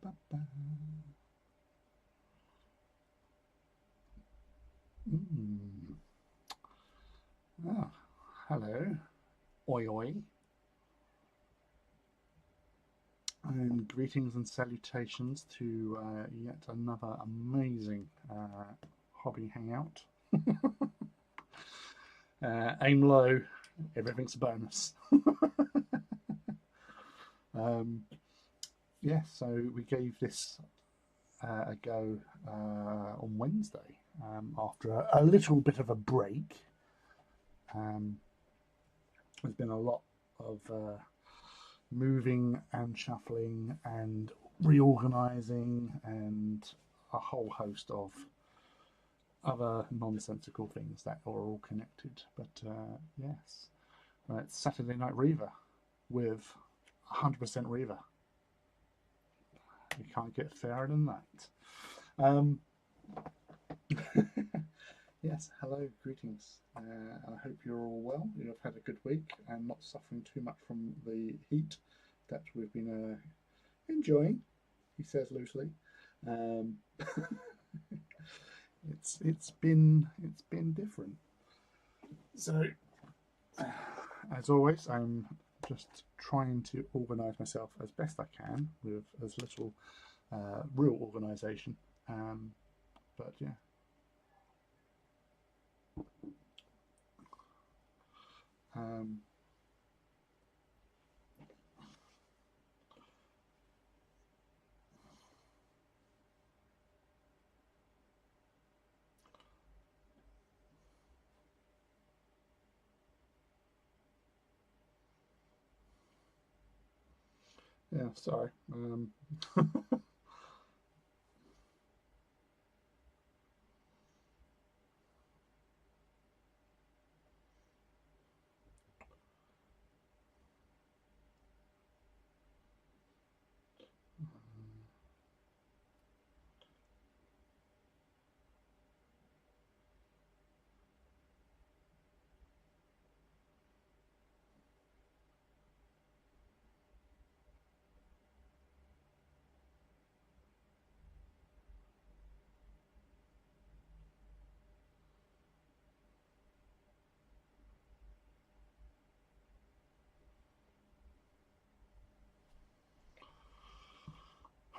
ba, ba. Mm. Ah, hello, oi oi, and greetings and salutations to yet another amazing hobby hangout. Aim low, everything's a bonus. um, yeah, so we gave this a go on Wednesday after a little bit of a break. Um, there's been a lot of moving and shuffling and reorganizing and a whole host of other nonsensical things that are all connected. But yes, it's Saturday Night Reaver with 100% Reaver. You can't get fairer than that. Um, yes, hello, greetings. I hope you're all well. You've had a good week and not suffering too much from the heat that we've been enjoying, he says loosely. Um, it's been different. So, as always, I'm just trying to organise myself as best I can with as little real organisation. But yeah, um, yeah. Sorry.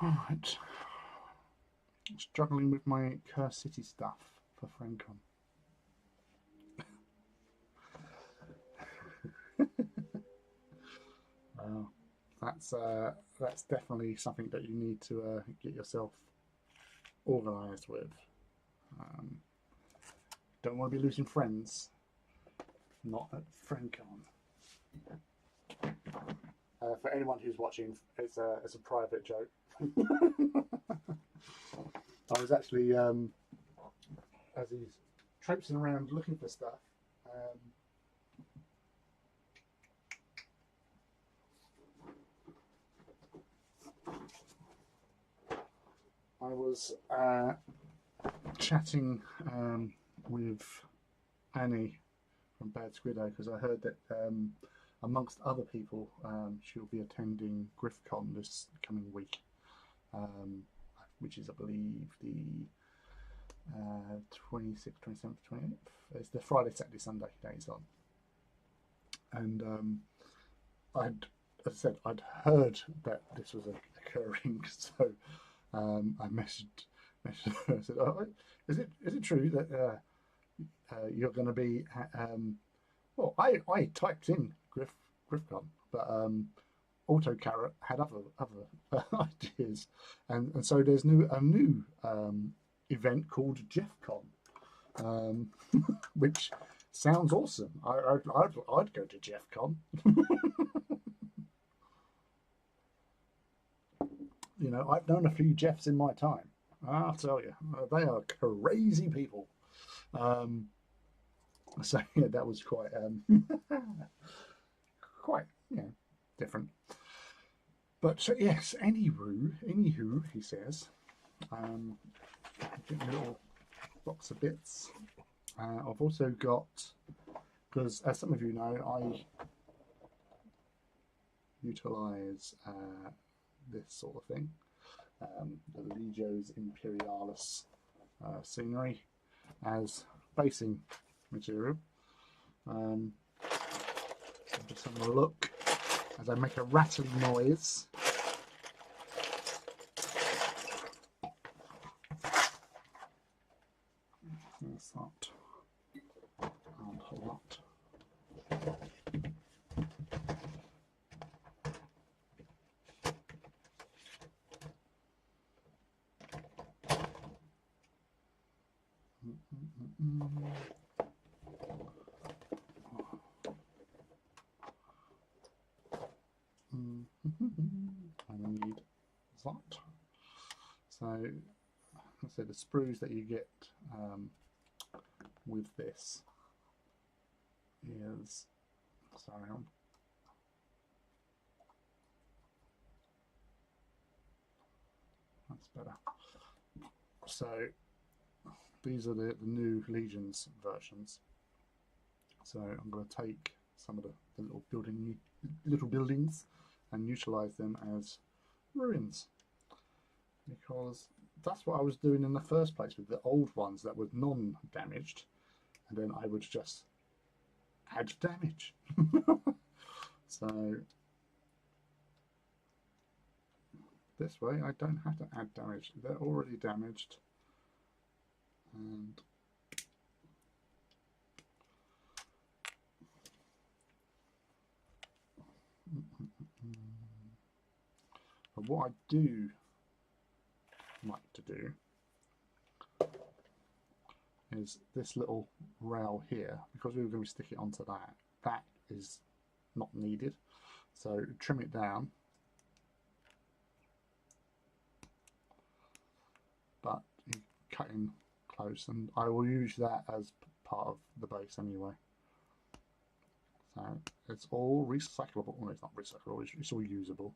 All right. Struggling with my Curse City stuff for Francon. Uh, that's definitely something that you need to get yourself organised with. Um, don't want to be losing friends. Not at Francon. For anyone who's watching, it's a private joke. I was actually as he's traipsing around looking for stuff. Um, I was chatting with Annie from Bad Squiddo because I heard that amongst other people she'll be attending GriffCon this coming week, um, which is I believe the 26th, 27th, 28th. It's the Friday, Saturday, Sunday days on. And as I said, I'd heard that this was occurring, so I messaged her. I said, "Oh, is it true that you're going to be?" Well, I typed in GriffCon, but AutoCarrot had other ideas, and so there's a new event called JeffCon, um, which sounds awesome. I'd go to JeffCon. I've known a few Jeffs in my time. I'll tell you, they are crazy people. Um, so yeah, that was quite quite different. But so, yes, anywho, he says, get a little box of bits. I've also got, because as some of you know, I utilise this sort of thing. the Legio's Imperialis scenery as basing material. Just having a look as I make a rattling noise. That's not a whole lot. I need that. So, let's say the sprues that you get with this is, sorry, that's better. So these are the new Legions versions. So I'm going to take some of the little buildings and utilize them as ruins, because that's what I was doing in the first place with the old ones that were non-damaged, and then I would just add damage. So this way I don't have to add damage, they're already damaged. And but what I do like to do is this little rail here, because we were going to stick it onto that is not needed, so trim it down, but you cut in close, and I will use that as part of the base anyway. So it's all recyclable. Well, it's not recyclable, it's all usable.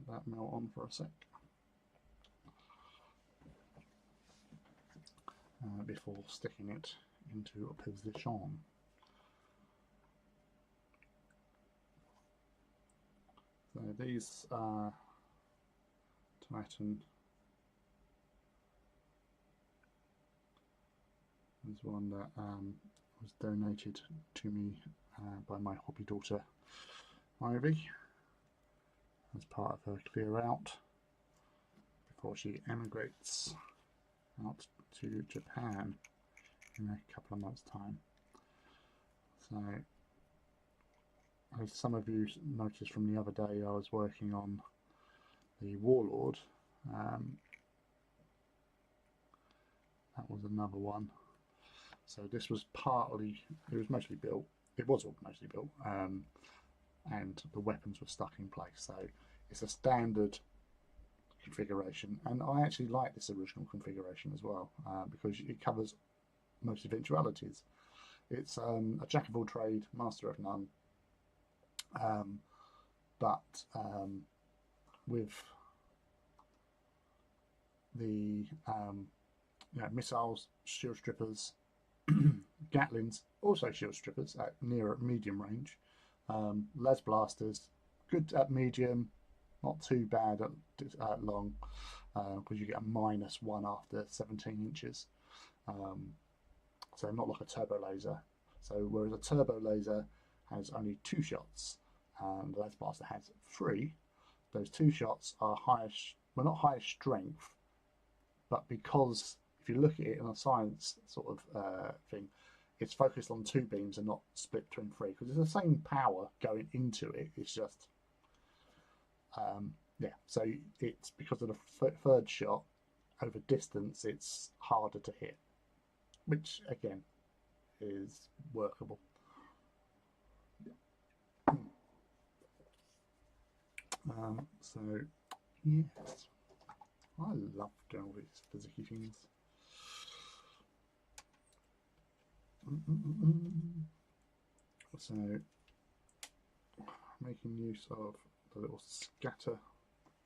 Let that melt on for a sec before sticking it into a position. So these Titan is one that was donated to me by my hobby daughter Ivy as part of her clear out before she emigrates out to Japan in a couple of months' time. So, as some of you noticed from the other day, I was working on the Warlord. That was another one. So this was partly, it was mostly built, it was all mostly built, and the weapons were stuck in place. So it's a standard configuration, and I actually like this original configuration as well, because it covers most eventualities. It's a jack of all trade, master of none, but with the missiles, shield strippers, Gatlins, also shield strippers at near medium range, las blasters, good at medium, not too bad at long, because you get a -1 after 17 inches. So not like a turbo laser. So whereas a turbo laser has only 2 shots, and the las blaster has 3, those 2 shots are highest, well, not highest strength, but because if you look at it in a science sort of thing, it's focused on 2 beams and not split between 3, because it's the same power going into it. It's just yeah. So it's because of the third shot over distance it's harder to hit, which again is workable. So yes, I love doing all these physicky things. So making use of the little scatter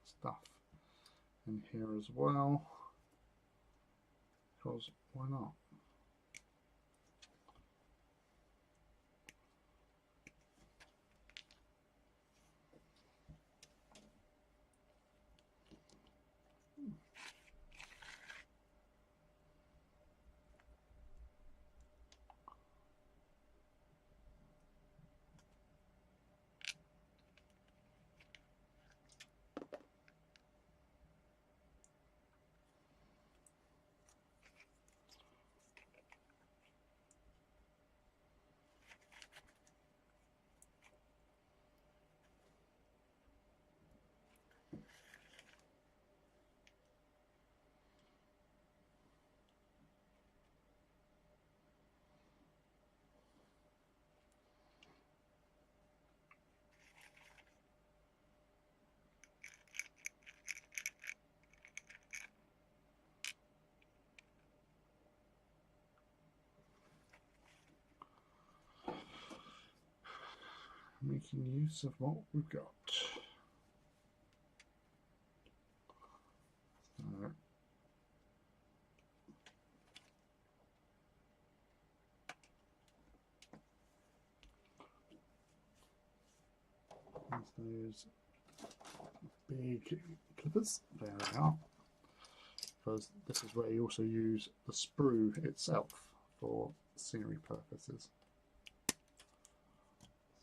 stuff in here as well, because why not? Making use of what we've got. Those big clippers, there they are, because this is where you also use the sprue itself for scenery purposes.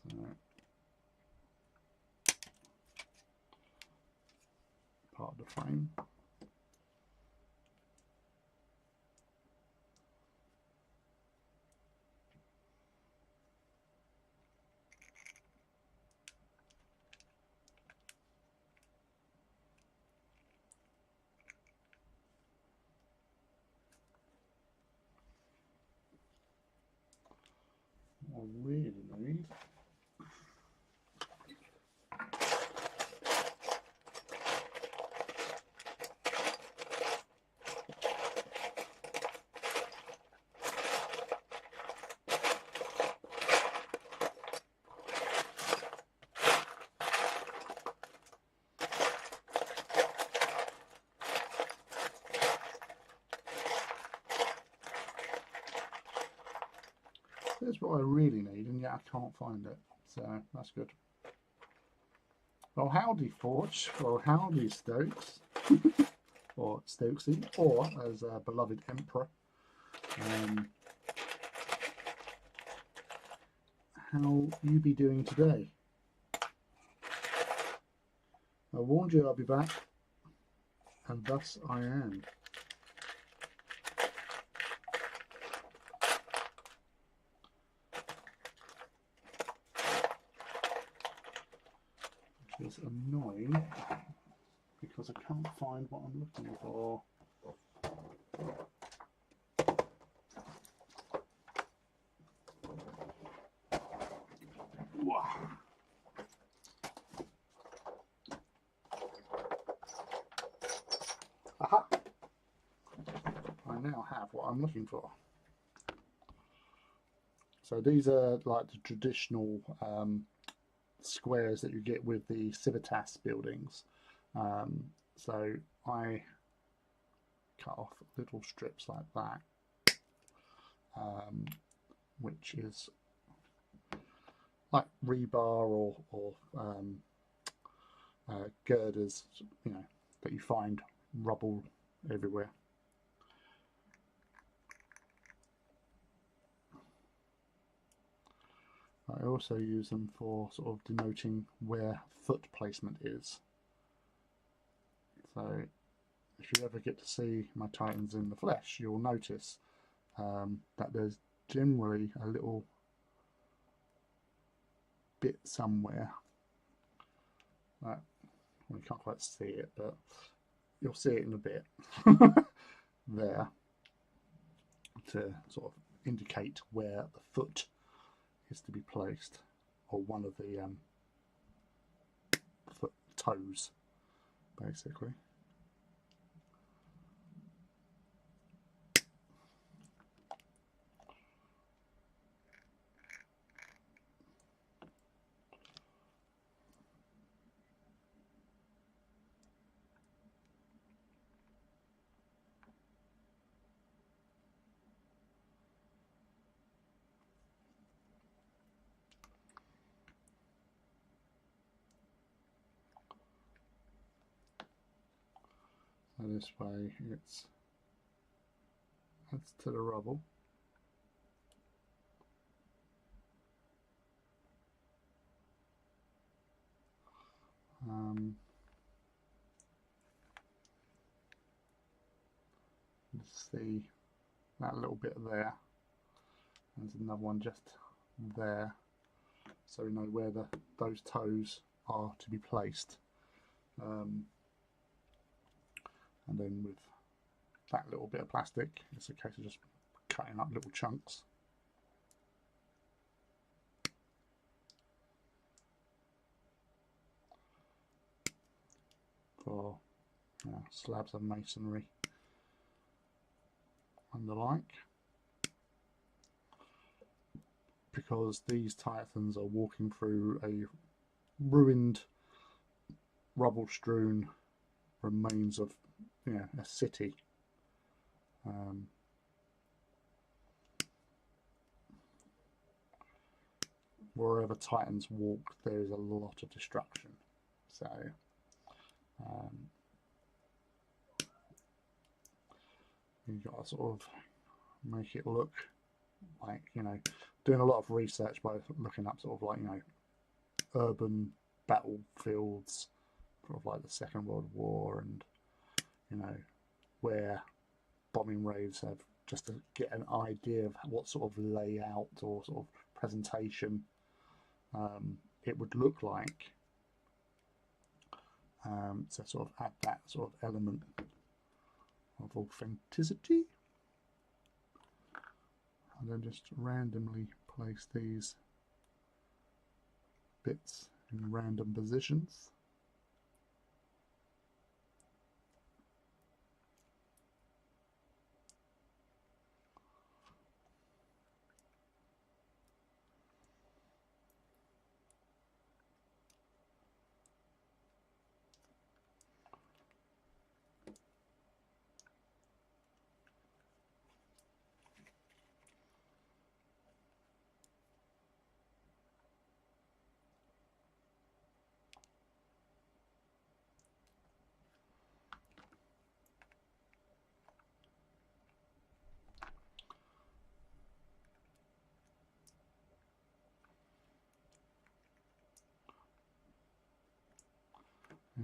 So part of the frame. I really need That's what I really need, and yet I can't find it, so that's good. Well, howdy Forge, or howdy Stokes, or Stokesy, or as a beloved Emperor. How you be doing today? I warned you I'll be back, and thus I am. It's annoying because I can't find what I'm looking for. Aha! I now have what I'm looking for. So these are like the traditional squares that you get with the Civitas buildings. So I cut off little strips like that, which is like rebar or girders, you know, that you find rubble everywhere. I also use them for sort of denoting where foot placement is. So if you ever get to see my Titans in the flesh, you'll notice that there's generally a little bit somewhere. Well, you can't quite see it, but you'll see it in a bit there to sort of indicate where the foot is to be placed, or one of the foot toes, basically. So this way it's adds to the rubble. See that little bit there. There's another one just there, so we know where those toes are to be placed. And then with that little bit of plastic, it's a case of just cutting up little chunks. For slabs of masonry and the like, because these Titans are walking through a ruined, rubble-strewn remains of a city. Wherever Titans walk, there is a lot of destruction. So you've got to sort of make it look like, doing a lot of research by looking up sort of like, urban battlefields, sort of like the Second World War, and where bombing raids have, just to get an idea of what sort of layout or sort of presentation it would look like, to sort of add that sort of element of authenticity, and then just randomly place these bits in random positions.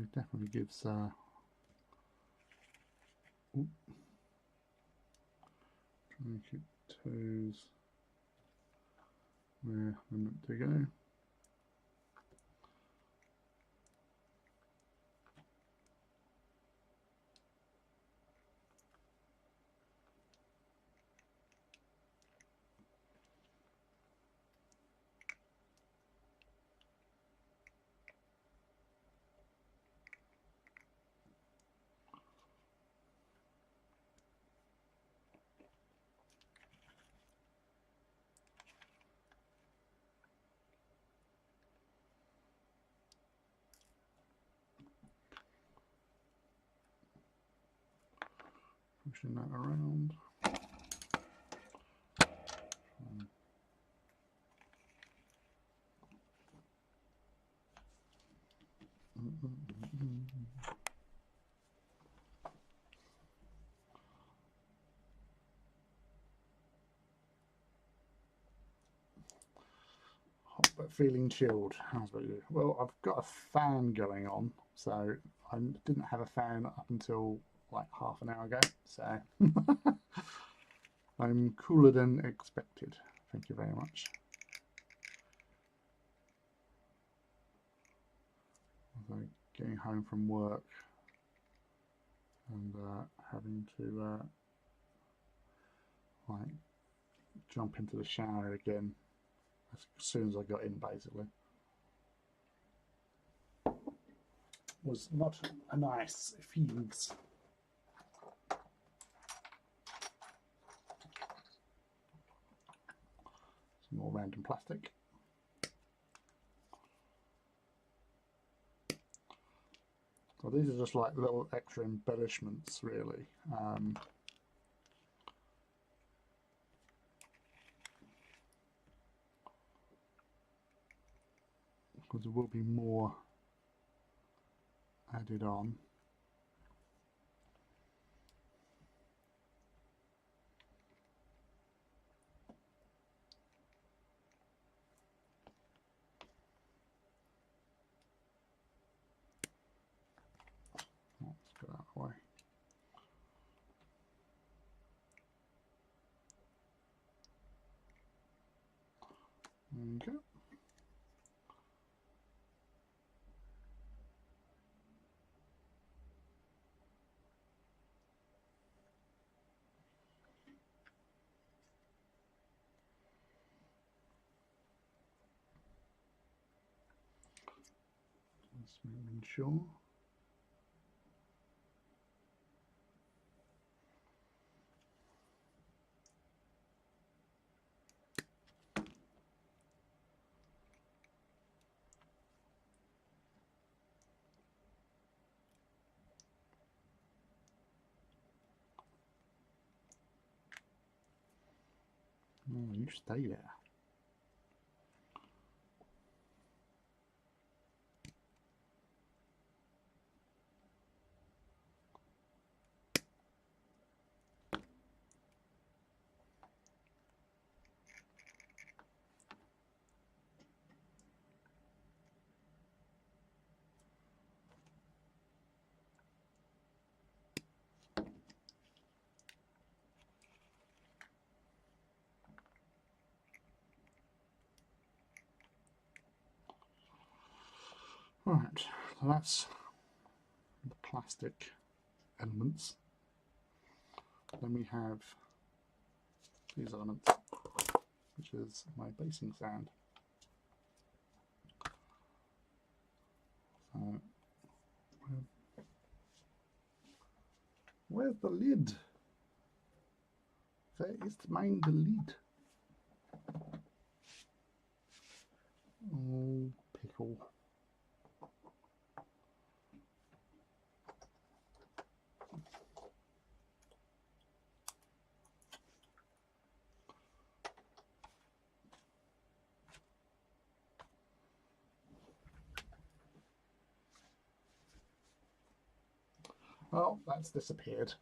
It definitely gives make it toes where they're meant to go. Pushing that around. Hot but feeling chilled. How's about you? Well, I've got a fan going on, so I didn't have a fan up until like half an hour ago, so I'm cooler than expected. Thank you very much. So getting home from work and having to like jump into the shower again as soon as I got in, basically. Was not a nice feelings. Some more random plastic. So these are just like little extra embellishments, really. Because there will be more added on. Let's get out of the way. There you go. Just making sure. Oh, you stay there. Right, so that's the plastic elements. Then we have these elements, which is my basing sand. So, where's the lid? Where is mine the lid? Oh, pickle. Well, that's disappeared.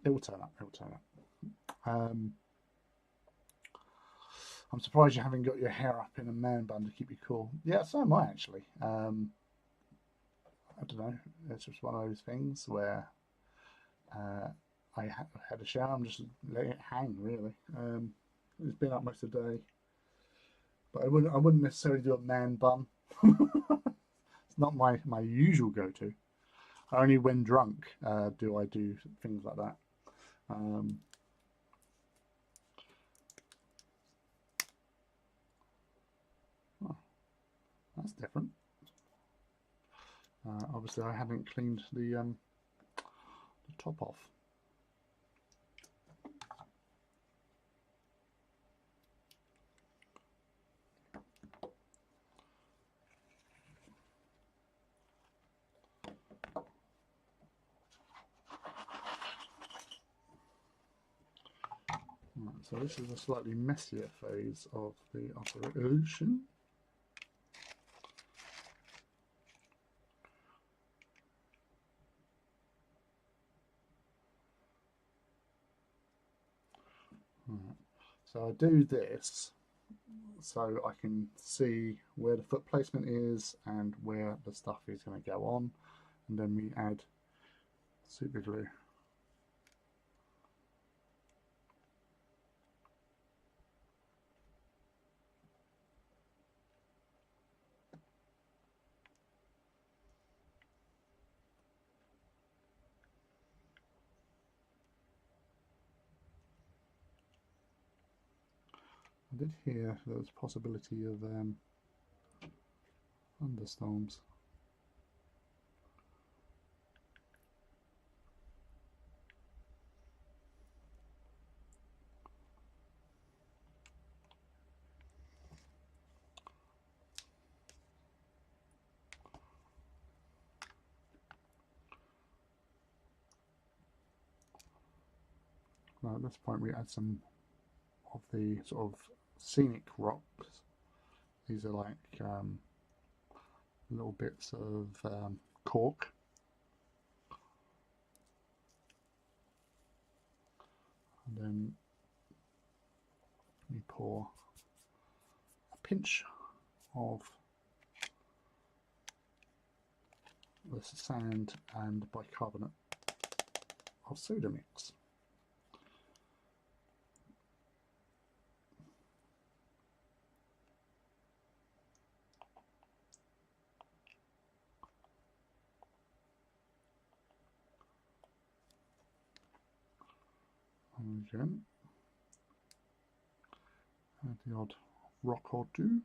It will turn up. It will turn up. I'm surprised you haven't got your hair up in a man bun to keep you cool. Yeah, so am I actually. I don't know. It's just one of those things where I had a shower. I'm just letting it hang, really. It's been up most of the day, but I wouldn't necessarily do a man bun. It's not my usual go-to. Only when drunk do I do things like that. Oh, that's different. Obviously, I haven't cleaned the top off. Right, so this is a slightly messier phase of the operation. Right. So I do this so I can see where the foot placement is and where the stuff is going to go on, and then we add super glue. I did hear there was a possibility of thunderstorms. Well, at this point we add some of the sort of scenic rocks. These are like little bits of cork. And then we pour a pinch of the sand and bicarbonate of soda mix. And again, add the odd rock or two.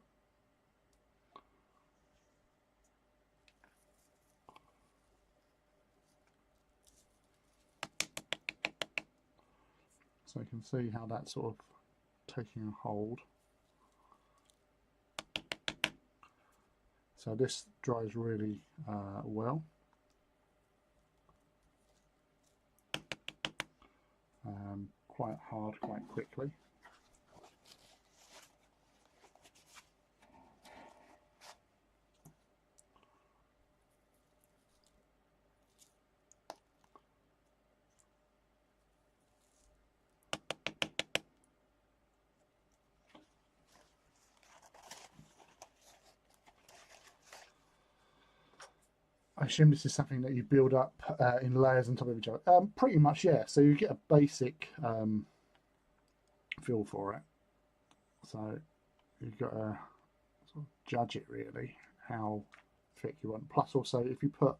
So you can see how that's sort of taking a hold. So this dries really well. Quite hard, quite quickly. I assume this is something that you build up in layers on top of each other. Pretty much, yeah. So you get a basic feel for it. So you've got to sort of judge it really, how thick you want. Plus also, if you put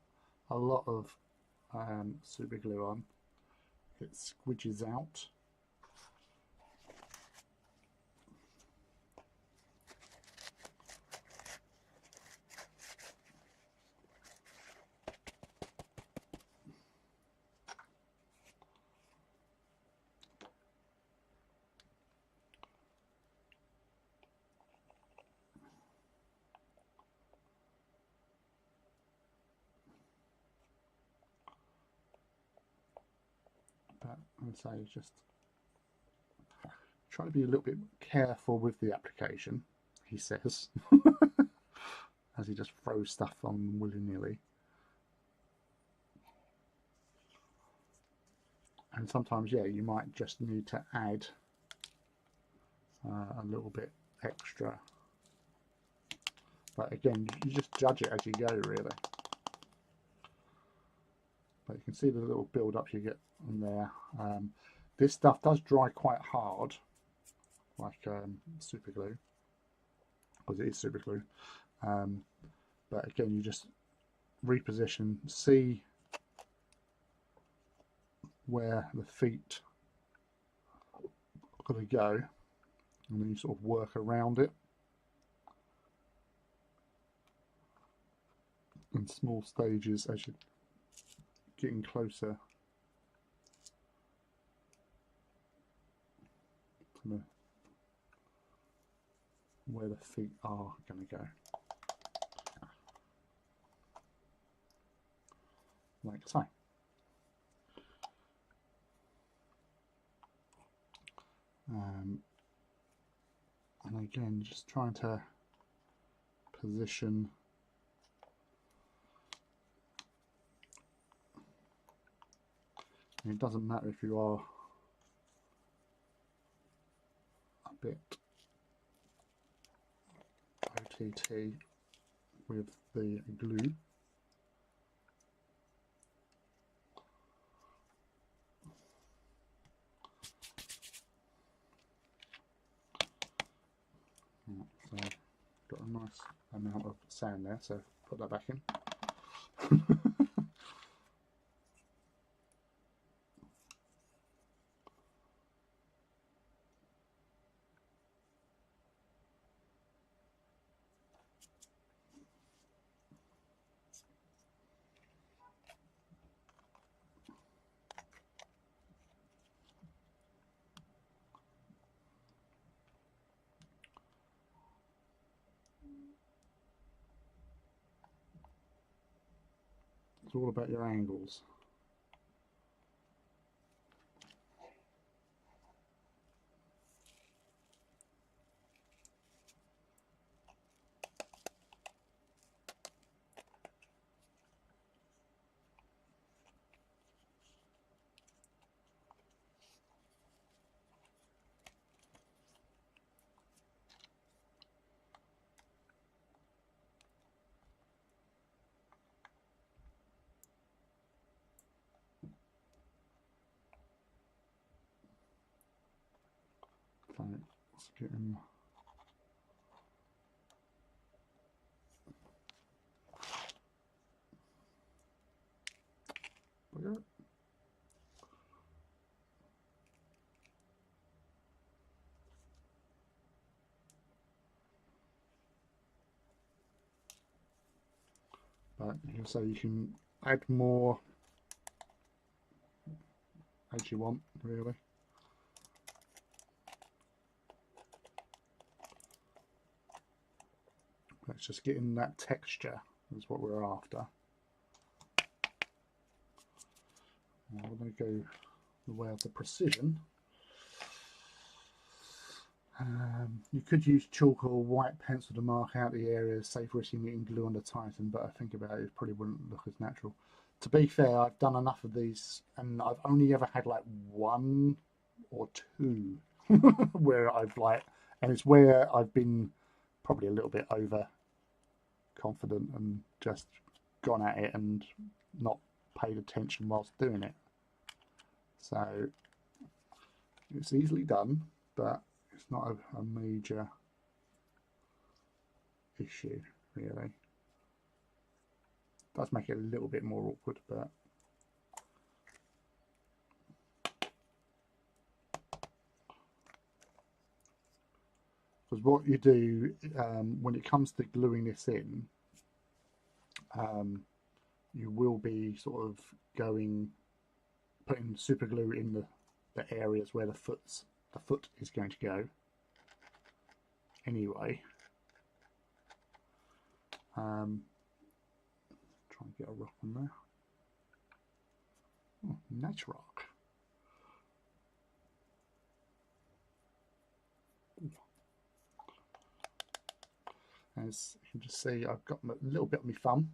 a lot of super glue on, it squidges out. But as I say, just try to be a little bit careful with the application, he says, as he just throws stuff on willy-nilly. And sometimes, yeah, you might just need to add a little bit extra. But again, you just judge it as you go, really. But you can see the little build-ups you get in there. This stuff does dry quite hard, like super glue, because it is super glue. But again, you just reposition, see where the feet are going to go, and then you sort of work around it in small stages as you're getting closer to where the feet are going to go. Like so. And again, just trying to position and it doesn't matter if you are a bit OTT with the glue. So got a nice amount of sand there, so put that back in. all about your angles. So let's get in. But so you can add more as you want, really. Let's just get in that texture, is what we're after. Now we're going to go the way of the precision. You could use chalk or white pencil to mark out the areas, say for getting glue on the Titan, but I think about it probably wouldn't look as natural. To be fair, I've done enough of these, and I've only ever had like one or two where I've and it's where I've been probably a little bit over confident and just gone at it and not paid attention whilst doing it. So it's easily done, but it's not a major issue, really. It does make it a little bit more awkward, but because what you do when it comes to gluing this in, you will be sort of putting super glue in the areas where the foot is going to go anyway. Try and get a rock on there. Oh, nice rock. As you can just see, I've got a little bit on my thumb.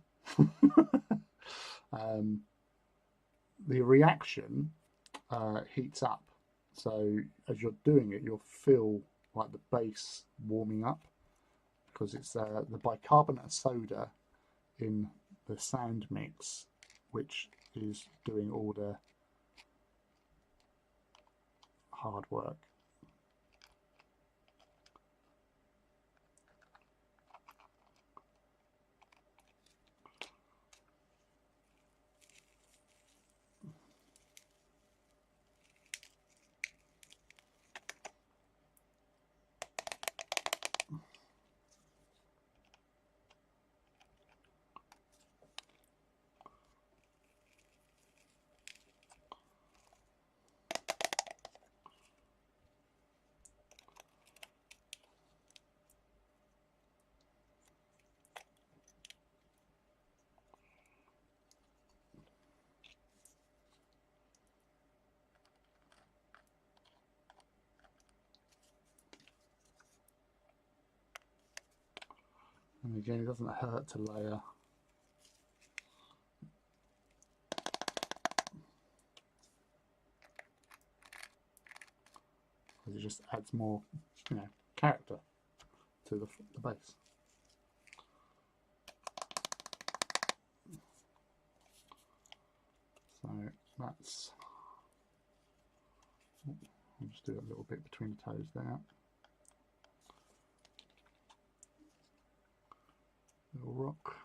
The reaction heats up, so as you're doing it, you'll feel like the base warming up, because it's the bicarbonate soda in the sand mix which is doing all the hard work. And again, it doesn't hurt to layer. Because it just adds more, character to the base. So that's, I'll just do a little bit between the toes there. Little rock.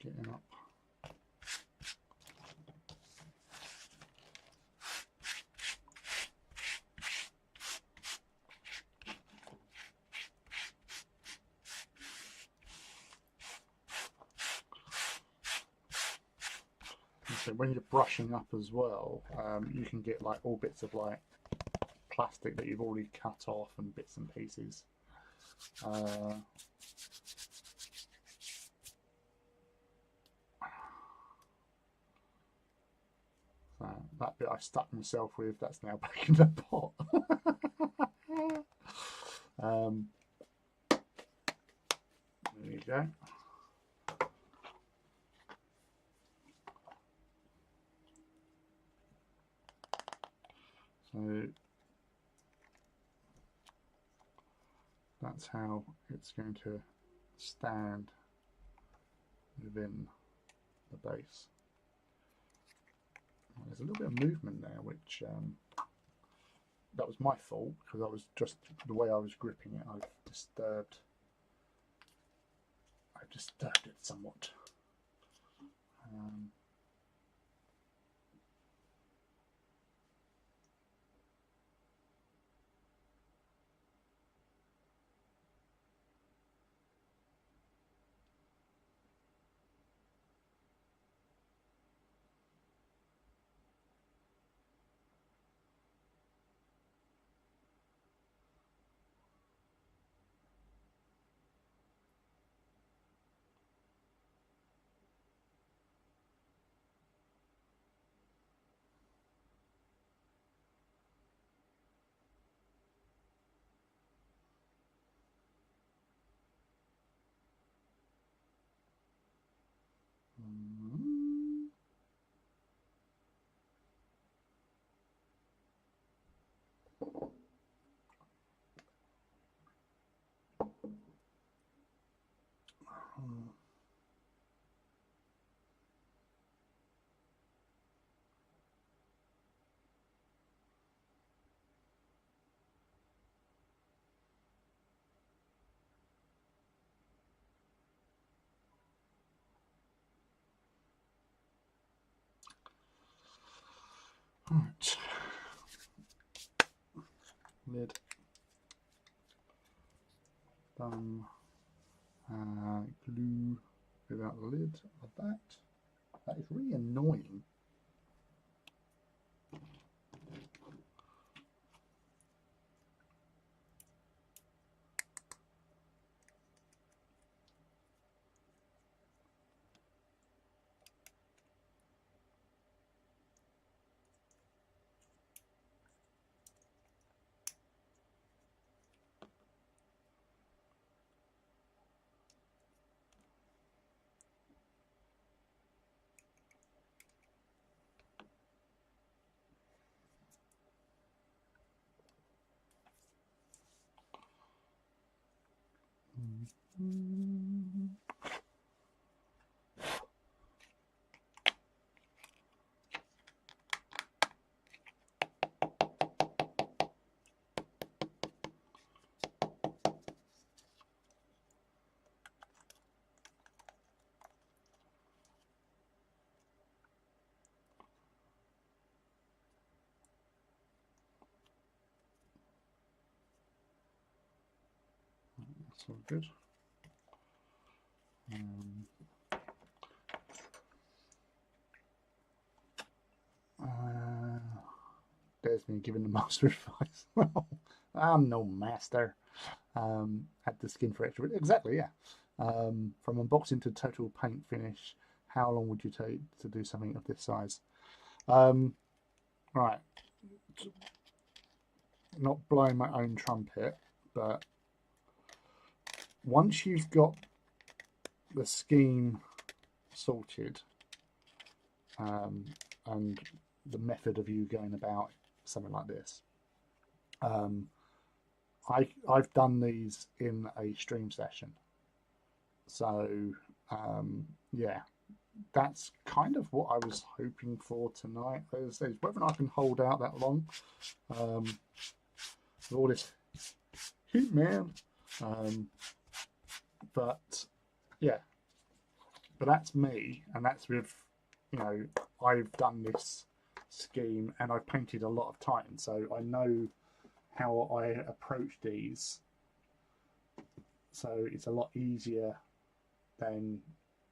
getting up. So when you're brushing up as well, you can get like all bits of like plastic that you've already cut off and bits and pieces. So that bit I stuck myself with, that's now back in the pot. There you go. So that's how it's going to stand within the base. There's a little bit of movement there, which that was my fault because I was just the way I was gripping it. I've disturbed it somewhat. Right. Lid done. Glue without the lid of that. That is really annoying. That's all good. There's me giving the master advice. I'm no master. Had the skin for extra. Exactly, yeah. From unboxing to total paint finish, how long would you take to do something of this size? Right. Not blowing my own trumpet, but once you've got the scheme sorted and the method of you going about something like this, I've done these in a stream session, so yeah, that's kind of what I was hoping for tonight. Whether or not I can hold out that long with all this heat, man. But yeah, but that's me, and that's with, you know, I've done this scheme and I've painted a lot of times, so I know how I approach these. So it's a lot easier than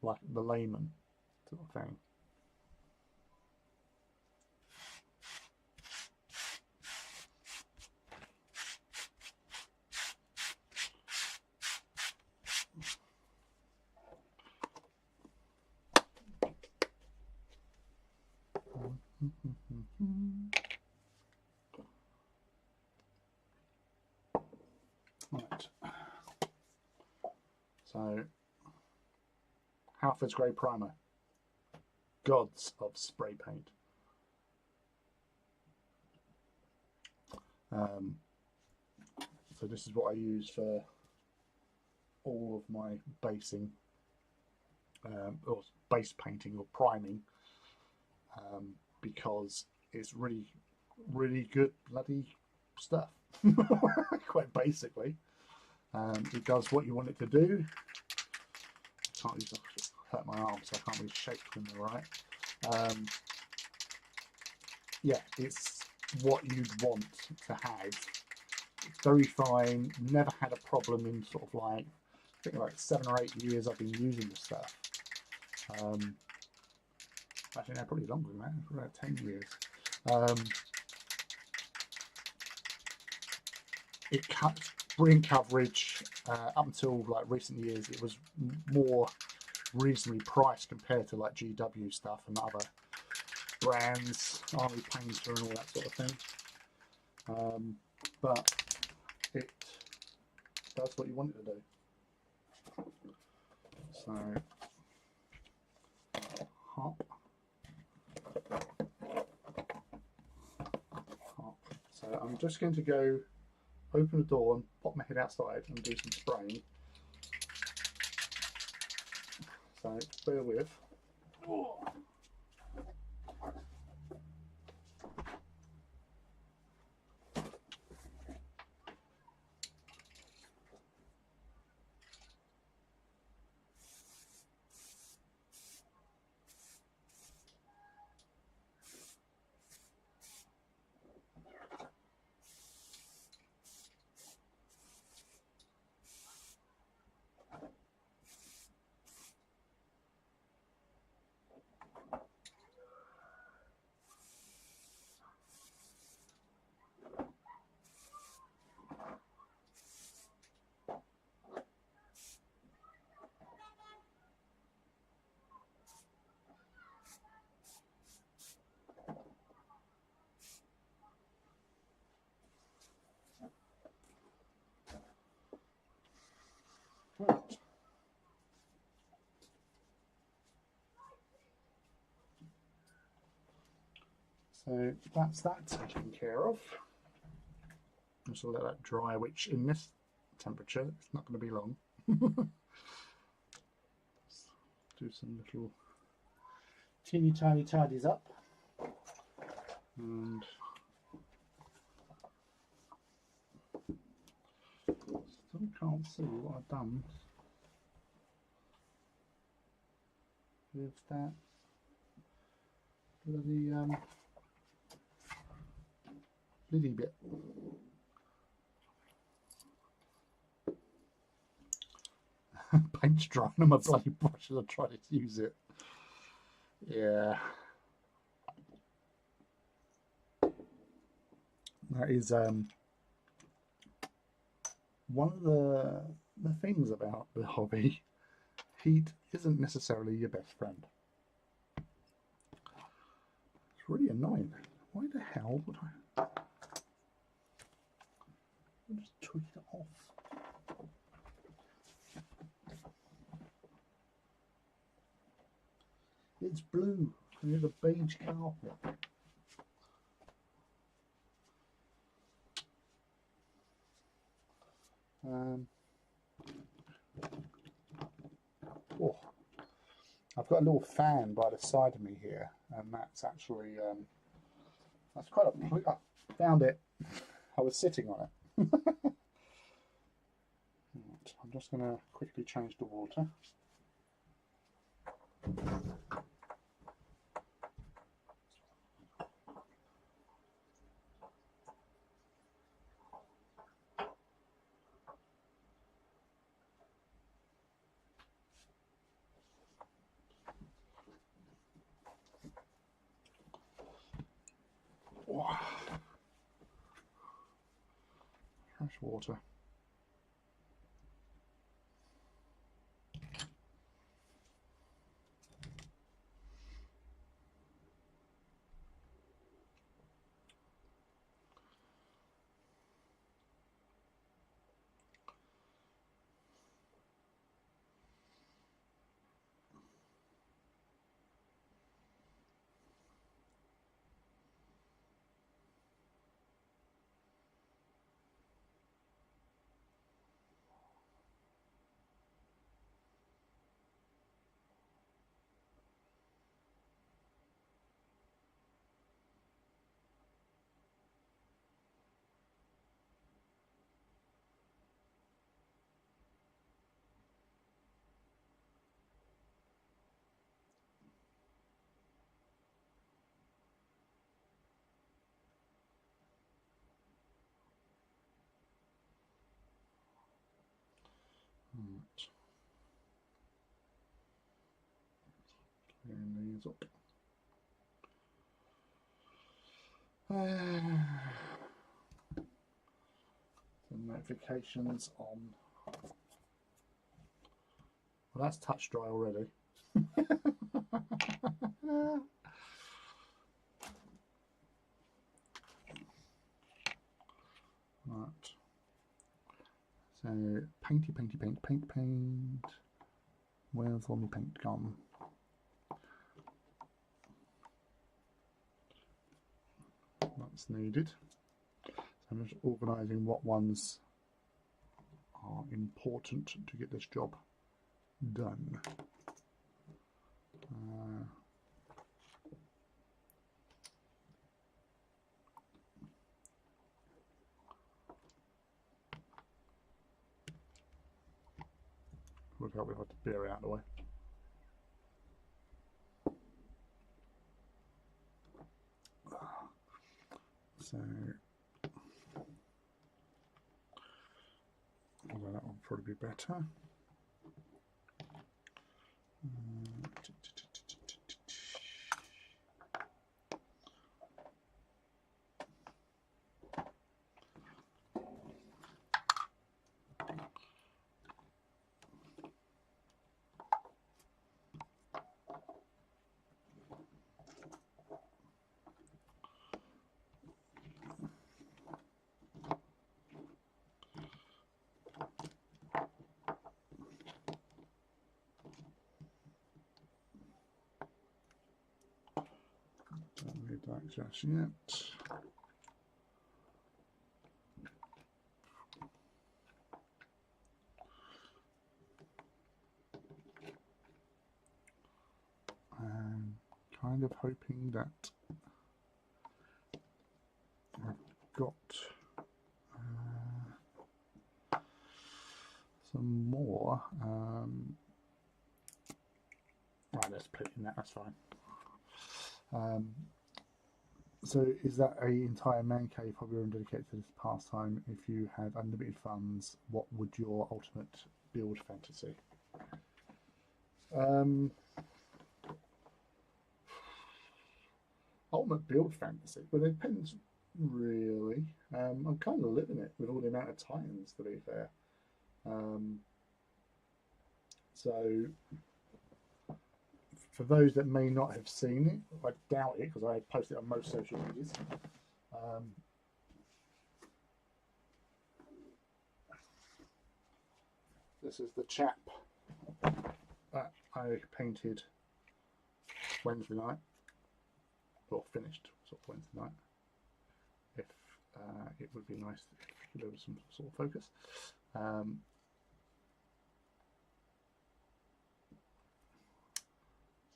like the layman sort of thing. Right. So, Halford's Grey Primer. Gods of spray paint. So this is what I use for all of my basing, or base painting or priming, because it's really, really good bloody stuff. Quite basically, it does what you want it to do. I can't use hurt my arm, so I can't really shake them right. Yeah, it's what you'd want to have. It's very fine. Never had a problem in sort of like, I think like 7 or 8 years I've been using this stuff. Actually, no, probably longer than that. Probably about 10 years. It cuts brilliant coverage. Up until like recent years, it was more reasonably priced compared to like GW stuff and other brands, Army Painter and all that sort of thing. But it does what you want it to do. So hop, hop. So I'm just going to go open the door and pop my head outside and do some spraying. So bear with. Right. So that's that taken care of. Just let that dry, which in this temperature it's not going to be long. Do some little teeny tiny tidies up, and still can't see what I've done with that bloody liddy bit. Paint's drying on my bloody brush as I try to use it. Yeah. That is one of the things about the hobby. Heat isn't necessarily your best friend. It's really annoying. Why the hell would I just tweak it off? It's blue. I need a beige carpet. Oh, I've got a little fan by the side of me here, and that's actually that's quite a. I found it. I was sitting on it. Right, I'm just going to quickly change the water. Wow. Fresh water. Right. Clearing these up. The notifications on. Well, that's touch dry already. Right. So painty, painty, paint, paint, paint. Where's all my paint gone? That's needed. So I'm just organising what ones are important to get this job done. Would help if I had to beer out of the way. So well, that will probably be better. Don't need that just yet. I'm kind of hoping that I've got some more. Right, let's put it in that, that's fine. So is that a entire man cave hobby room dedicated to this pastime? If you had unlimited funds, what would your ultimate build fantasy? Ultimate build fantasy? Well, it depends, really. I'm kind of living it with all the amount of tie-ins, to be fair. So for those that may not have seen it, I doubt it because I post it on most social medias. This is the chap that I painted Wednesday night, or finished sort of Wednesday night. If it would be nice if there was some sort of focus.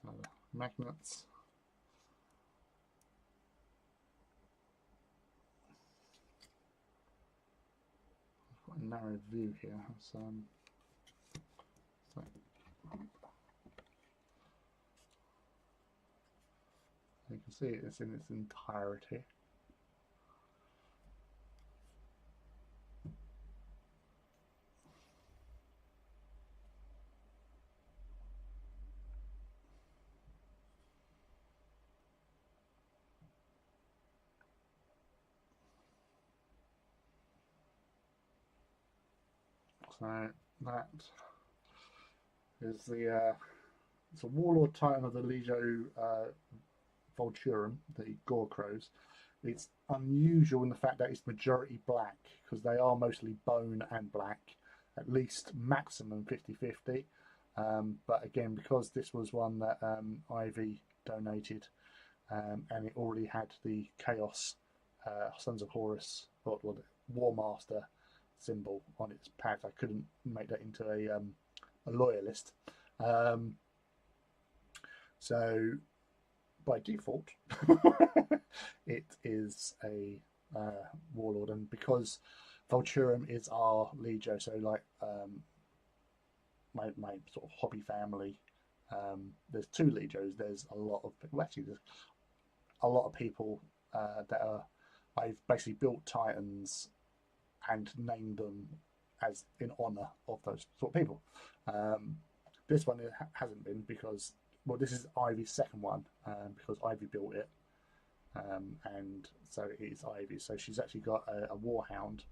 So the magnets. Quite a narrow view here. So see it in its entirety. So that is the it's a Warlord Titan of the Legio Vulturum, the Gore Crows. It's unusual in the fact that it's majority black, because they are mostly bone and black, at least maximum 50-50. But again, because this was one that Ivy donated, and it already had the Chaos Sons of Horus, or the War Master symbol on its pad, I couldn't make that into a loyalist. So by default, it is a warlord, and because Vulturum is our legio, so like my sort of hobby family, there's two legios. There's a lot of, well, actually there's a lot of people that are, I've basically built Titans and named them as in honor of those sort of people. This one hasn't been, because, well, this is Ivy's second one, because Ivy built it, and so it is Ivy. So she's actually got a Warhound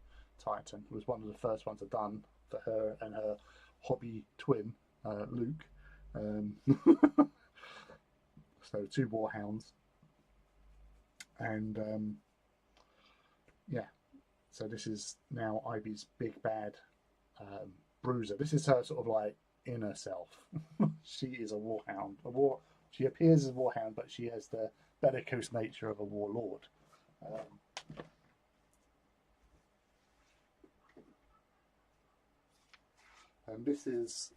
Titan. It was one of the first ones I've done for her and her hobby twin, Luke. So two Warhounds, and yeah. So this is now Ivy's big bad bruiser. This is her sort of like inner self. She is a warhound. She appears as a warhound, but she has the bellicose nature of a warlord. And this is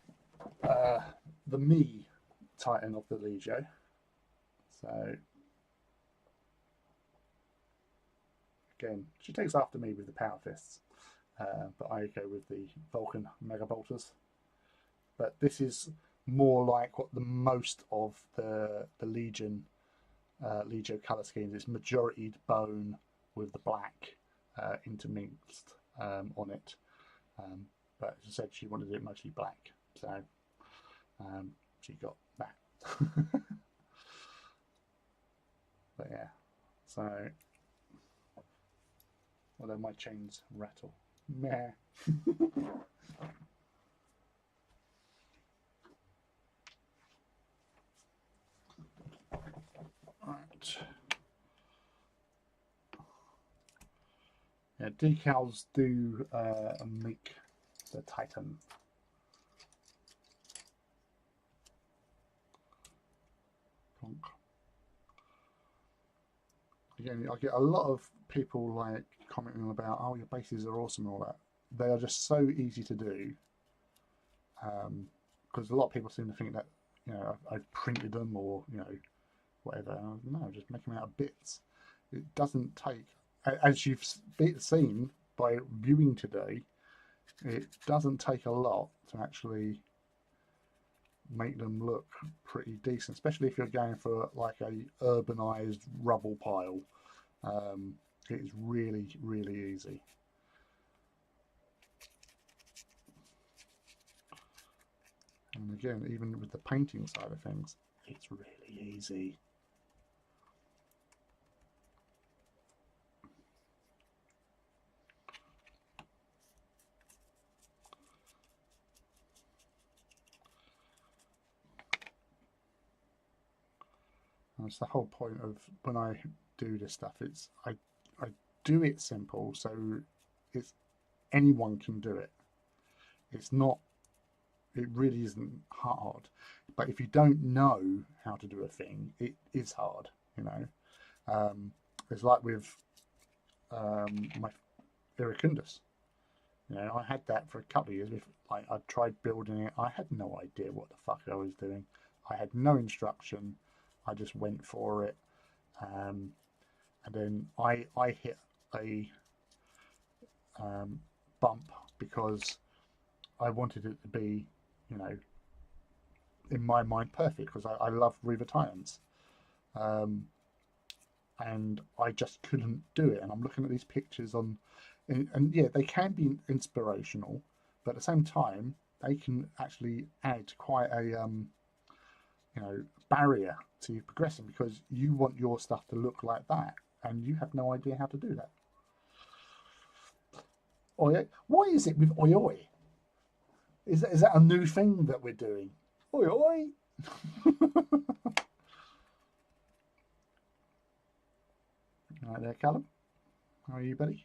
the me Titan of the Legio. So again, she takes after me with the power fists, but I go with the Vulcan Mega Bolters. But this is more like what the most of the Legion Legio colour schemes. It's majority bone with the black intermixed on it. But as I said, she wanted it mostly black, so she got that. But yeah, so although my chains rattle, meh. Right. Yeah, decals do make the Titan. Again, I get a lot of people like commenting about, oh, your bases are awesome and all that. They are just so easy to do, because a lot of people seem to think that, you know, I've printed them or, you know, whatever. No, just make them out of bits. It doesn't take, as you've seen by viewing today, it doesn't take a lot to actually make them look pretty decent, especially if you're going for like a urbanized rubble pile. It is really, really easy. And again, even with the painting side of things, it's really easy. That's the whole point of when I do this stuff. It's I do it simple, so it's anyone can do it. It's not. It really isn't hard. But if you don't know how to do a thing, it is hard. You know, it's like with my Iracundus. You know, I had that for a couple of years. Like I tried building it, I had no idea what the fuck I was doing. I had no instruction. I just went for it, and then I hit a bump because I wanted it to be, you know, in my mind perfect, because I love Reaver Titans. and I just couldn't do it. And I'm looking at these pictures on, and yeah, they can be inspirational, but at the same time, they can actually add quite a barrier to you progressing, because you want your stuff to look like that, and you have no idea how to do that. Oi, why is it with oi oi? Is that a new thing that we're doing? Oi oi. Right there, Callum. How are you, buddy?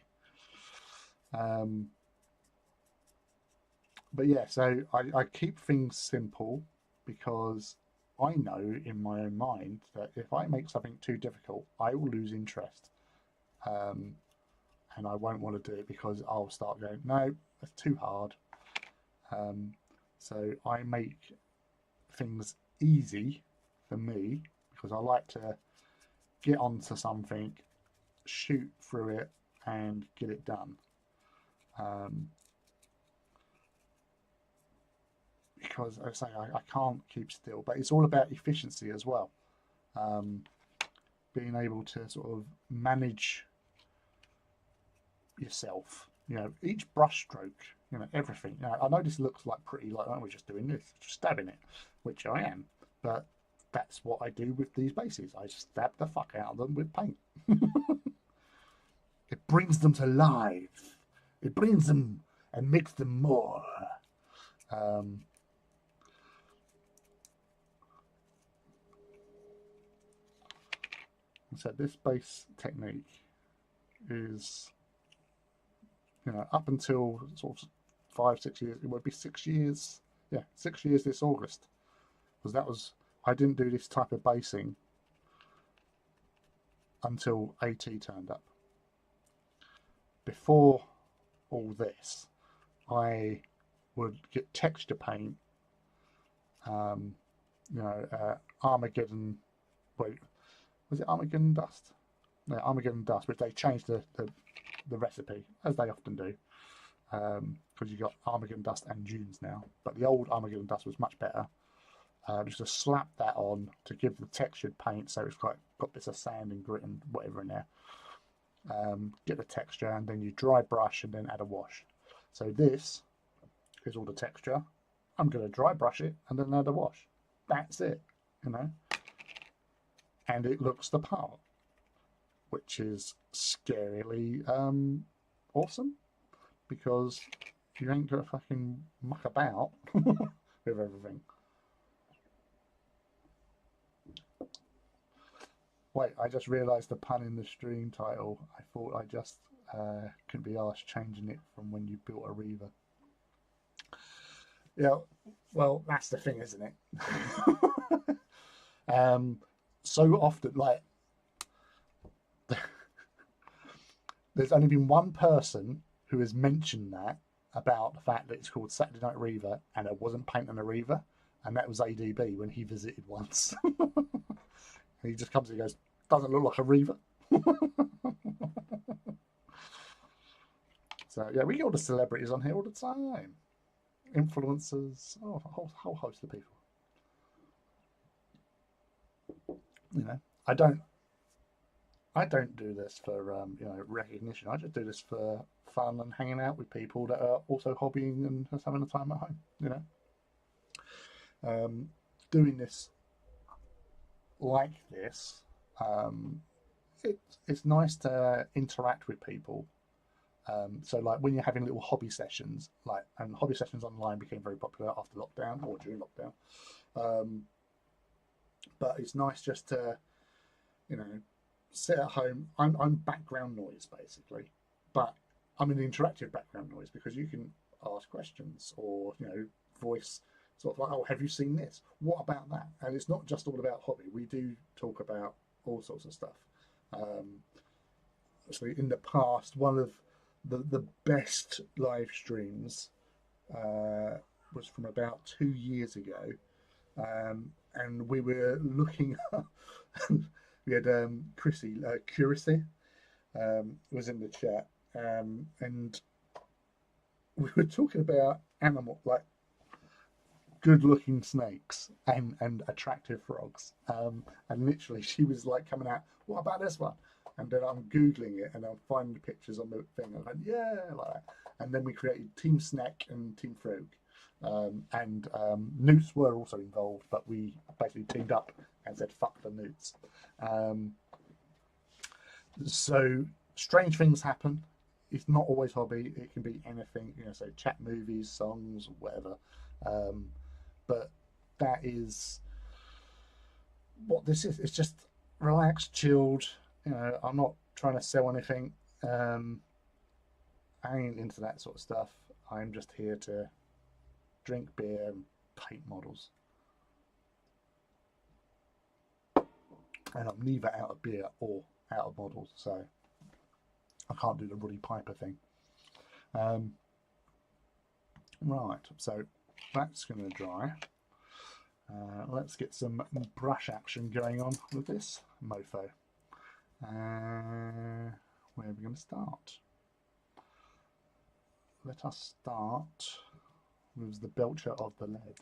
Um, but yeah, so I keep things simple because I know in my own mind that if I make something too difficult, I will lose interest. Um, and I won't want to do it because I'll start going, no, that's too hard. Um, so I make things easy for me because I like to get onto something, shoot through it, and get it done. Um, because I say I can't keep still, but it's all about efficiency as well. Um, Being able to sort of manage yourself, each brush stroke, everything. I know this looks like pretty, like, oh, we're just doing this, just stabbing it, which I am, but that's what I do with these bases. I stab the fuck out of them with paint. It brings them to life. It brings them and makes them more. Um, so this base technique is, up until sort of 5-6 years, it would be 6 years. Yeah, 6 years this August. Because I didn't do this type of basing until AT turned up. Before all this, I would get texture paint, Armageddon. Wait, was it Armageddon Dust? No, Armageddon Dust, which they changed the recipe, as they often do, because you got Armageddon Dust and Dunes now. But the old Armageddon Dust was much better. Just to slap that on to give the textured paint, so it's got bits of sand and grit and whatever in there. Get the texture, and then you dry brush and then add a wash. So this is all the texture. I'm going to dry brush it and then add a wash. That's it, and it looks the part, which is scarily awesome, because you ain't got to fucking muck about with everything. Wait, I just realised the pun in the stream title. I thought I just couldn't be asked changing it from when you built a Reaver. Yeah, well, that's the thing, isn't it? So often, like, there's only been one person who has mentioned that, about the fact that it's called Saturday Night Reaver and it wasn't painting a Reaver, and that was ADB when he visited once. He just comes and goes, doesn't look like a Reaver. So yeah, we get all the celebrities on here all the time. Influencers, a whole host of people. I don't do this for recognition. I just do this for fun and hanging out with people that are also hobbying and just having a time at home. Doing this like this, it's nice to interact with people. So like when you're having little hobby sessions, and hobby sessions online became very popular after lockdown or during lockdown. But it's nice just to, sit at home. I'm background noise basically, but I'm an interactive background noise because you can ask questions or voice sort of like, oh, have you seen this? What about that? And it's not just all about hobby. We do talk about all sorts of stuff. Actually, in the past, one of the best live streams was from about 2 years ago, and we were looking up. We had Chrissy, Curacy, was in the chat, and we were talking about animal, like good-looking snakes and attractive frogs. And literally, she was like coming out, what about this one? And then I'm Googling it and I'm finding the pictures on the thing. I'm like, yeah, like that. And then we created Team Snack and Team Frog. And newts were also involved, but we basically teamed up and said, fuck the newts. So strange things happen. It's not always hobby. It can be anything, so chat movies, songs, whatever. But that is what this is. It's just relaxed, chilled. I'm not trying to sell anything. I ain't into that sort of stuff. I'm just here to drink beer and paint models. And I'm neither out of beer or out of models, so I can't do the Roddy Piper thing. Right, so that's going to dry. Let's get some brush action going on with this mofo. Where are we going to start? Let us start with the belcher of the lead.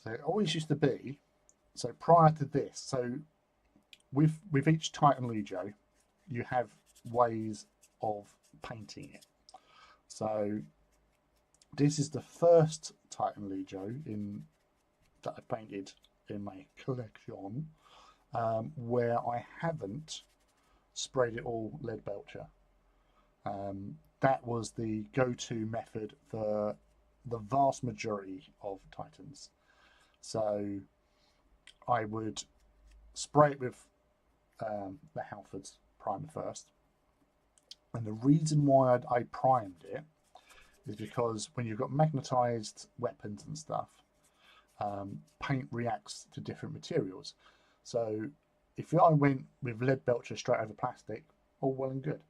So it always used to be, so prior to this, so with each Titan Legio, you have ways of painting it. So this is the first Titan Legio that I painted in my collection, where I haven't sprayed it all lead belcher. That was the go-to method for the vast majority of Titans. So I would spray it with the Halfords primer first. And the reason why I primed it is because when you've got magnetized weapons and stuff, paint reacts to different materials. So if I went with lead belcher straight over plastic, all well and good.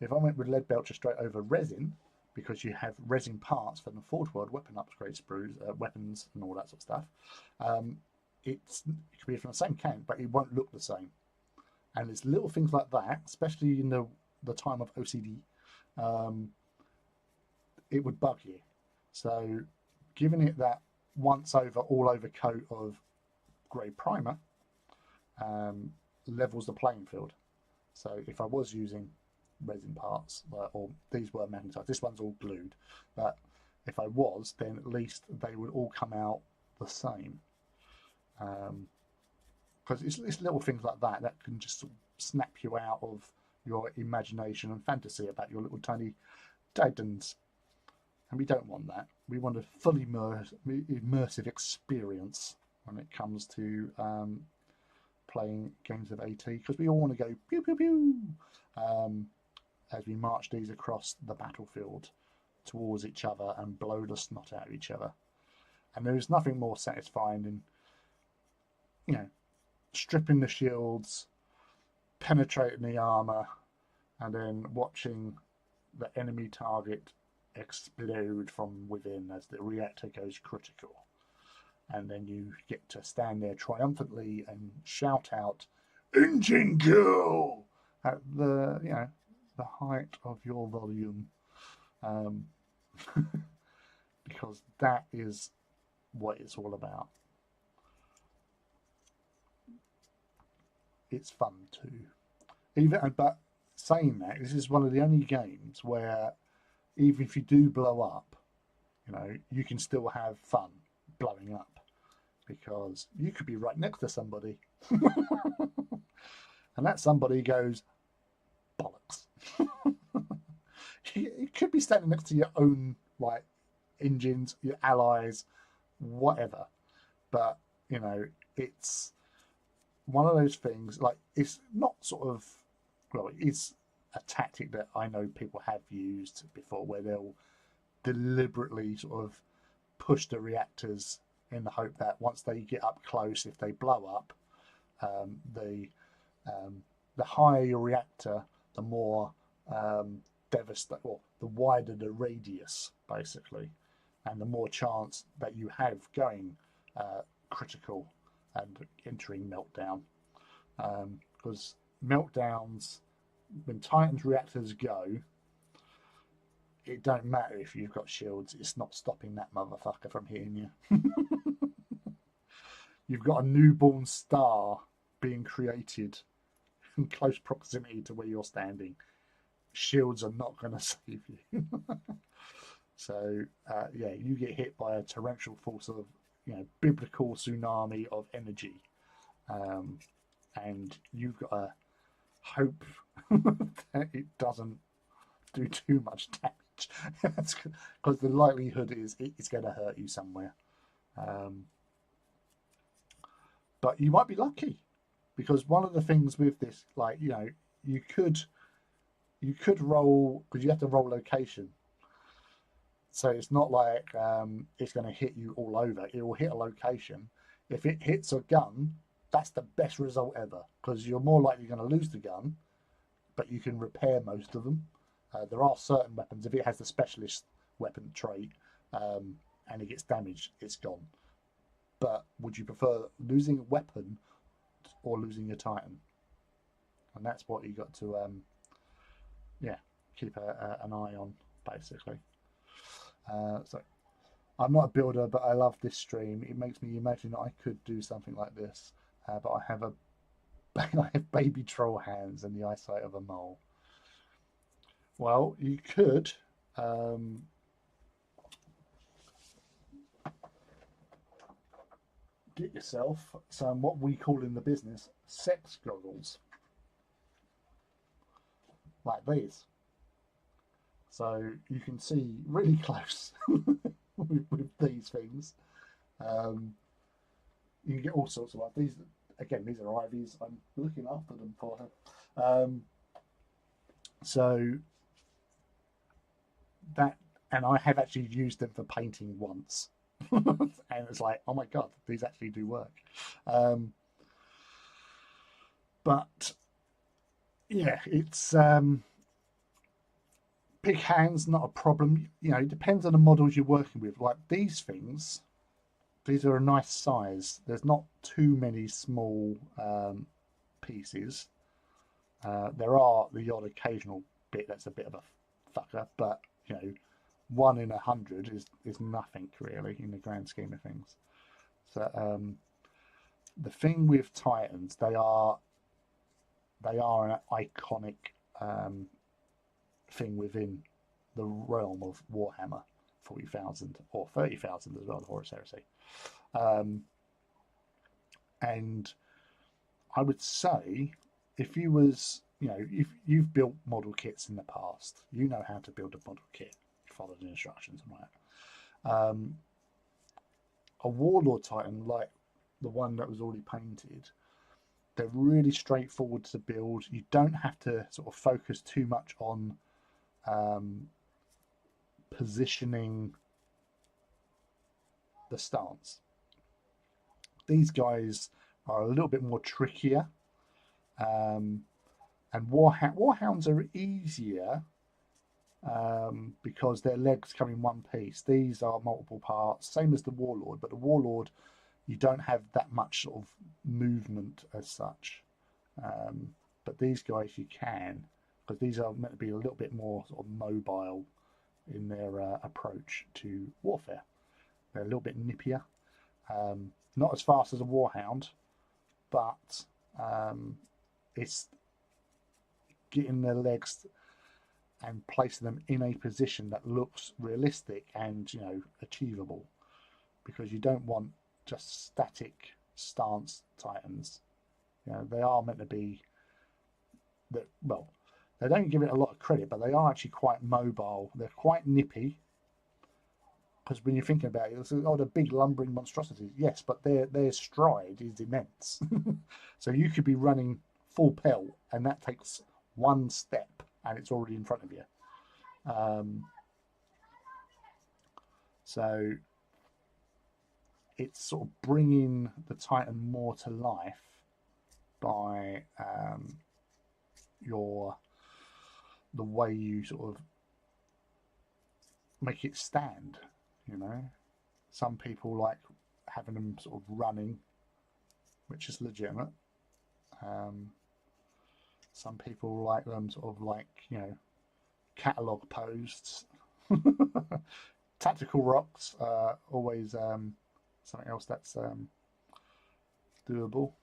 If I went with lead belcher straight over resin, because you have resin parts for the Forge World weapon upgrade sprues, weapons and all that sort of stuff, it could be from the same can, but it won't look the same. And it's little things like that, especially in the time of OCD, it would bug you. So giving it that once over, all over coat of grey primer levels the playing field. So if I was using resin parts, or these were magnetized, this one's all glued, but if I was, then at least they would all come out the same. Because it's little things like that that can just sort of snap you out of your imagination and fantasy about your little tiny Titans. And we don't want that. We want a fully immersive experience when it comes to playing games of AT, because we all want to go pew pew pew as we march these across the battlefield towards each other and blow the snot out of each other. And there is nothing more satisfying than, stripping the shields, penetrating the armor, and then watching the enemy target explode from within as the reactor goes critical. And then you get to stand there triumphantly and shout out, "Engine kill!" at the height of your volume, because that is what it's all about. It's fun too. But saying that, this is one of the only games where even if you do blow up, you can still have fun blowing up, because you could be right next to somebody and that somebody goes bollocks. You could be standing next to your own engines, your allies, whatever. But you know, it's one of those things. Like, it's not sort of, well, it's a tactic that I know people have used before, where they'll deliberately sort of push the reactors in the hope that once they get up close, if they blow up, um, the the higher your reactor, the more devastating, or the wider the radius, basically, and the more chance that you have going critical and entering meltdown. Because meltdowns, when Titan's reactors go, it don't matter if you've got shields, it's not stopping that motherfucker from hitting you. You've got a newborn star being created in close proximity to where you're standing. Shields are not going to save you. So yeah, you get hit by a torrential force of, biblical tsunami of energy, and you've got to hope that it doesn't do too much damage, because the likelihood is it's going to hurt you somewhere. But you might be lucky, because one of the things with this, like, you could roll, because you have to roll location. So it's not like it's going to hit you all over. It will hit a location. If it hits a gun, that's the best result ever, because you're more likely going to lose the gun, but you can repair most of them. There are certain weapons, if it has the specialist weapon trait and it gets damaged, it's gone. But would you prefer losing a weapon or losing your Titan? And that's what you got to keep an eye on, basically. So I'm not a builder, but I love this stream. It makes me imagine that I could do something like this, but I have I have baby troll hands and the eyesight of a mole. Well, you could get yourself some, what we call in the business, sex goggles, like these. So you can see really close with these things. You can get all sorts of, like these. Again, these are Ivy's. I'm looking after them for her. So that, and I have actually used them for painting once. And it's like, oh my god, these actually do work. But yeah, it's big hands, not a problem. It depends on the models you're working with. Like these things, these are a nice size. There's not too many small pieces. There are the odd occasional bit that's a bit of a fucker, but 1 in 100 is nothing really in the grand scheme of things. So the thing with Titans, they are an iconic thing within the realm of Warhammer 40,000 or 30,000 as well, the Horus Heresy. And I would say, if you was, if you've built model kits in the past, you know how to build a model kit, follow the instructions and whatever. A Warlord Titan, like the one that was already painted, they're really straightforward to build. You don't have to sort of focus too much on positioning the stance. These guys are a little bit more trickier, and Warhounds are easier because their legs come in one piece. These are multiple parts, same as the Warlord, but the Warlord, you don't have that much sort of movement as such. But these guys you can, because these are meant to be a little bit more sort of mobile in their approach to warfare. They're a little bit nippier, not as fast as a Warhound, but it's getting their legs and placing them in a position that looks realistic and achievable, because you don't want just static stance Titans. They are meant to be that, well, they don't give it a lot of credit, but they are actually quite mobile. They're quite nippy, Because when you're thinking about it, it's, oh, the big lumbering monstrosities. Yes, but their stride is immense. So you could be running full pelt, and that takes one step, and it's already in front of you. So it's sort of bringing the Titan more to life by the way you sort of make it stand. You know, some people like having them sort of running, which is legitimate. Some people like them sort of like, you know, catalogue posed. Tactical rocks are always something else that's doable.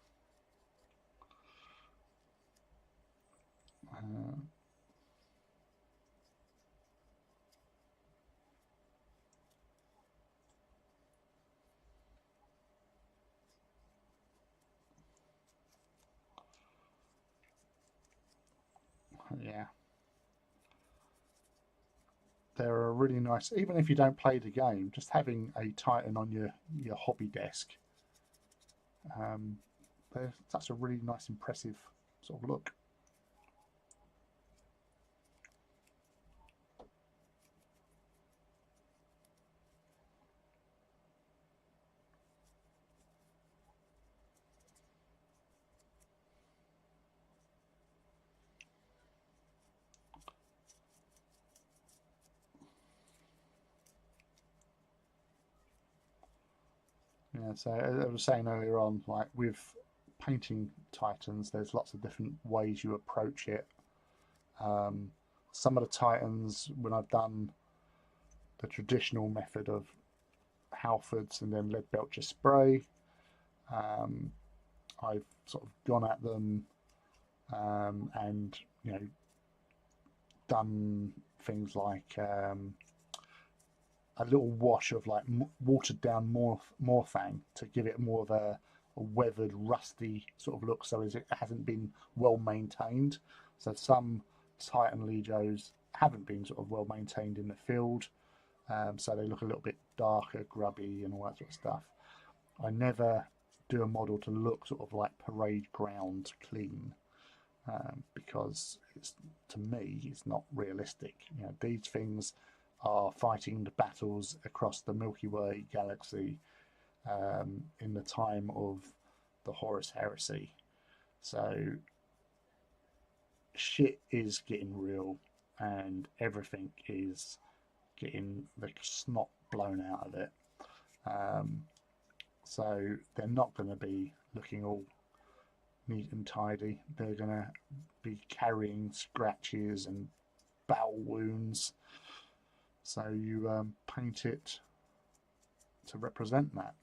Yeah, they're a really nice. Even if you don't play the game, just having a Titan on your hobby desk, that's a really nice, impressive sort of look. Yeah, so as I was saying earlier on, like with painting Titans, there's lots of different ways you approach it. Some of the Titans, when I've done the traditional method of Halfords and then lead belcher spray, um, I've sort of gone at them and, you know, done things like a little wash of like watered down morphang to give it more of a weathered, rusty sort of look, so as it hasn't been well maintained. So some Titan Legios haven't been sort of well maintained in the field, so they look a little bit darker, grubby, and all that sort of stuff. I never do a model to look sort of like parade ground clean, because it's, to me, it's not realistic. You know, these things are fighting the battles across the Milky Way galaxy in the time of the Horus Heresy. So shit is getting real, and everything is getting the snot blown out of it. So they're not going to be looking all neat and tidy. They're going to be carrying scratches and battle wounds. So you paint it to represent that.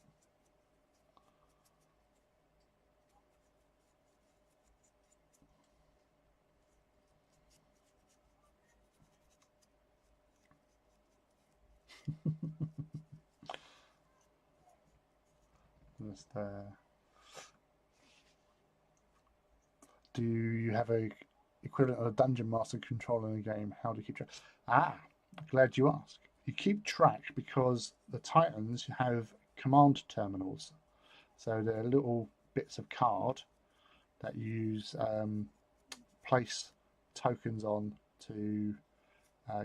Just, do you have a equivalent of a dungeon master control in the game? How do you keep track? Ah, glad you asked. You keep track because the Titans have command terminals. So they're little bits of card that you use place tokens on to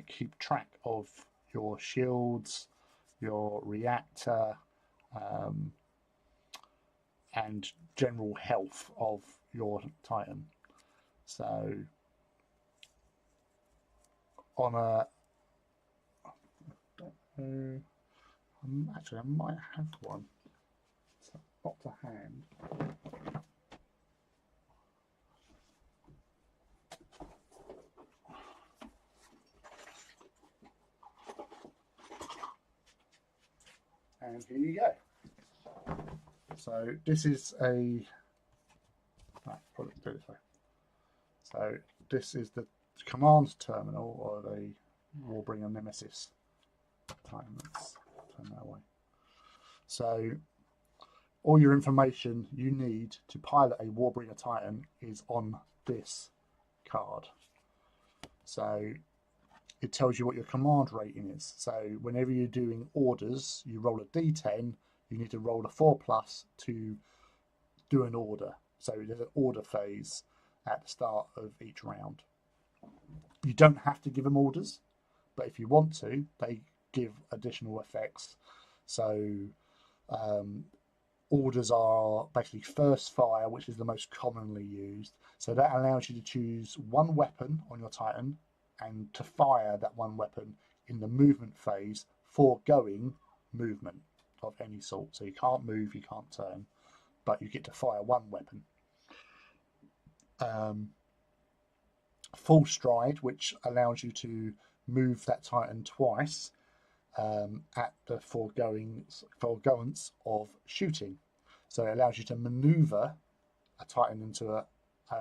keep track of your shields, your reactor, and general health of your Titan. So on a actually, I might have one. So not to hand. And here you go. So this is a. Probably do it this way. So this is the command terminal of a Warbringer Nemesis Titan. Let's turn that away. So all your information you need to pilot a Warbringer Titan is on this card. So it tells you what your command rating is. So whenever you're doing orders, you roll a d10, you need to roll a 4+ to do an order. So there's an order phase at the start of each round. You don't have to give them orders, but if you want to, they give additional effects. So orders are basically first fire, which is the most commonly used. So that allows you to choose one weapon on your Titan and to fire that one weapon in the movement phase, foregoing movement of any sort. So you can't move, you can't turn, but you get to fire one weapon. Full stride, which allows you to move that Titan twice at the foregoance of shooting. So it allows you to maneuver a Titan into a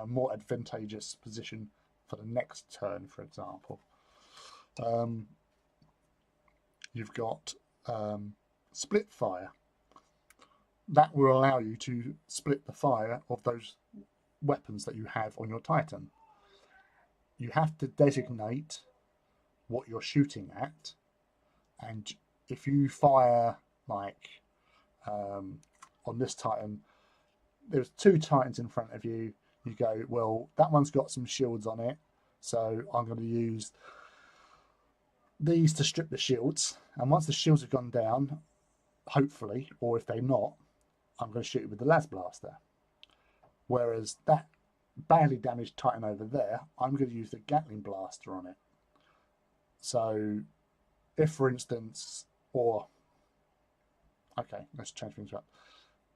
more advantageous position for the next turn, for example. You've got split fire. That will allow you to split the fire of those weapons that you have on your Titan. You have to designate what you're shooting at, and if you fire like on this Titan, there's 2 Titans in front of you. You go, well, that one's got some shields on it, so I'm going to use these to strip the shields. And once the shields have gone down, hopefully, or if they're not, I'm going to shoot it with the las blaster. Whereas that badly damaged Titan over there, I'm going to use the Gatling blaster on it. So if, for instance, okay, let's change things up.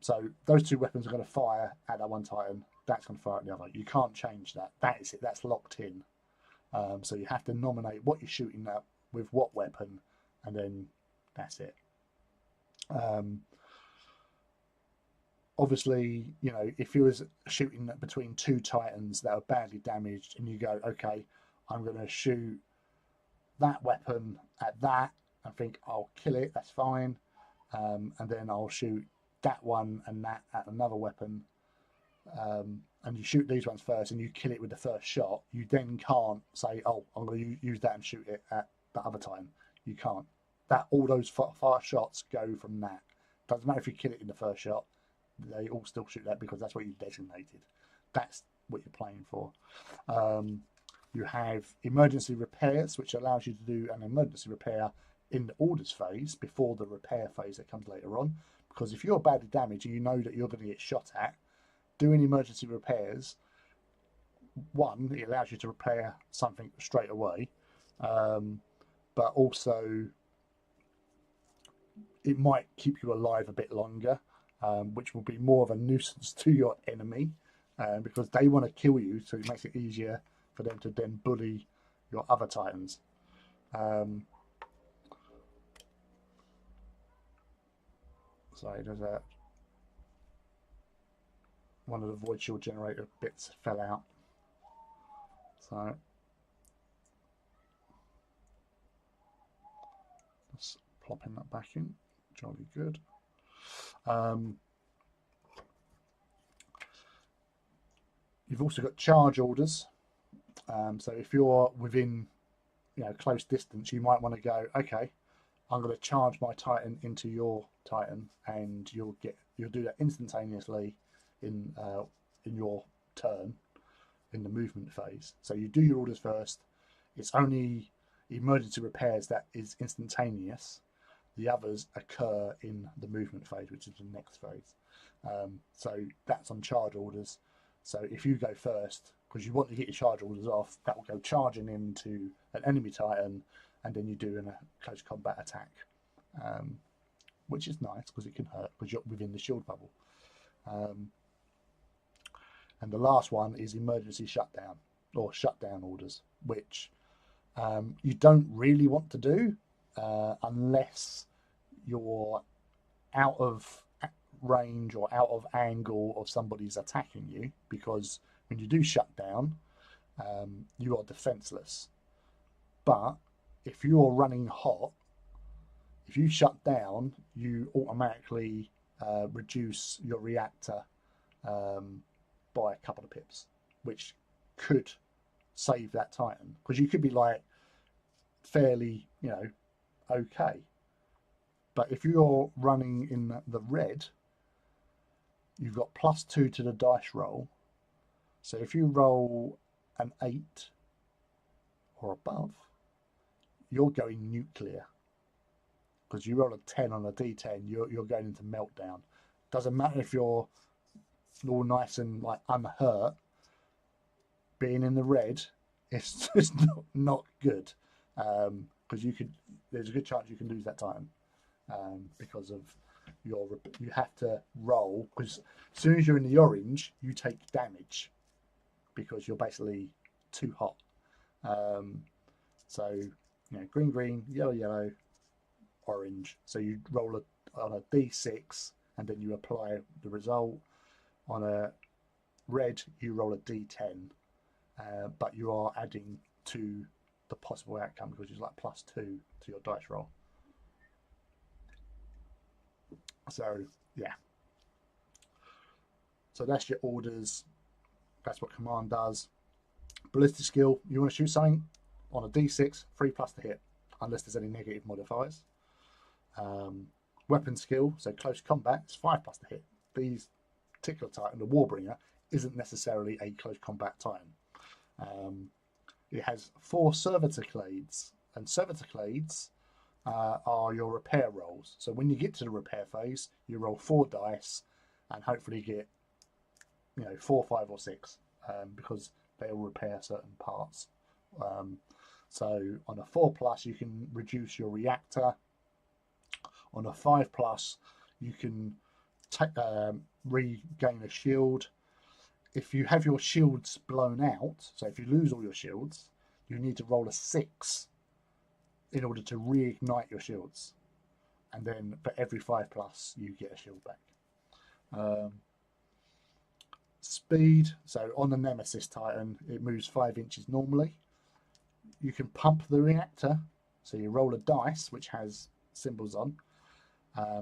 So those 2 weapons are going to fire at that one Titan. That's going to fire at the other. You can't change that. That is it. That's locked in. So you have to nominate what you're shooting at with what weapon, and then that's it. Obviously, you know, if you was shooting between 2 Titans that are badly damaged, and you go, okay, I'm going to shoot that weapon at that and think I'll kill it, that's fine, and then I'll shoot that one and that at another weapon, and you shoot these ones first and you kill it with the first shot, you then can't say, oh, I'm going to use that and shoot it at the other time. You can't. That all those fire shots go from that. Doesn't matter if you kill it in the first shot, they all still shoot that because that's what you designated. That's what you're playing for. You have emergency repairs, which allows you to do an emergency repair in the orders phase before the repair phase that comes later on. Because if you're badly damaged and you know that you're going to get shot at, doing emergency repairs, one, it allows you to repair something straight away, but also it might keep you alive a bit longer, which will be more of a nuisance to your enemy, because they want to kill you, so it makes it easier for them to then bully your other Titans. Sorry, there's one of the void shield generator bits fell out. So just plopping that back in. Jolly good. You've also got charge orders. So if you're within, you know, close distance, you might want to go, okay, I'm going to charge my Titan into your Titan, and you'll do that instantaneously in your turn in the movement phase. So you do your orders first. It's only emergency repairs that is instantaneous. The others occur in the movement phase, which is the next phase. So that's on charge orders. So if you go first, because you want to get your charge orders off, that will go charging into an enemy Titan, and then you do a close combat attack, which is nice because it can hurt because you're within the shield bubble. And the last one is emergency shutdown or shutdown orders, which you don't really want to do unless you're out of range or out of angle of somebody's attacking you, because when you do shut down, you are defenseless. But if you're running hot, if you shut down, you automatically reduce your reactor by a couple of pips, which could save that Titan, because you could be like fairly, you know, okay. But if you're running in the red, you've got +2 to the dice roll. So if you roll an 8 or above, you're going nuclear. Because you roll a 10 on a d10, you're going into meltdown. Doesn't matter if you're all nice and like unhurt. Being in the red, it's just not good. Because there's a good chance you can lose that Titan. Because of you have to roll, because as soon as you're in the orange, you take damage because you're basically too hot. So you know, green, yellow, orange. So you roll on a d6 and then you apply the result. On a red, you roll a d10, but you are adding to the possible outcome because it's like +2 to your dice roll. So yeah, so that's your orders. That's what command does. Ballistic skill, you want to shoot something on a d6, 3+ to hit, unless there's any negative modifiers. Weapon skill, so close combat, it's 5+ to hit. These particular Titan, the Warbringer, isn't necessarily a close combat Titan. It has 4 servitor clades, and servitor clades are your repair rolls. So when you get to the repair phase, you roll 4 dice and hopefully get, you know, 4, 5, or 6, because they will repair certain parts. So on a 4+, you can reduce your reactor. On a 5+, you can regain a shield. If you have your shields blown out, so if you lose all your shields, you need to roll a 6 in order to reignite your shields. And then for every 5+, you get a shield back. Speed, so on the Nemesis Titan, it moves 5 inches normally. You can pump the reactor, so you roll a dice which has symbols on.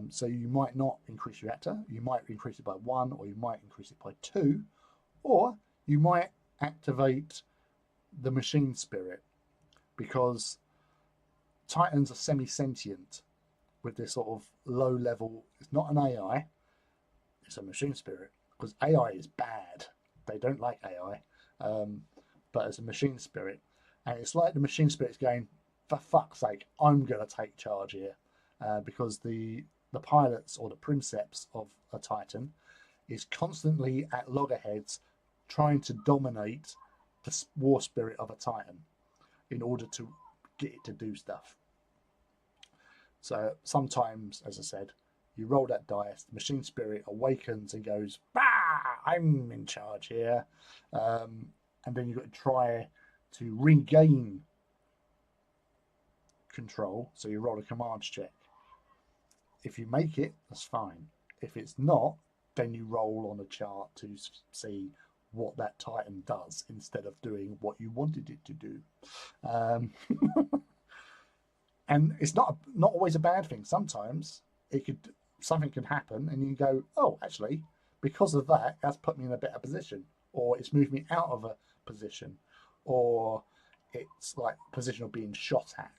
So you might not increase your reactor, you might increase it by 1, or you might increase it by 2, or you might activate the machine spirit, because Titans are semi-sentient with this sort of low level. It's not an AI, it's a machine spirit, because AI is bad. They don't like AI, but it's a machine spirit. And it's like the machine spirit's going, for fuck's sake, I'm going to take charge here. Because the pilots or the princeps of a Titan is constantly at loggerheads trying to dominate the war spirit of a Titan in order to get it to do stuff. So sometimes, as I said, you roll that dice, the machine spirit awakens and goes, bah, I'm in charge here. And then you've got to try to regain control. So you roll a commands check. If you make it, that's fine. If it's not, then you roll on a chart to see what that Titan does instead of doing what you wanted it to do. And it's not always a bad thing. Sometimes something can happen and you go, oh, actually, because of that, that's put me in a better position, or it's moved me out of a position, or it's like a position of being shot at.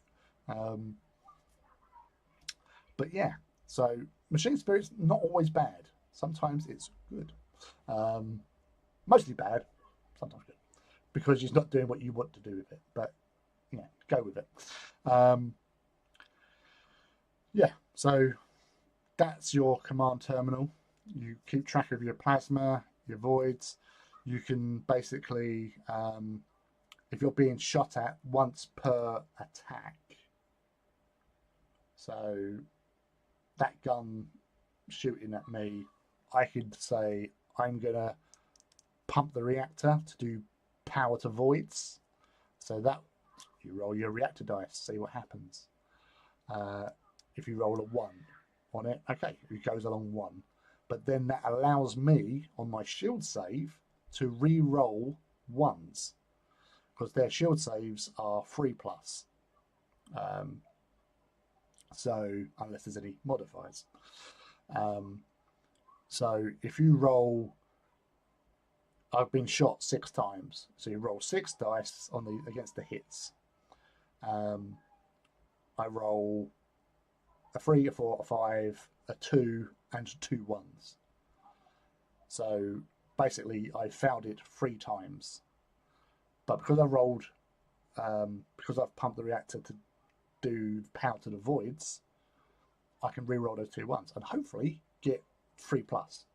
But yeah, so machine spirit's not always bad. Sometimes it's good. Mostly bad, sometimes good, because you're not doing what you want to do with it. But yeah, go with it. Yeah, so that's your command terminal. You keep track of your plasma, your voids. You can basically, if you're being shot at, once per attack. So that gun shooting at me, I could say, I'm going to pump the reactor to do power to voids. So that you roll your reactor dice, see what happens. If you roll a 1 on it, okay, it goes along 1. But then that allows me on my shield save to re-roll 1s, because their shield saves are 3+. So unless there's any modifiers. So if you roll, I've been shot 6 times, so you roll 6 dice on against the hits. I roll a 3, a 4, a 5, a 2, and 2 1s. So basically, I found it 3 times. But because I rolled, because I've pumped the reactor to do power to the voids, I can re-roll those 2 1s and hopefully get 3 plus.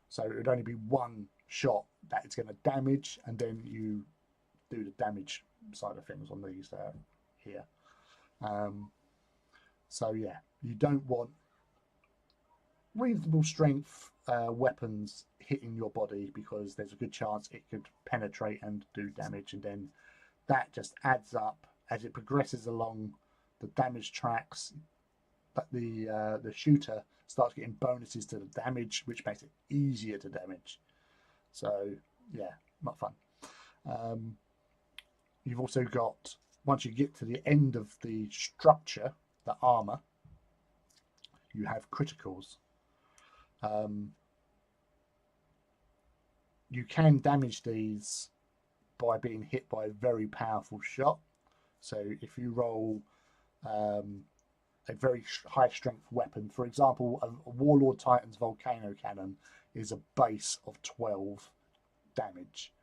So it would only be 1 shot that it's going to damage, and then you do the damage side of things on these here. So yeah, you don't want reasonable strength weapons hitting your body, because there's a good chance it could penetrate and do damage, and then that just adds up as it progresses along the damage tracks. But the shooter starts getting bonuses to the damage, which makes it easier to damage. So yeah, not fun. You've also got, once you get to the end of the structure, the armor, you have criticals. You can damage these by being hit by a very powerful shot. So if you roll a very high strength weapon, for example, a Warlord Titan's volcano cannon is a base of 12 damage.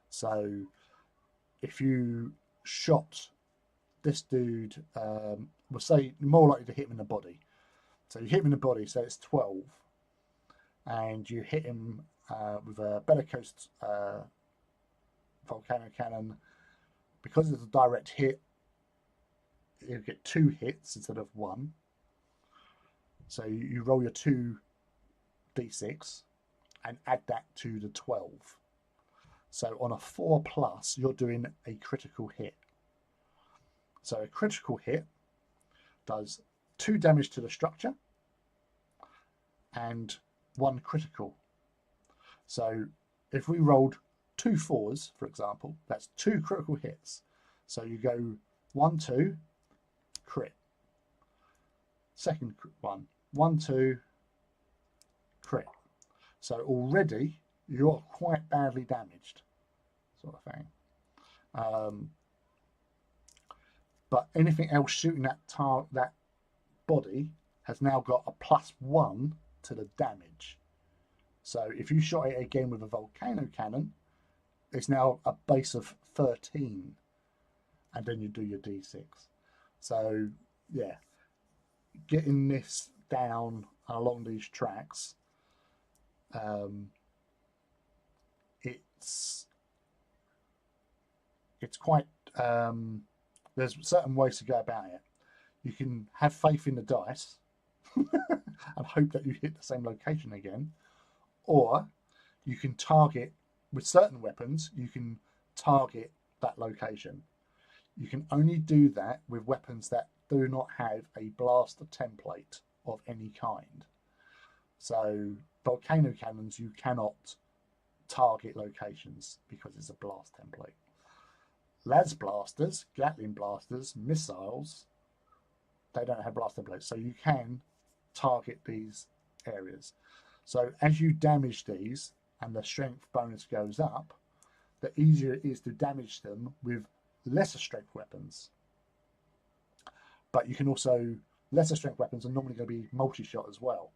So if you shot this dude, we'll say more likely to hit him in the body. So you hit him in the body, so it's 12, and you hit him with a bellicose volcano cannon. Because it's a direct hit, you get 2 hits instead of 1. So you roll your 2d6 and add that to the 12. So on a 4 plus, you're doing a critical hit. So a critical hit does 2 damage to the structure and 1 critical. So if we rolled 2 4s, for example, that's 2 critical hits. So you go 1 2 crit, second one 1 2 crit. So already you're quite badly damaged, sort of thing. But anything else shooting that body has now got a +1 to the damage. So if you shot it again with a volcano cannon, it's now a base of 13, and then you do your d6. So yeah, getting this down along these tracks, it's quite there's certain ways to go about it. You can have faith in the dice and hope that you hit the same location again, or you can target with certain weapons. You can target that location. You can only do that with weapons that do not have a blaster template of any kind. So volcano cannons, you cannot target locations because it's a blast template. Las blasters, Gatling blasters, missiles, they don't have blast templates, so you can target these areas. So as you damage these and the strength bonus goes up, the easier it is to damage them with lesser strength weapons. But you can also, lesser strength weapons are normally going to be multi-shot as well.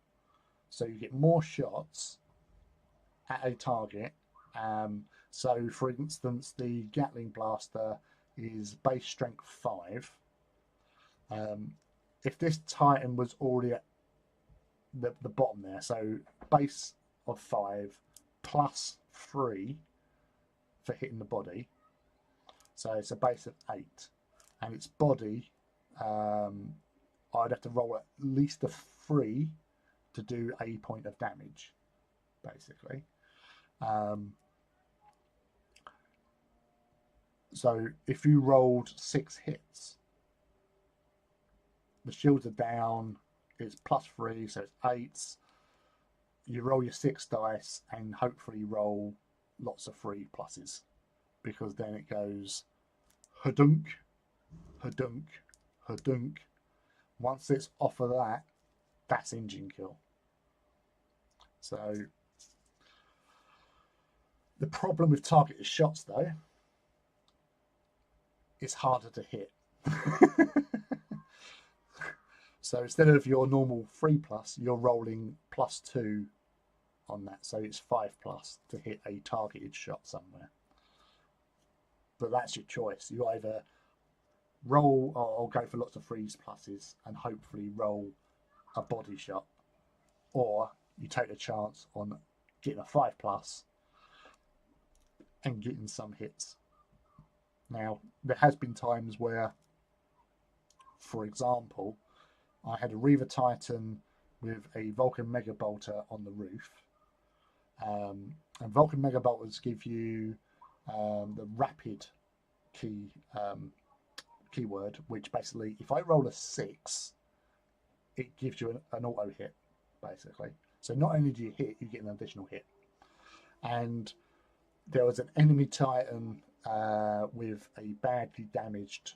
So you get more shots at a target. So for instance, the Gatling blaster is base strength 5. If this Titan was already at the bottom there, so base of 5 plus 3 for hitting the body, so it's a base of 8, and its body, I'd have to roll at least a 3 to do a point of damage, basically. So if you rolled 6 hits, the shields are down, it's +3, so it's 8s. You roll your 6 dice and hopefully roll lots of 3 pluses, because then it goes hadunk, hadunk, hadunk. Once it's off of that, that's engine kill. So the problem with targeted shots, though, it's harder to hit. So instead of your normal 3+, you're rolling +2 on that. So it's 5+ to hit a targeted shot somewhere. But that's your choice. You either roll or go for lots of 3+s and hopefully roll a body shot, or you take a chance on getting a 5+ and getting some hits. Now, there has been times where, for example, I had a Reaver Titan with a Vulcan Mega Bolter on the roof. And Vulcan Mega Bolters give you the rapid keyword, which basically, if I roll a 6, it gives you an auto hit, basically. So not only do you hit, you get an additional hit. And there was an enemy Titan with a badly damaged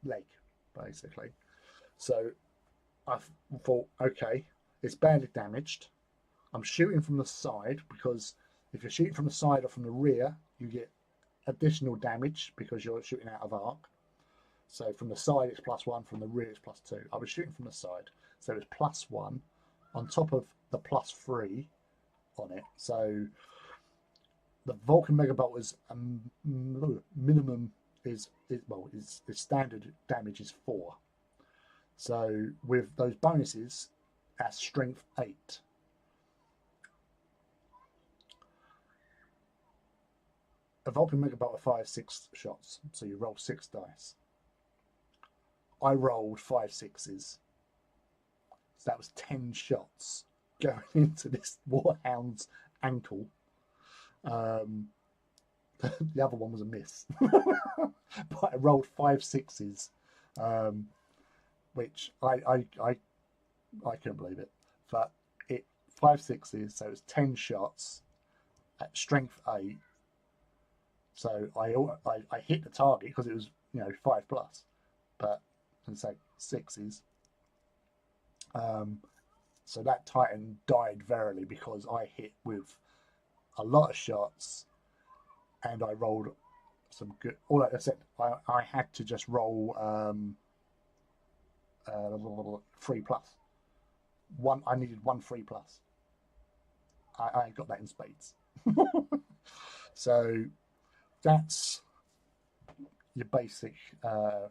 leg, basically. So I thought, okay, it's badly damaged. I'm shooting from the side, because if you're shooting from the side or from the rear, you get additional damage because you're shooting out of arc. So from the side it's +1, from the rear it's +2. I was shooting from the side, so it was +1 on top of the +3 on it. So the Vulcan Mega Bolter's minimum is standard damage is 4. So with those bonuses, our strength 8. A Vulcan Mega Bolter fires 6 shots, so you roll 6 dice. I rolled 5 6s. So that was 10 shots going into this Warhound's ankle. The other one was a miss. But I rolled 5 6s, which I couldn't believe it. But 5 6s, so it was 10 shots at strength 8. So I hit the target because it was 5+, but let's say 6s. So that Titan died verily because I hit with a lot of shots, and I rolled some good. All I said, I had to just roll 3+. I needed 1 3+. I got that in spades. So that's your basic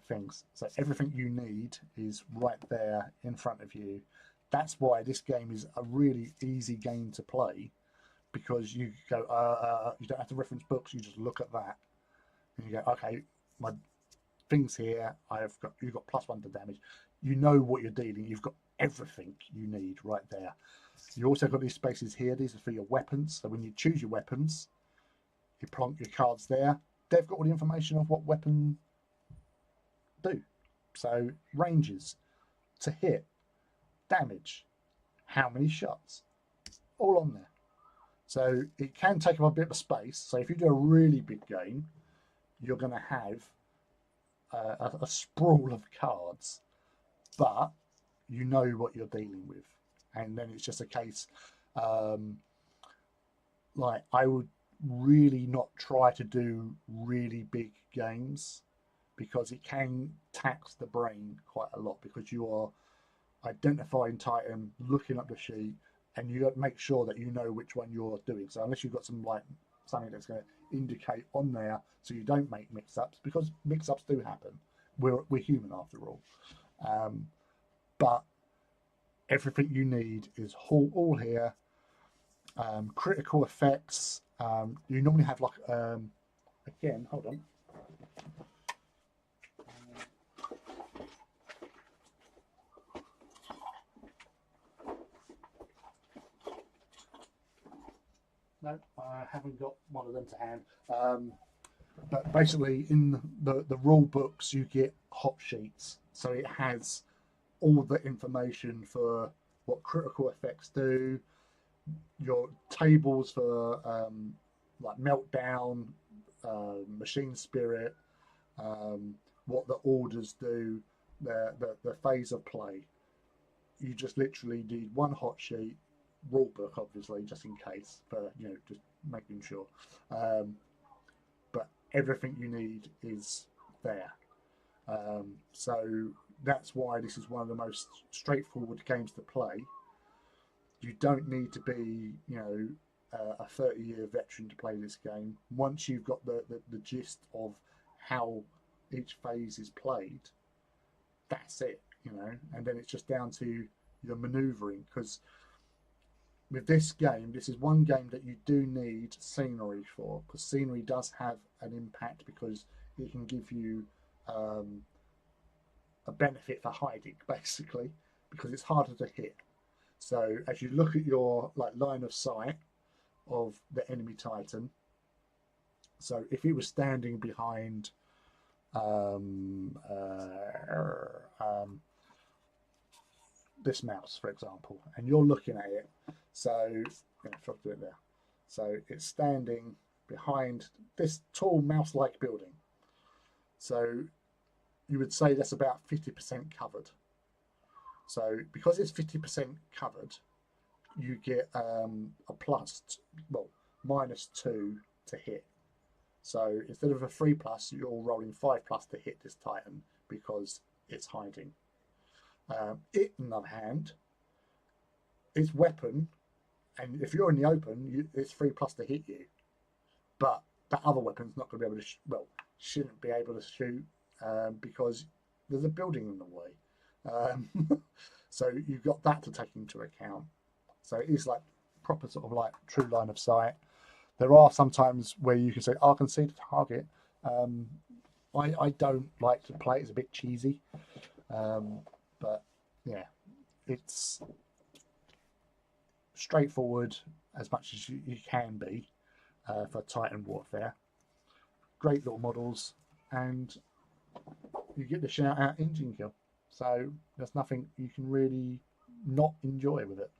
things. So everything you need is right there in front of you. That's why this game is a really easy game to play, because you go, you don't have to reference books. You just look at that and you go, okay, my things here. You've got +1 to damage. You know what you're dealing. You've got everything you need right there. You also got these spaces here. These are for your weapons. So when you choose your weapons, you plonk your cards there. They've got all the information of what weapon do. So ranges, to hit, damage, how many shots, all on there. So it can take up a bit of space. So if you do a really big game, you're going to have a sprawl of cards, but you know what you're dealing with. And then it's just a case, like I would really not try to do really big games, because it can tax the brain quite a lot, because you are identifying Titan, looking up the sheet, and you got to make sure that you know which one you're doing. So unless you've got something that's going to indicate on there, so you don't make mix-ups, because mix-ups do happen. We're human after all. But everything you need is all here. Critical effects. You normally have like again. Hold on. No, I haven't got one of them to hand. But basically, in the rule books, you get hot sheets. So it has all the information for what critical effects do, your tables for like meltdown, machine spirit, what the orders do, the phase of play. You just literally need one hot sheet, rule book obviously, just in case, for just making sure. But everything you need is there. So that's why this is one of the most straightforward games to play. You don't need to be, a 30-year veteran to play this game. Once you've got the gist of how each phase is played, that's it, and then it's just down to your maneuvering. Because with this game, this is one game that you do need scenery for, because scenery does have an impact, because it can give you a benefit for hiding, basically, because it's harder to hit. So as you look at your line of sight of the enemy Titan, so if he was standing behind this mouse, for example, and you're looking at it, so try to do it there. So it's standing behind this tall mouse-like building. So you would say that's about 50% covered. So because it's 50% covered, you get a -2 to hit. So instead of a 3+, you're rolling 5+ to hit this Titan because it's hiding. It, on the other hand, its weapon, and if you're in the open, it's 3+ to hit you. But that other weapon's not going to be able to, shouldn't be able to shoot because there's a building in the way. So you've got that to take into account. So it is like proper sort of like true line of sight. There are sometimes where you can say, I can see the target. I don't like to play it. It's a bit cheesy. But yeah, it's straightforward as much as you can be for Titan Warfare. Great little models, and you get the shout out engine kill. So there's nothing you can really not enjoy with it.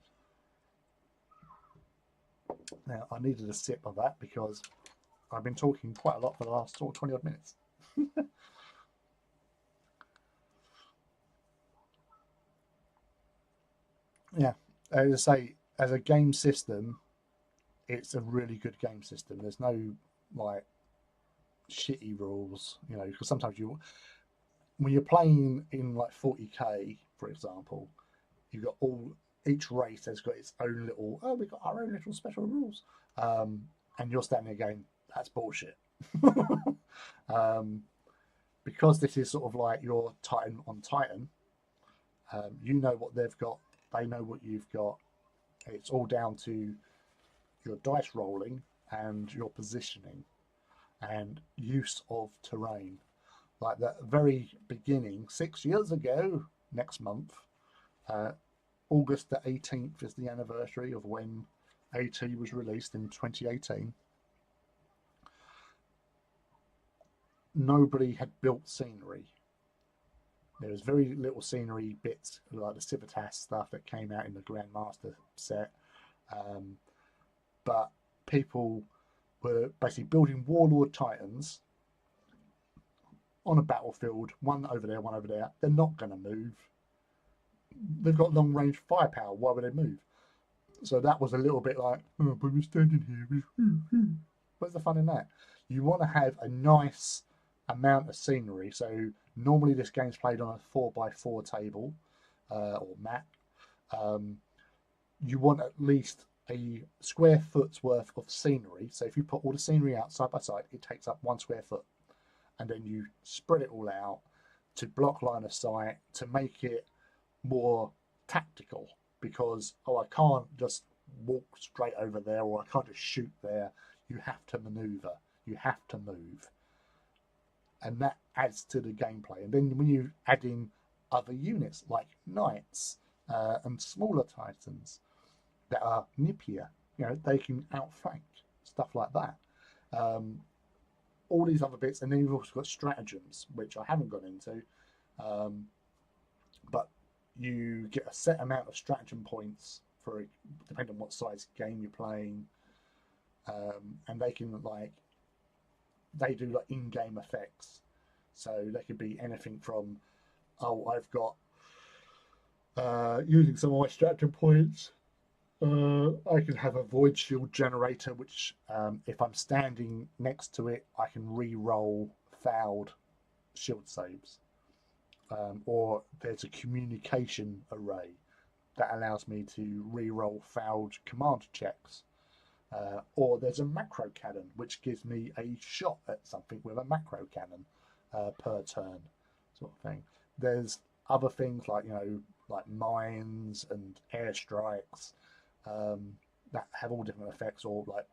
Now, I needed a sip of that because I've been talking quite a lot for the last 20 odd minutes. Yeah, as I say, as a game system, it's a really good game system. There's no like shitty rules, because sometimes when you're playing in like 40k, for example, you've got each race has got its own little, we've got our own little special rules, and you're standing there going, that's bullshit. Because this is sort of like your Titan on Titan, you know what they've got, they know what you've got. It's all down to your dice rolling and your positioning and use of terrain. Like the very beginning, 6 years ago, next month, August the 18th is the anniversary of when AT was released in 2018. Nobody had built scenery. There was very little scenery bits, like the Civitas stuff that came out in the Grandmaster set. But people were basically building Warlord Titans on a battlefield, one over there, one over there. They're not going to move. They've got long range firepower. Why would they move? So that was a little bit like, oh, but we're standing here. What's the fun in that? You want to have a nice amount of scenery. So normally this game's played on a 4x4 table or mat. You want at least a square foot's worth of scenery. So if you put all the scenery out side by side, it takes up 1 square foot. And then you spread it all out to block line of sight, to make it more tactical, because I can't just walk straight over there, or I can't just shoot there. You have to maneuver, you have to move, and that adds to the gameplay. And then when you add in other units like knights and smaller Titans that are nippier, they can outflank, stuff like that. All these other bits, and then you've also got stratagems, which I haven't gone into, but you get a set amount of stratagem points for depending on what size game you're playing, and they can they do in-game effects. So they could be anything from, I've got using some of my stratagem points, I can have a void shield generator, which if I'm standing next to it, I can re-roll fouled shield saves. or there's a communication array that allows me to re-roll failed command checks. Or there's a macro cannon, which gives me a shot at something with a macro cannon per turn, sort of thing. There's other things like, like mines and airstrikes that have all different effects, or like,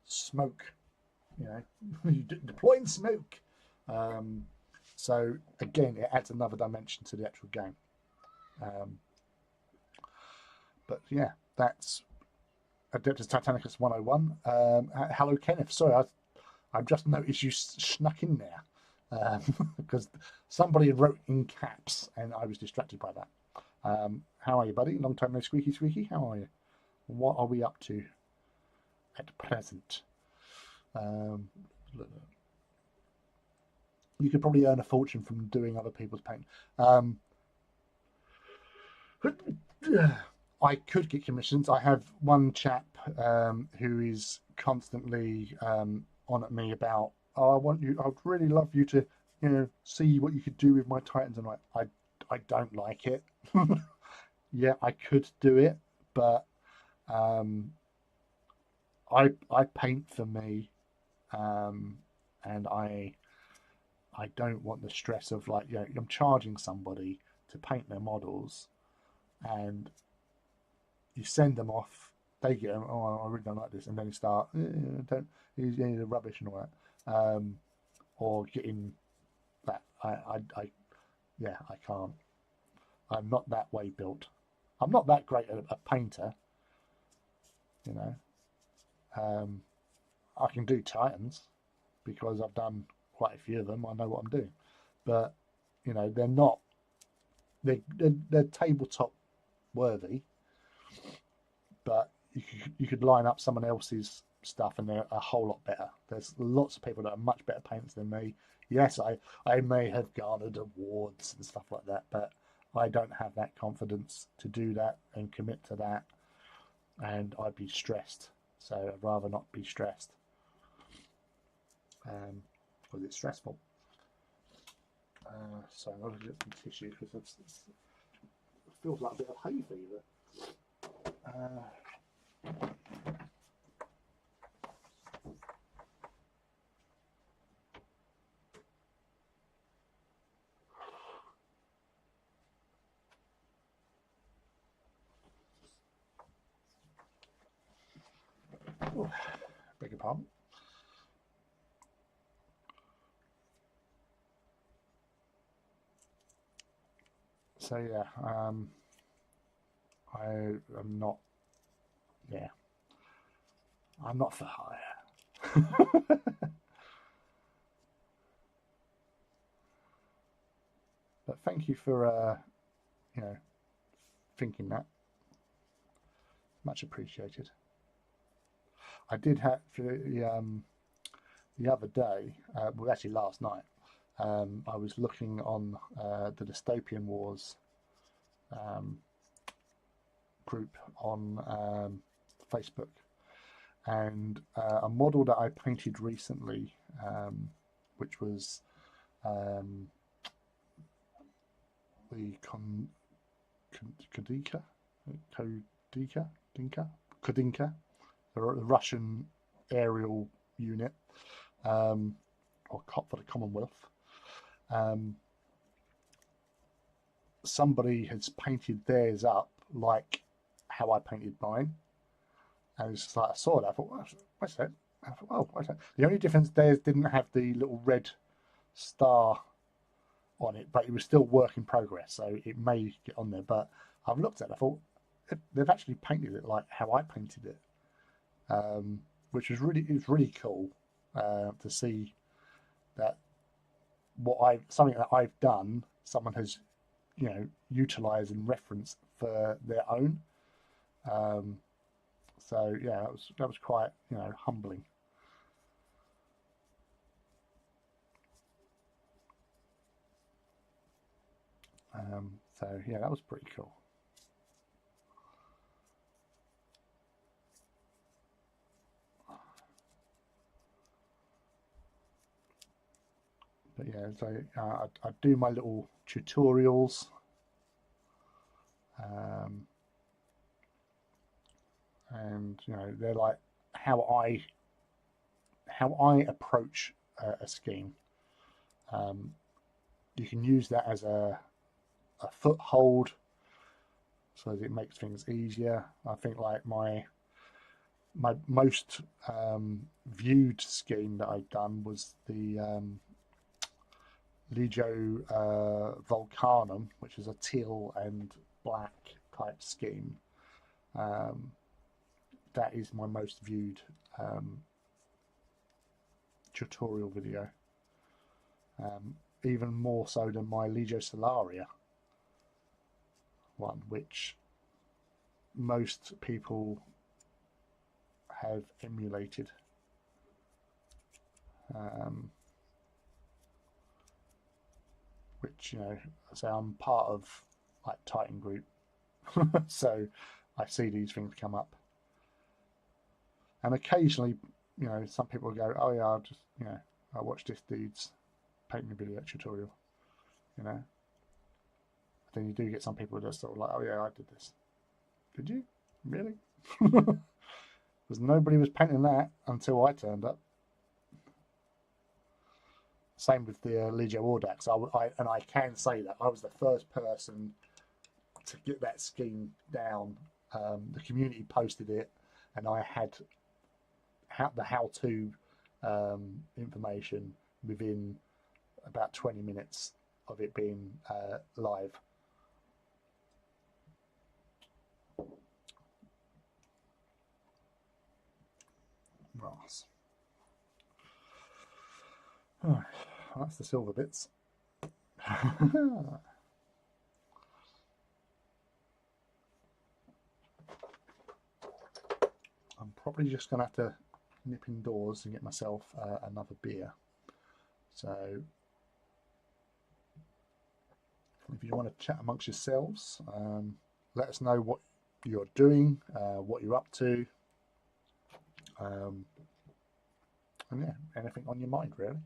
smoke, deploying smoke. So again, it adds another dimension to the actual game. But yeah, that's Adeptus Titanicus 101. Hello, Kenneth. Sorry, I've just noticed you snuck in there because somebody had wrote in caps and I was distracted by that. How are you, buddy? Long time no squeaky squeaky. How are you? What are we up to at present? You could probably earn a fortune from doing other people's paint. I could get commissions. I have one chap who is constantly on at me about, oh, I'd really love you to, see what you could do with my Titans. And I don't like it. Yeah, I could do it, but I paint for me, and I don't want the stress of, like, I'm charging somebody to paint their models, and you send them off, they get them, oh, I really don't like this, and then you start, he's the rubbish and all that, or getting that. I can't. I'm not that way built. I'm not that great a painter, I can do Titans because I've done quite a few of them. I know what I'm doing, but they're not. They're tabletop worthy, but you could line up someone else's stuff and they're a whole lot better. There's lots of people that are much better painters than me. Yes, I may have garnered awards and stuff like that, but I don't have that confidence to do that and commit to that, and I'd be stressed. So I'd rather not be stressed, because it's stressful. So I'm going to get some tissue because it feels like a bit of hay fever. Oh, beg your pardon. So yeah, I am not. Yeah, I'm not for hire. But thank you for thinking that. Much appreciated. I did have the other day, well, actually last night, I was looking on the Dystopian Wars group on Facebook, and a model that I painted recently, which was the Kodinka, the Russian aerial unit, or for the Commonwealth. Somebody has painted theirs up like how I painted mine, and it's just like I saw that. I thought, what's that? I thought, oh, what's that? The only difference, theirs didn't have the little red star on it, but it was still work in progress, so it may get on there. But I've looked at it, I thought they've actually painted it like how I painted it, which was really cool to see that something that I've done, someone has utilized and referenced for their own. So yeah, that was quite humbling. So yeah, that was pretty cool. But yeah, so I do my little tutorials, and they're like how I approach a scheme. You can use that as a foothold, so that it makes things easier. I think like my most viewed scheme that I've done was the Legio Volcanum, which is a teal and black type scheme. That is my most viewed tutorial video, even more so than my Legio Solaria one, which most people have emulated. Which, so I'm part of like Titan Group, so I see these things come up, and occasionally, some people go, "Oh yeah, I'll just, I watched this dude's painting video tutorial," Then you do get some people that are sort of like, "Oh yeah, I did this." Did you really? Because nobody was painting that until I turned up. Same with the Legio Audax. I can say that I was the first person to get that scheme down. The community posted it, and I had the how-to information within about 20 minutes of it being live. Brass. Oh, that's the silver bits. I'm probably just going to have to nip indoors and get myself another beer. So if you want to chat amongst yourselves, let us know what you're doing, what you're up to, and yeah, anything on your mind really.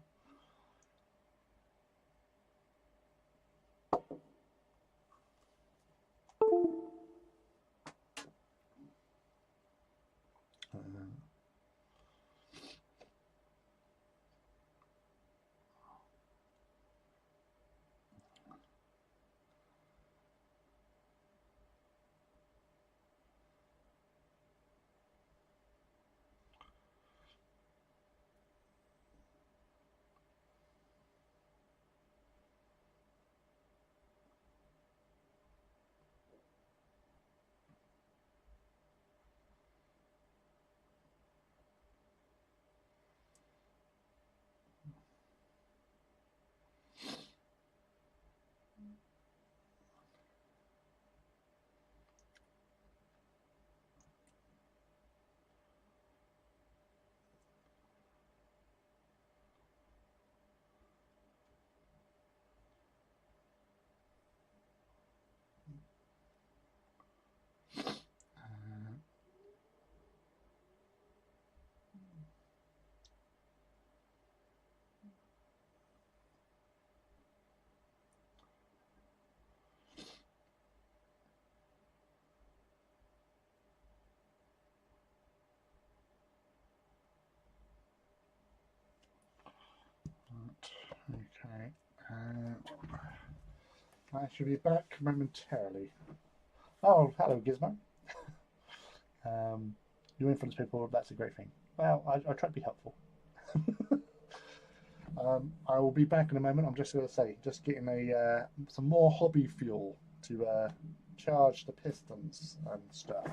Okay, I should be back momentarily. Oh, hello, Gizmo. You influence people, that's a great thing. Well, I try to be helpful. I will be back in a moment. I'm just going to say, just getting some more hobby fuel to charge the pistons and stuff.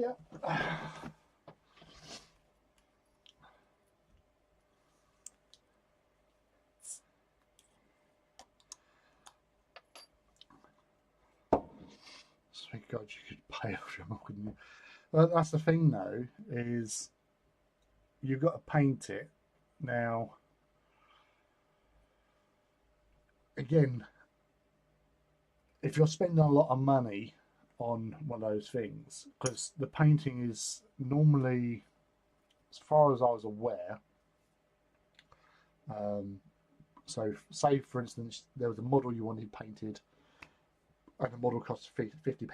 Yeah. Sweet God, you could pay off your mum, couldn't you? Well, that's the thing, though, is you've got to paint it. Now, again, if you're spending a lot of money on one of those things, because the painting is normally, as far as I was aware, um, so say for instance there was a model you wanted painted, and the model cost £50.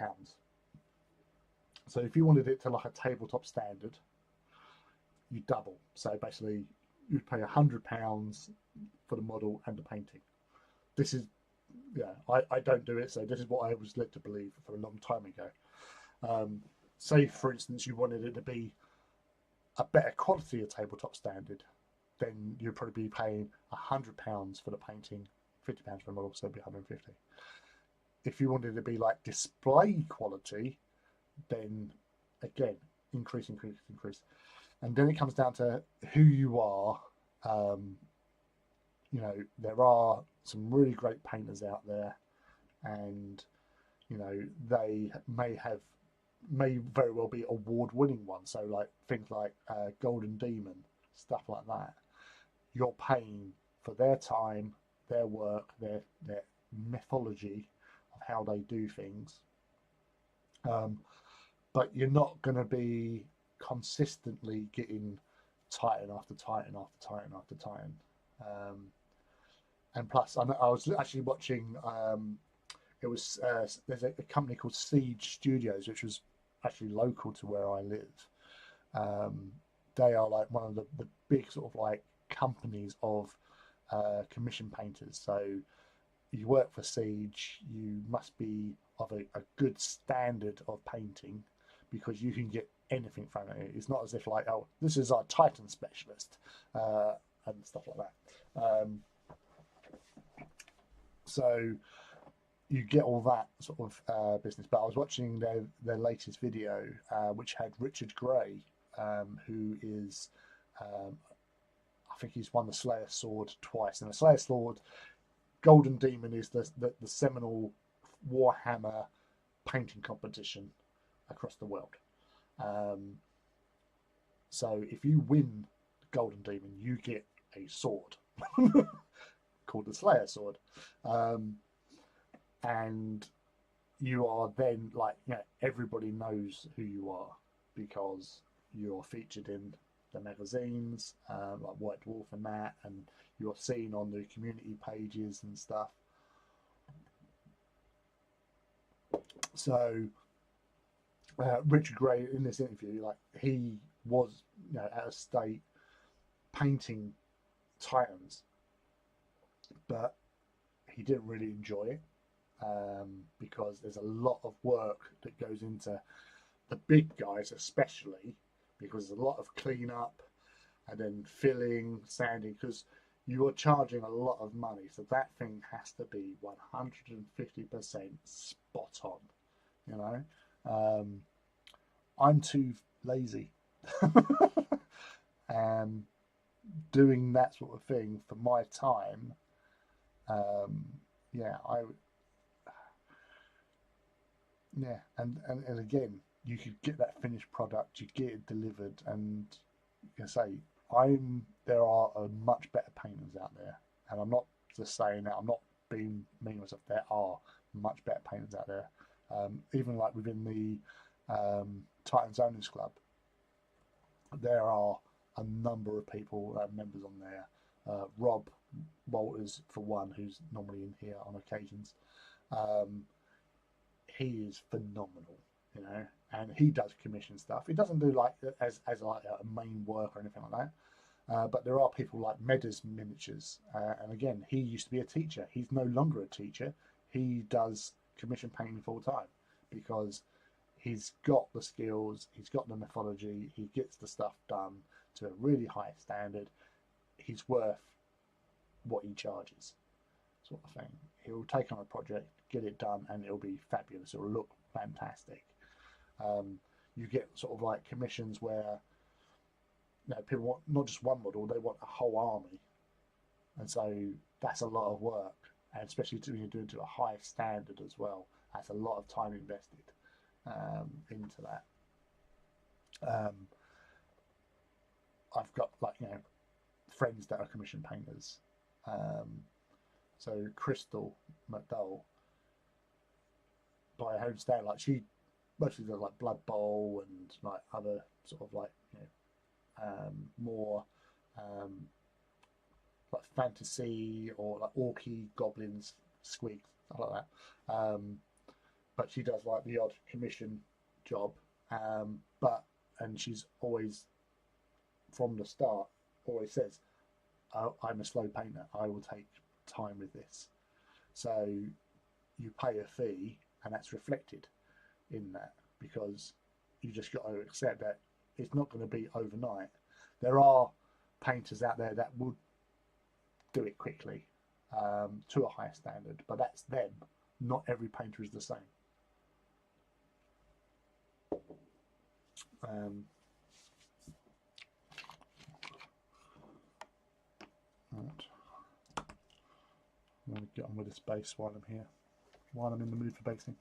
So if you wanted it to like a tabletop standard, you double. So basically, you'd pay £100 for the model and the painting. This is, yeah, I don't do it, so this is what I was led to believe for a long time ago. Say, for instance, you wanted it to be a better quality of tabletop standard, then you'd probably be paying £100 for the painting, £50 for the model, so it'd be 150. If you wanted it to be like display quality, then again, increase, increase, increase. And then it comes down to who you are. You know, there are some really great painters out there, and you know they may very well be award-winning ones. So like things like Golden Demon, stuff like that. You're paying for their time, their work, their mythology of how they do things. But you're not going to be consistently getting Titan after Titan after Titan after Titan. And plus, I was actually watching. It was there's a company called Siege Studios, which was actually local to where I live. They are like one of the big sort of like companies of commission painters. So you work for Siege, you must be of a good standard of painting, because you can get anything from it. It's not as if like, oh, this is our Titan specialist and stuff like that. So you get all that sort of business. But I was watching their latest video, which had Richard Gray, who is, I think he's won the Slayer Sword twice. And the Slayer Sword, Golden Demon, is the seminal Warhammer painting competition across the world. So if you win Golden Demon, you get a sword called the Slayer Sword. And you are then like, you know, everybody knows who you are because you're featured in the magazines, like White Dwarf and that, and you're seen on the community pages and stuff. So Richard Gray, in this interview, like he was, you know, at a state painting Titans, but he didn't really enjoy it. Because there's a lot of work that goes into the big guys, especially because there's a lot of cleanup and then filling, sanding, because you are charging a lot of money. So that thing has to be 150% spot on, you know. I'm too lazy doing that sort of thing for my time. Yeah, and again, you could get that finished product, you get it delivered, and you can say, there are much better painters out there, and I'm not just saying that. I'm not being mean myself. There are much better painters out there. Even like within the Titans Owners Club, there are a number of people, members on there. Rob Walters, for one, who's normally in here on occasions. He is phenomenal, you know, and he does commission stuff. He doesn't do like as like a main work or anything like that. But there are people like Meda's Miniatures, and again, he used to be a teacher. He's no longer a teacher. He does commission painting full time because he's got the skills, he's got the mythology, he gets the stuff done to a really high standard. He's worth what he charges, sort of thing. He'll take on a project, get it done, and it'll be fabulous. It'll look fantastic. you get sort of like commissions where, you know, people want not just one model, they want a whole army. And so that's a lot of work. And especially when you're doing to a high standard as well, that's a lot of time invested into that. Um, I've got, like, you know, friends that are commission painters. So Crystal McDowell, by her own stand, like, she mostly does like Blood Bowl and like other sort of like, you know, more um, like fantasy or like orky goblins, squeak, stuff like that. But she does like the odd commission job. But and she's always, from the start, always says, I'm a slow painter. I will take time with this. So you pay a fee, and that's reflected in that, because you just got to accept that it's not going to be overnight. There are painters out there that would do it quickly to a higher standard, but that's them. Not every painter is the same. Right. I'm going to get on with this base while I'm here, while I'm in the mood for basing.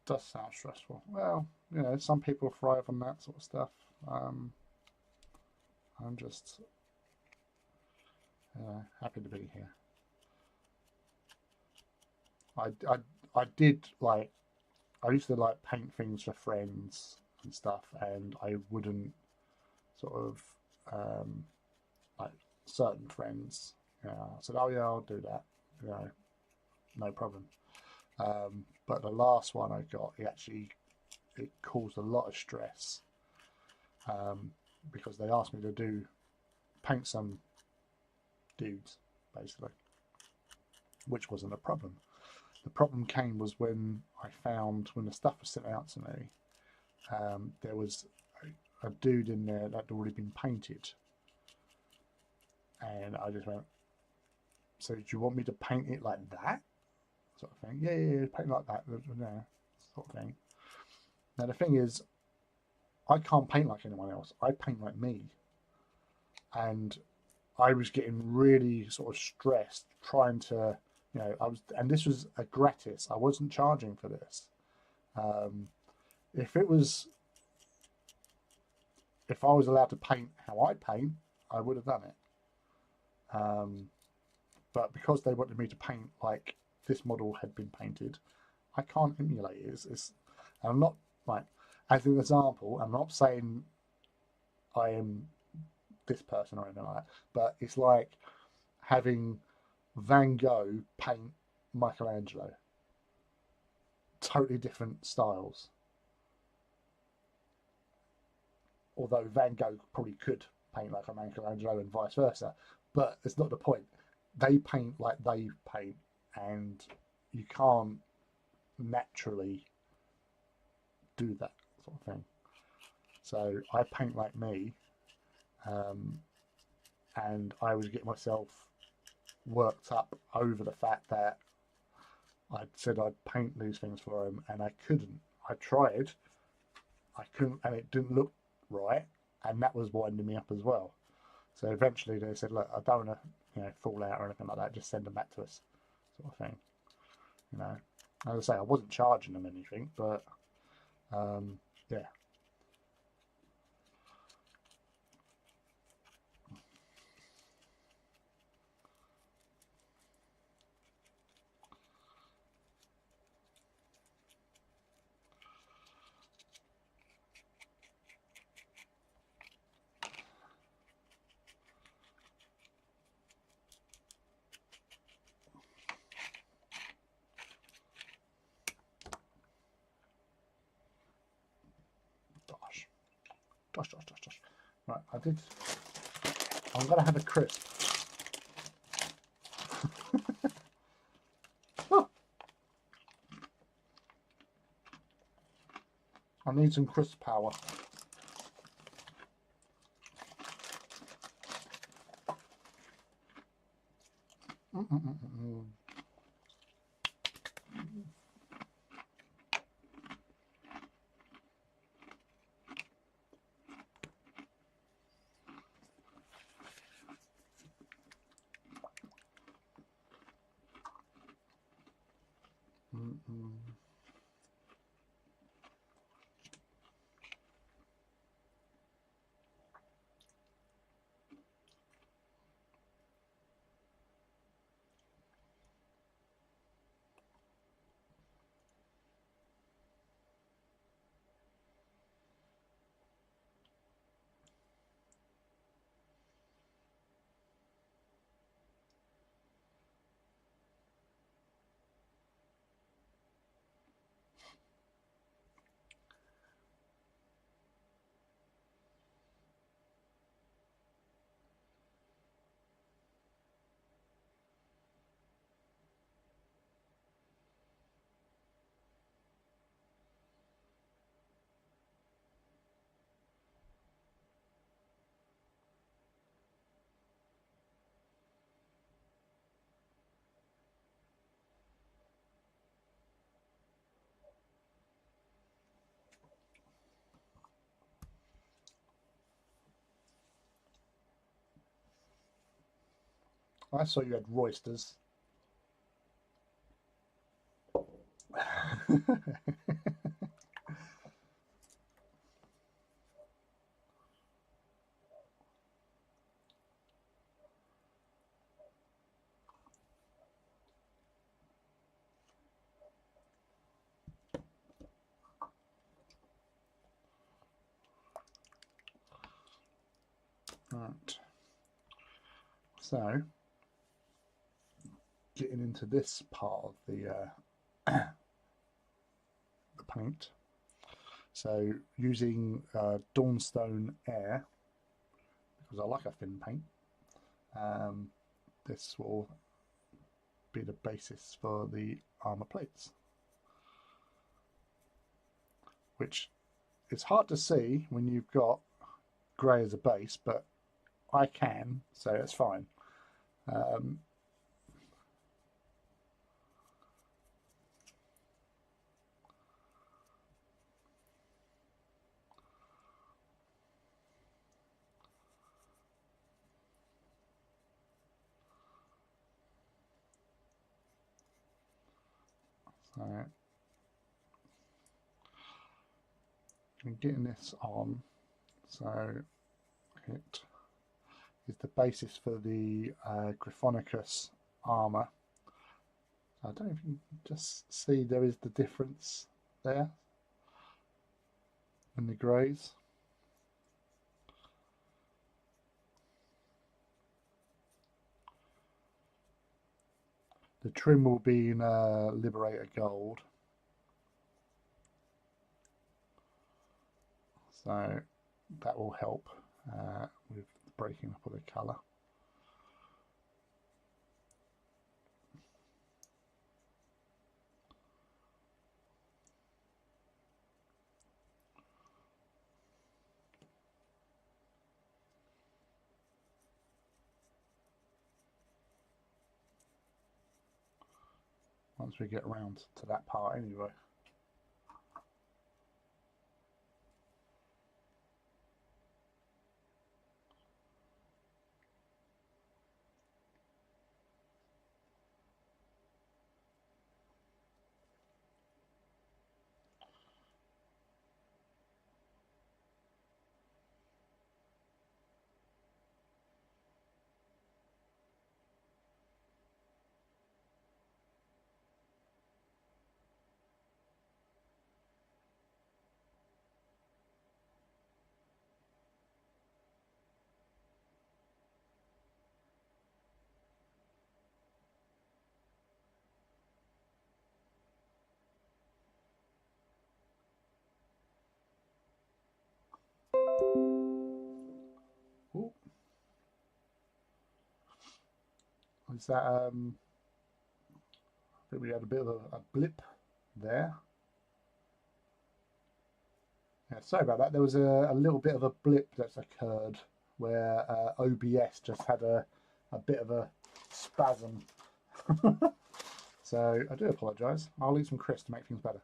Does sound stressful. Well, you know, some people thrive on that sort of stuff. I'm just happy to be here. I did like, I used to like paint things for friends and stuff, and I wouldn't sort of like certain friends. I said, oh yeah, I'll do that. You know, no problem. But the last one I got, it caused a lot of stress because they asked me to paint some dudes basically, which wasn't a problem. The problem came was when when the stuff was sent out to me, there was a dude in there that had already been painted, and I just went, so do you want me to paint it like that? Sort of thing. Yeah, paint like that. Yeah, sort of thing. Now the thing is, I can't paint like anyone else. I paint like me, and I was getting really sort of stressed trying to, you know, and this was a gratis. I wasn't charging for this. If I was allowed to paint how I paint, I would have done it. But because they wanted me to paint like this model had been painted, I can't emulate it. I'm not, like, as an example, I'm not saying I am this person or anything like that, but it's like having Van Gogh paint Michelangelo. Totally different styles. Although Van Gogh probably could paint like a Michelangelo and vice versa, but it's not the point. They paint like they paint, and you can't naturally do that sort of thing. So I paint like me, and I was getting myself worked up over the fact that I'd said I'd paint these things for him, and I couldn't. I tried, I couldn't, and it didn't look right, and that was winding me up as well. So eventually they said, look, I don't want to. fall out or anything like that, just send them back to us, sort of thing. As I say, I wasn't charging them anything, but yeah. Gosh. Right, I'm going to have a crisp. Oh, I need some crisp power. I saw you had roysters. Right. So, getting into this part of the the paint. So, using Dawnstone Air, because I like a thin paint, this will be the basis for the armor plates, which it's hard to see when you've got grey as a base, but I can, so it's fine. So I'm getting this on, so it is the basis for the Gryphonicus armour. I don't know if you can just see there is the difference there in the greys. The trim will be in Liberator Gold. So that will help with breaking up of the colour. Once we get around to that part anyway. Is that I think we had a bit of a blip there. Yeah, sorry about that. There was a little bit of a blip that's occurred where OBS just had a bit of a spasm. So I do apologise. I'll eat some crisps to make things better.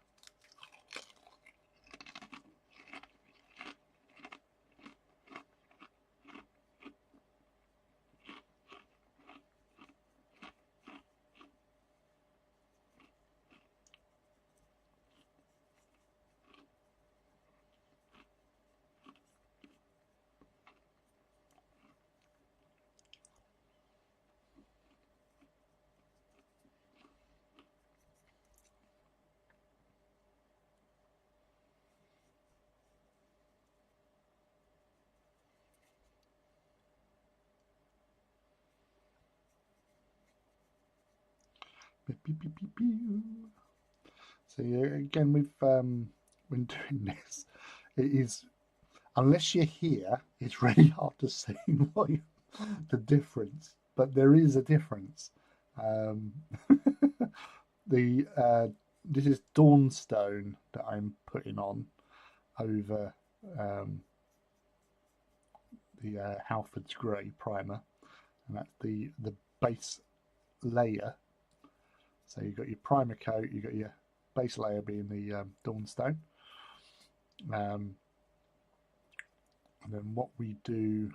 So yeah, again, we've when doing this, it is, unless you're here, it's really hard to see what the difference. But there is a difference. This is Dawnstone that I'm putting on over the Halford's Grey primer, and that's the base layer. So you've got your primer coat, you've got your base layer being the Dawnstone. And then what we do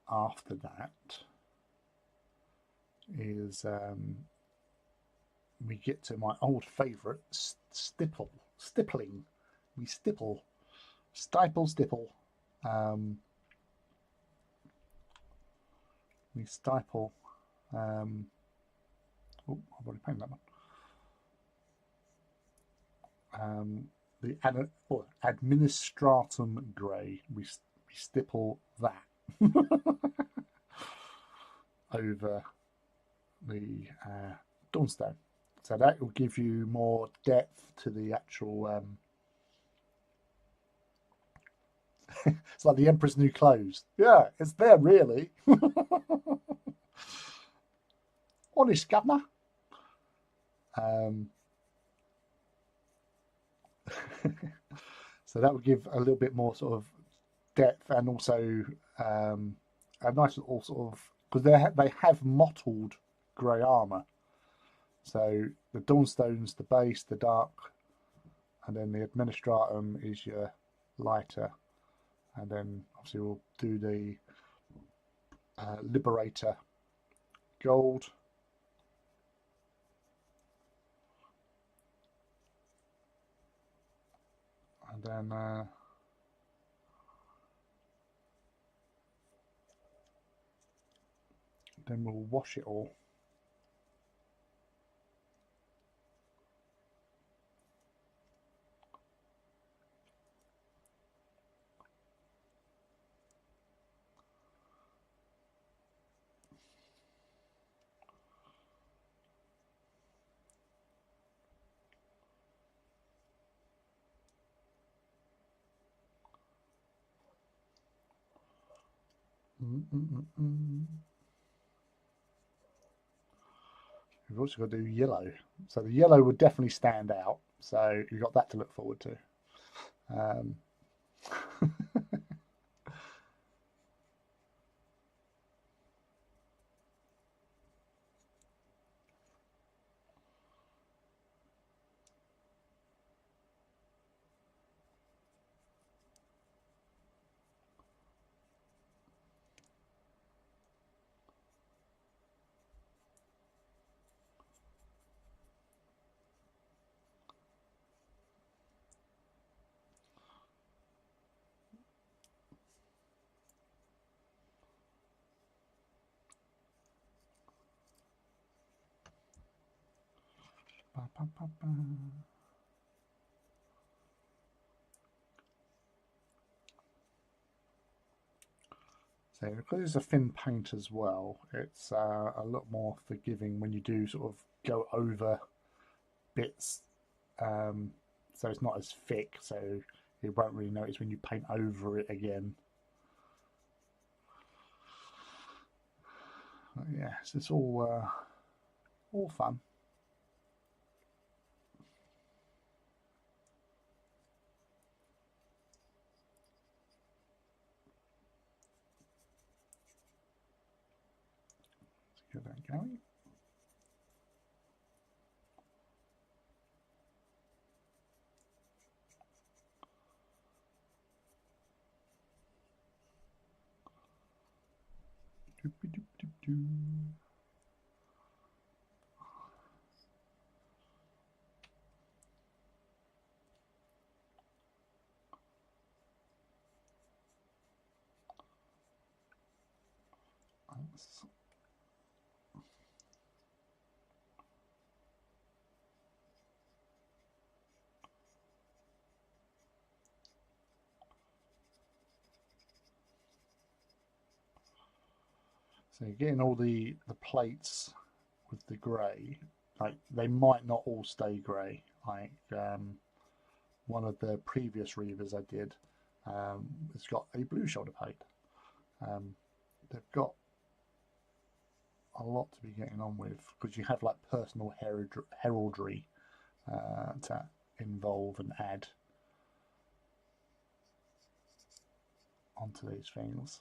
after that is we get to my old favourite, stippling. We stipple. We stipple. Oh, I've already painted that one. The Administratum Grey. We stipple that over the Dawnstone. So that will give you more depth to the actual. It's like the Emperor's New Clothes. Yeah, it's there really. Honest, Governor. So that would give a little bit more sort of depth, and also a nice little sort of, because they have mottled grey armour. So the Dawnstone's the base, the dark, and then the Administratum is your lighter, and then obviously we'll do the Liberator gold. And then we'll wash it all. We've also got to do yellow. So the yellow would definitely stand out. So you've got that to look forward to. So because it's a thin paint as well, it's a lot more forgiving when you do sort of go over bits. So it's not as thick, so you won't really notice when you paint over it again. yes, it's all fun. Let's get that going. So you're getting all the plates with the grey. Like they might not all stay grey. Like one of the previous Reavers I did, it's got a blue shoulder plate. They've got a lot to be getting on with because you have like personal heraldry to involve and add onto these things.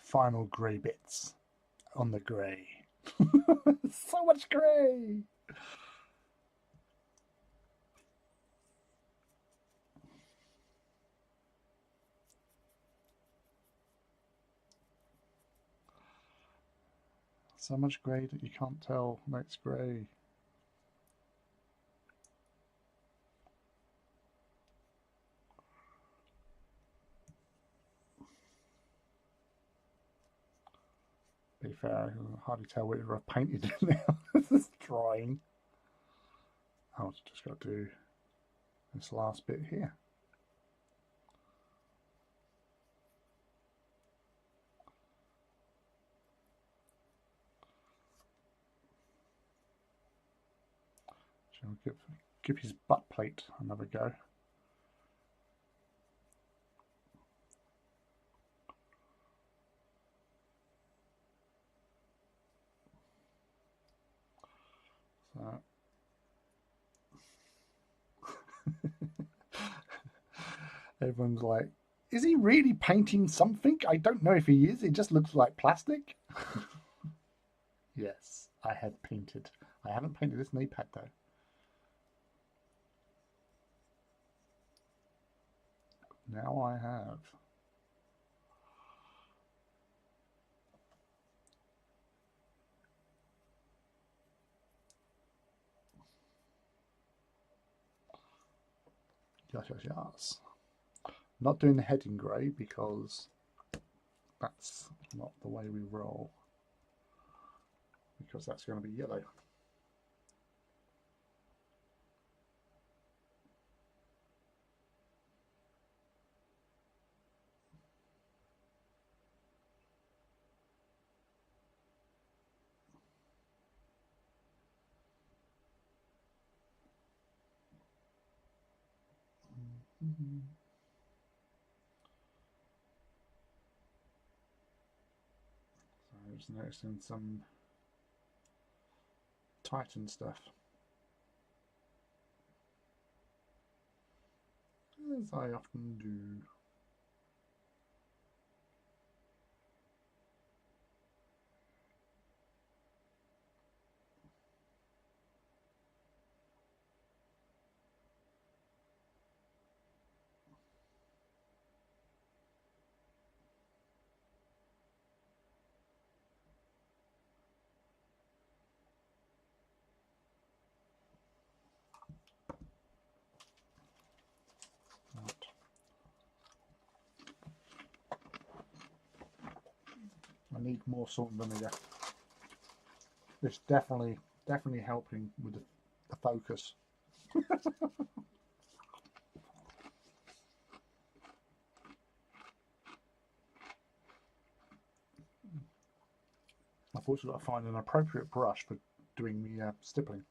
Final grey bits on the grey. So much grey. So much grey that you can't tell that's grey. To be fair, I can hardly tell whether I've painted it now. This is drying. I've just got to do this last bit here. Shall we give his butt plate another go? So everyone's like, is he really painting something? I don't know if he is. It just looks like plastic. Yes, I have painted. I haven't painted this knee pad though. Now I have. Yes. Not doing the head in grey because that's not the way we roll. Because that's going to be yellow. So I was noticing some Titan stuff. As I often do. I need more salt and vinegar. It's definitely helping with the focus. I've also got to find an appropriate brush for doing the stippling.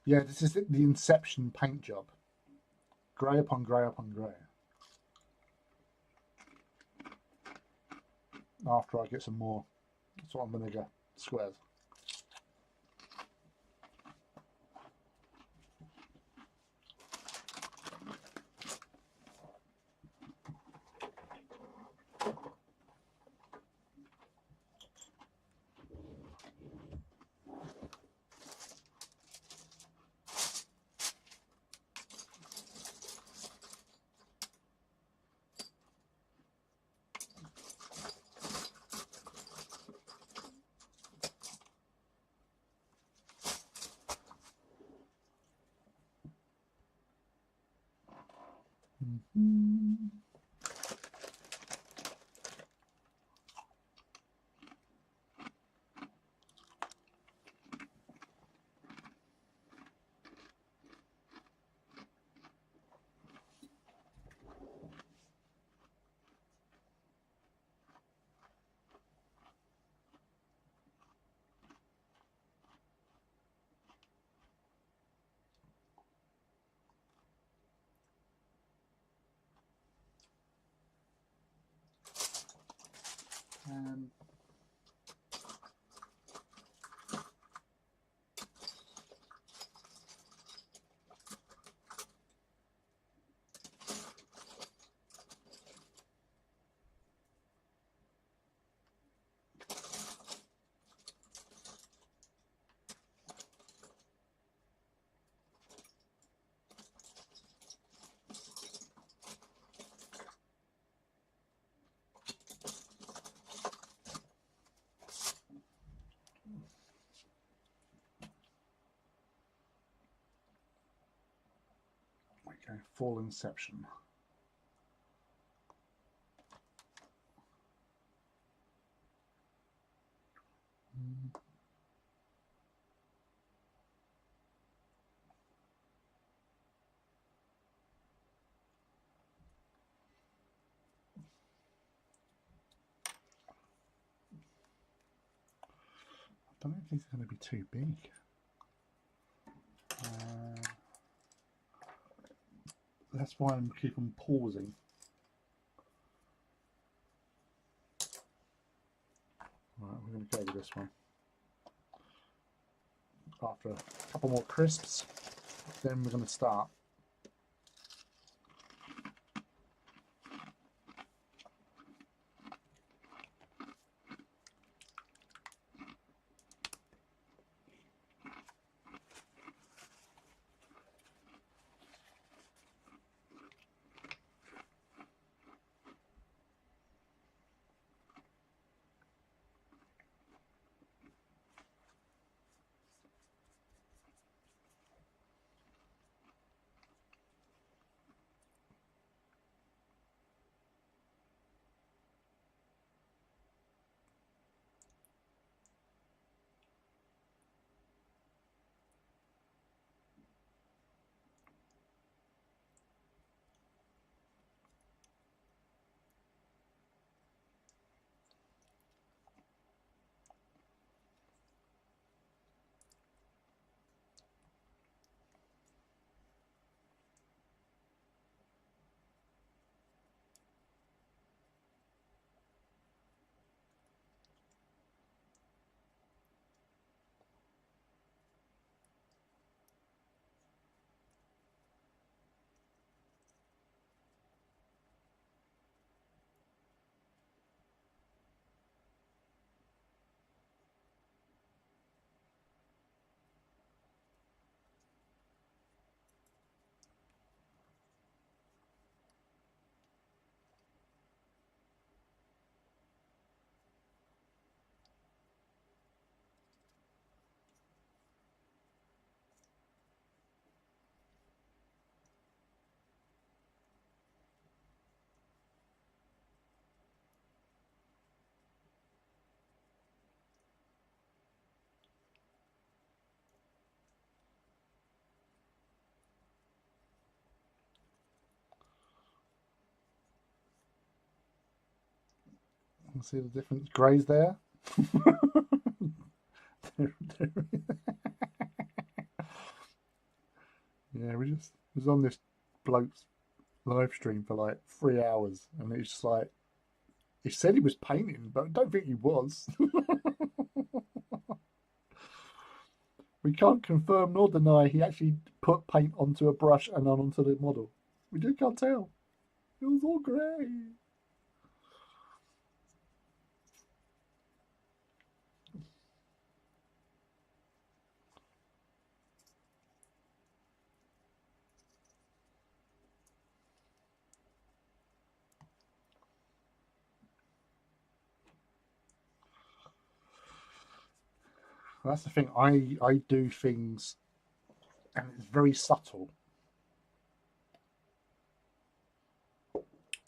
Yeah, this is the Inception paint job. Grey upon grey upon grey. After I get some more salt and vinegar squares. Mm-hmm. And okay, full Inception. I don't think it's going to be too big. That's why I'm keeping pausing. Right, we're going to go with this one. After a couple more crisps, then we're going to start. You see the difference? Grey's there. Yeah, we was on this bloke's live stream for like 3 hours, and it's just like he said he was painting, but I don't think he was. We can't confirm nor deny he actually put paint onto a brush and then onto the model. We just can't tell. It was all grey. That's the thing. I do things, and it's very subtle.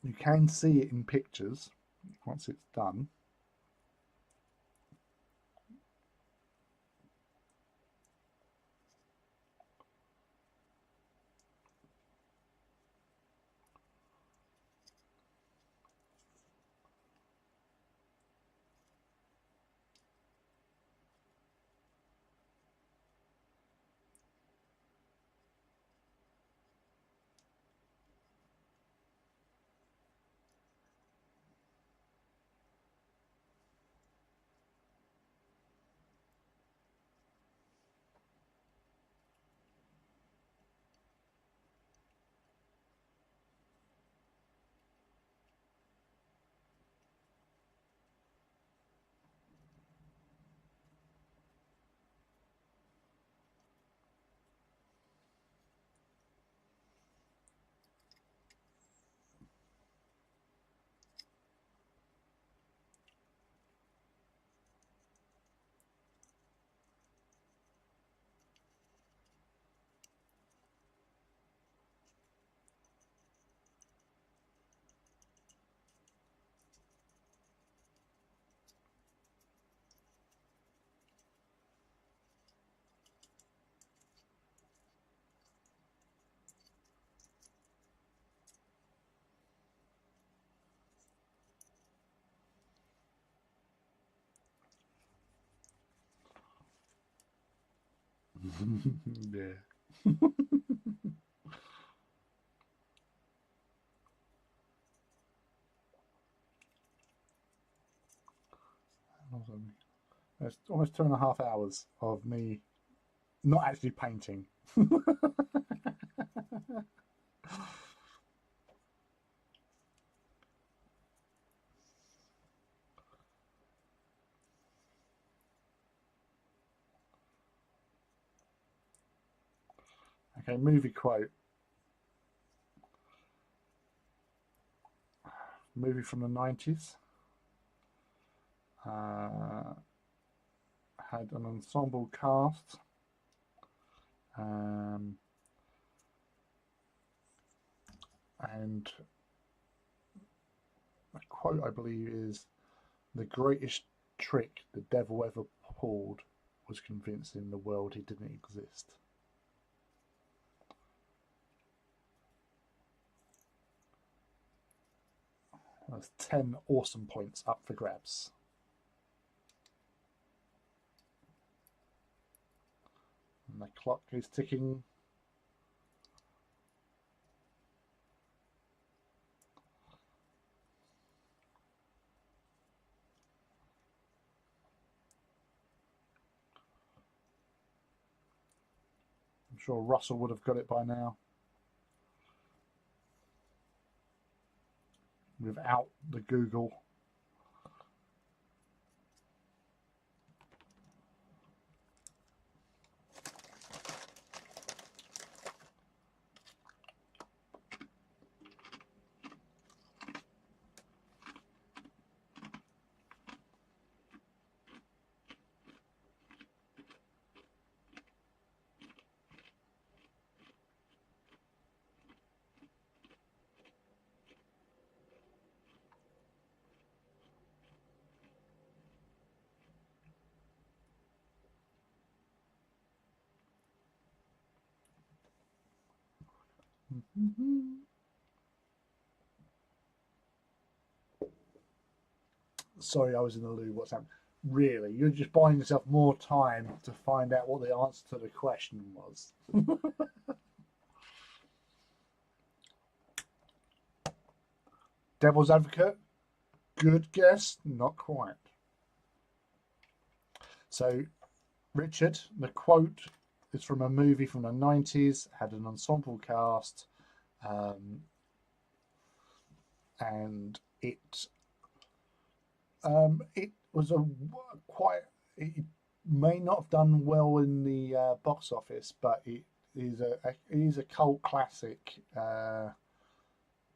You can see it in pictures once it's done. Yeah. It's almost 2.5 hours of me not actually painting. Okay, movie quote. Movie from the 90s. Had an ensemble cast. Um, and the quote, I believe, is the greatest trick the devil ever pulled was convincing the world he didn't exist. That's 10 awesome points up for grabs. And the clock is ticking. I'm sure Russell would have got it by now without the Google. Sorry, I was in the loo. What's happening? Really, you're just buying yourself more time to find out what the answer to the question was. Devil's Advocate, good guess, not quite. So, Richard, the quote is from a movie from the 90s, had an ensemble cast, and it was a quite. It may not have done well in the box office, but it is a cult classic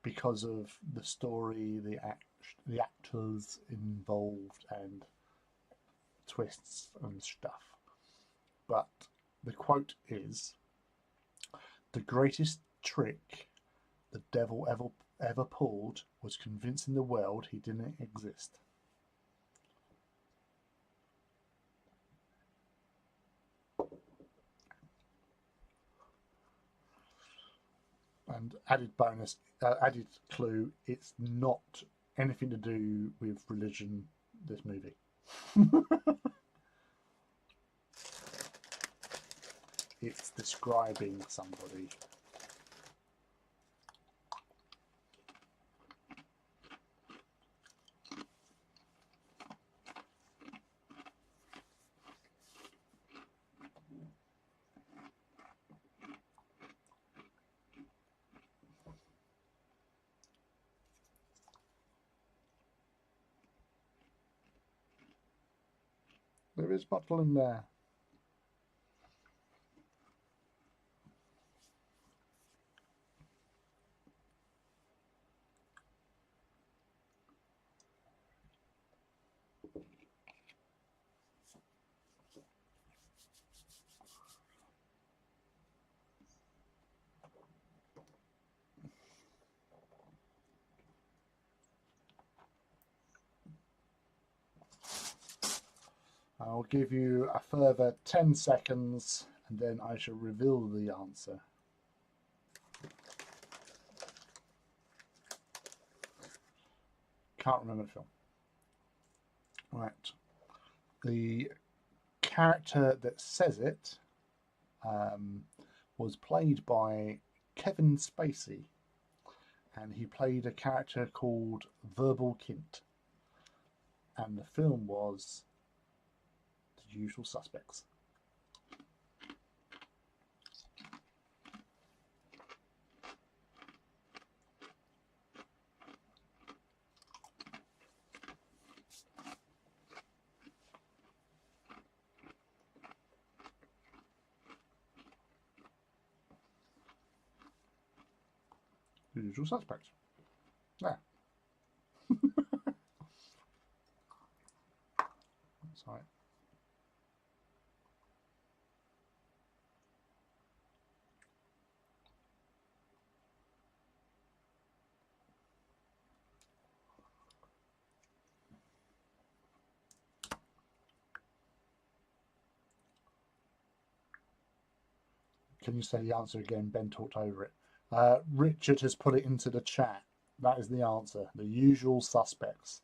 because of the story, the actors involved, and twists and stuff. But the quote is, "The greatest trick the devil ever pulled was convincing the world he didn't exist." And added bonus, added clue, it's not anything to do with religion, this movie. It's describing somebody. There is bottle in there. I'll give you a further 10 seconds and then I shall reveal the answer. Can't remember the film. Right. The character that says it was played by Kevin Spacey, and he played a character called Verbal Kint. And the film was The Usual Suspects. The Usual Suspects. There. Sorry. Can you say the answer again? Ben talked over it. Richard has put it into the chat. That is the answer. The Usual Suspects.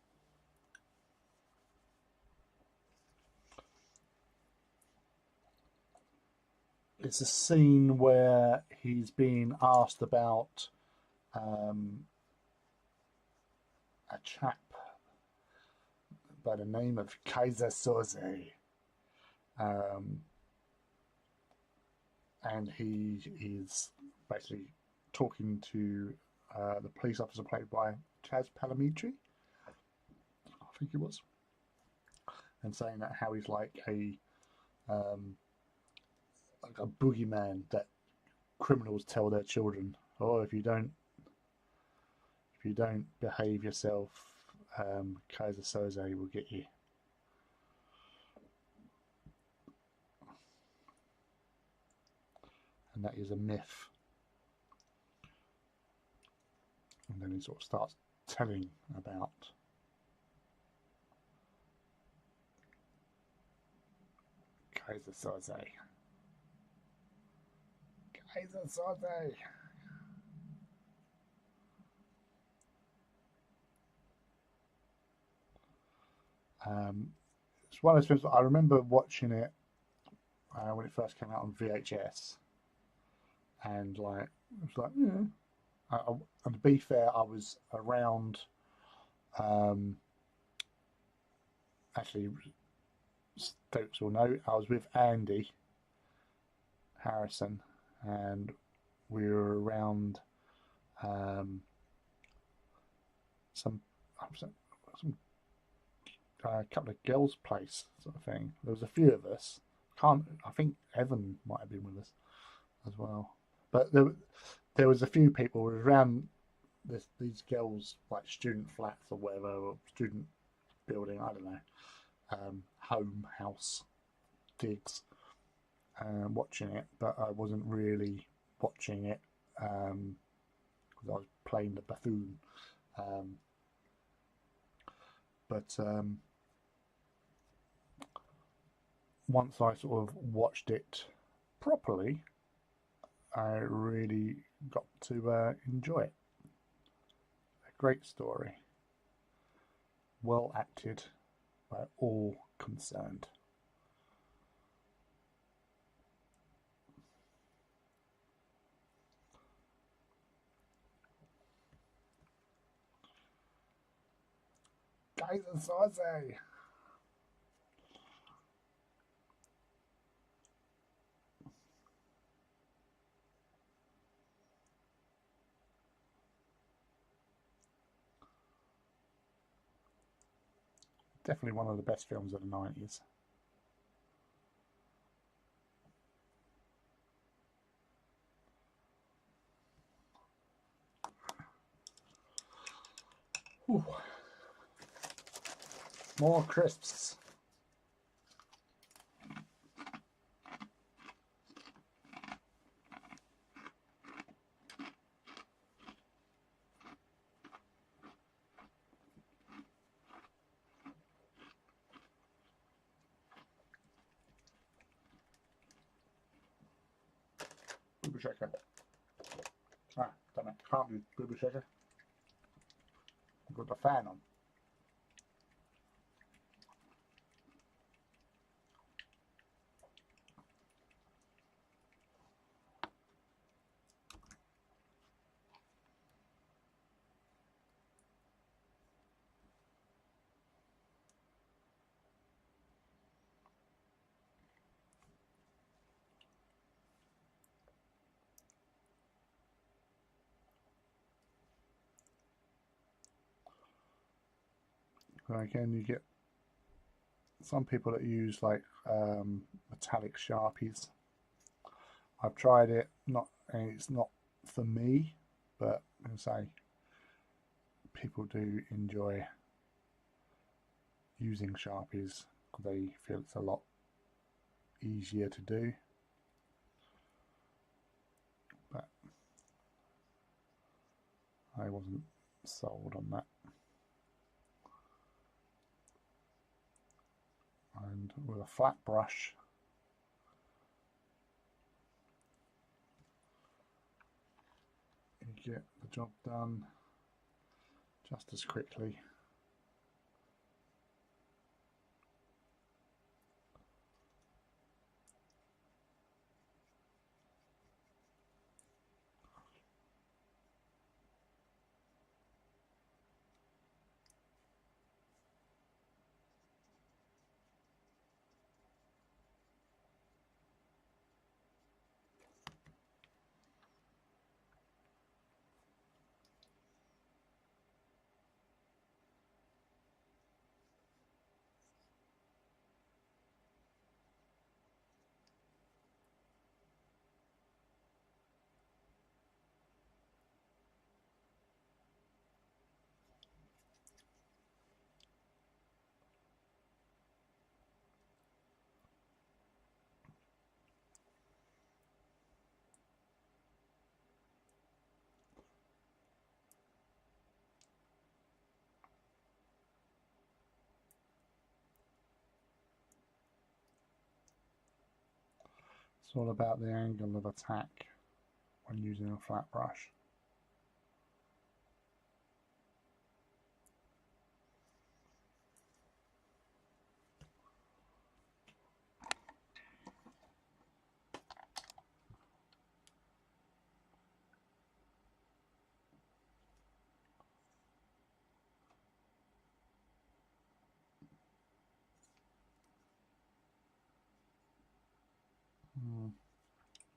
It's a scene where he's being asked about a chap by the name of Kaiser Soze. And he is basically talking to the police officer played by Chaz Palamitri, I think it was, and saying that how he's like a boogeyman that criminals tell their children, oh, if you don't behave yourself, Kaiser Soze will get you. And that is a myth. And then he sort of starts telling about Kaiser Soze. Kaiser Soze. It's one of those films that I remember watching it when it first came out on VHS, and like it was like, yeah. And to be fair, I was around. Um, Actually, folks will know I was with Andy Harrison, and we were around um, some some couple of girls' place sort of thing. There was a few of us. Can't I think Evan might have been with us as well, but there was a few people around these girls like student flats or whatever, or student building. I don't know, home house digs, watching it, but I wasn't really watching it because I was playing the buffoon. Um, but once I sort of watched it properly, I really got to enjoy it. A great story, well acted by all concerned. Guys and Sauce! Definitely one of the best films of the 90s. Ooh. More crisps. Booba shaker. Ah, damn it. Can't do booba shaker. I've got the fan on. So again, you get some people that use like metallic sharpies. I've tried it, not, and it's not for me, but I say people do enjoy using sharpies because they feel it's a lot easier to do. But I wasn't sold on that. And with a flat brush, you get the job done just as quickly. It's all about the angle of attack when using a flat brush.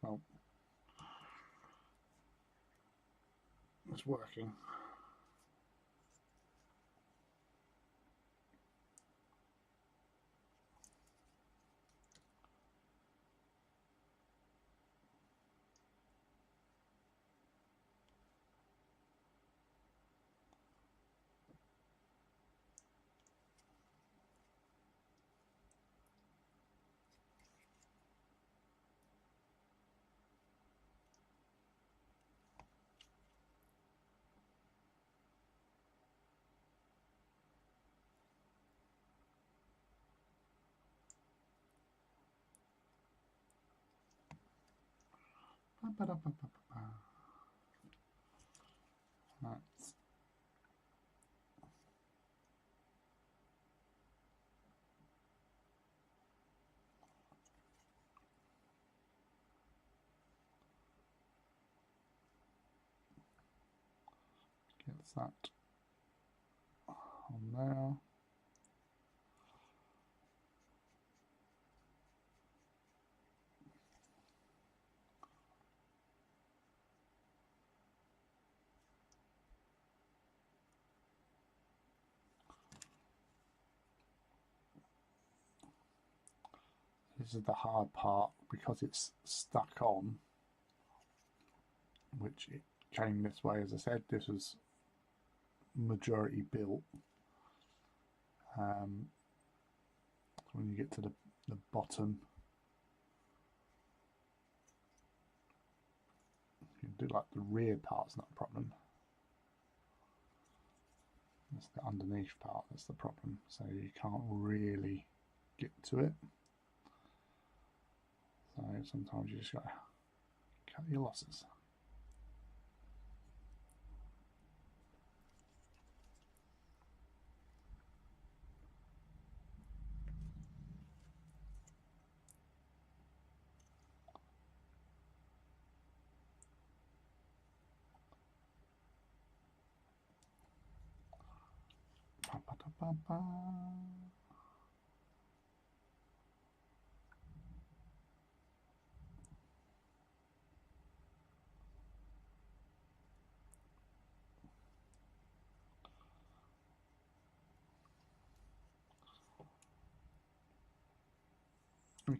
Well, it's working. That's gets that on there. This is the hard part because it's stuck on, which it came this way. As I said, this was majority built. When you get to the bottom, you can do like the rear part's not a problem. It's the underneath part that's the problem. So you can't really get to it. So sometimes you just got to cut your losses.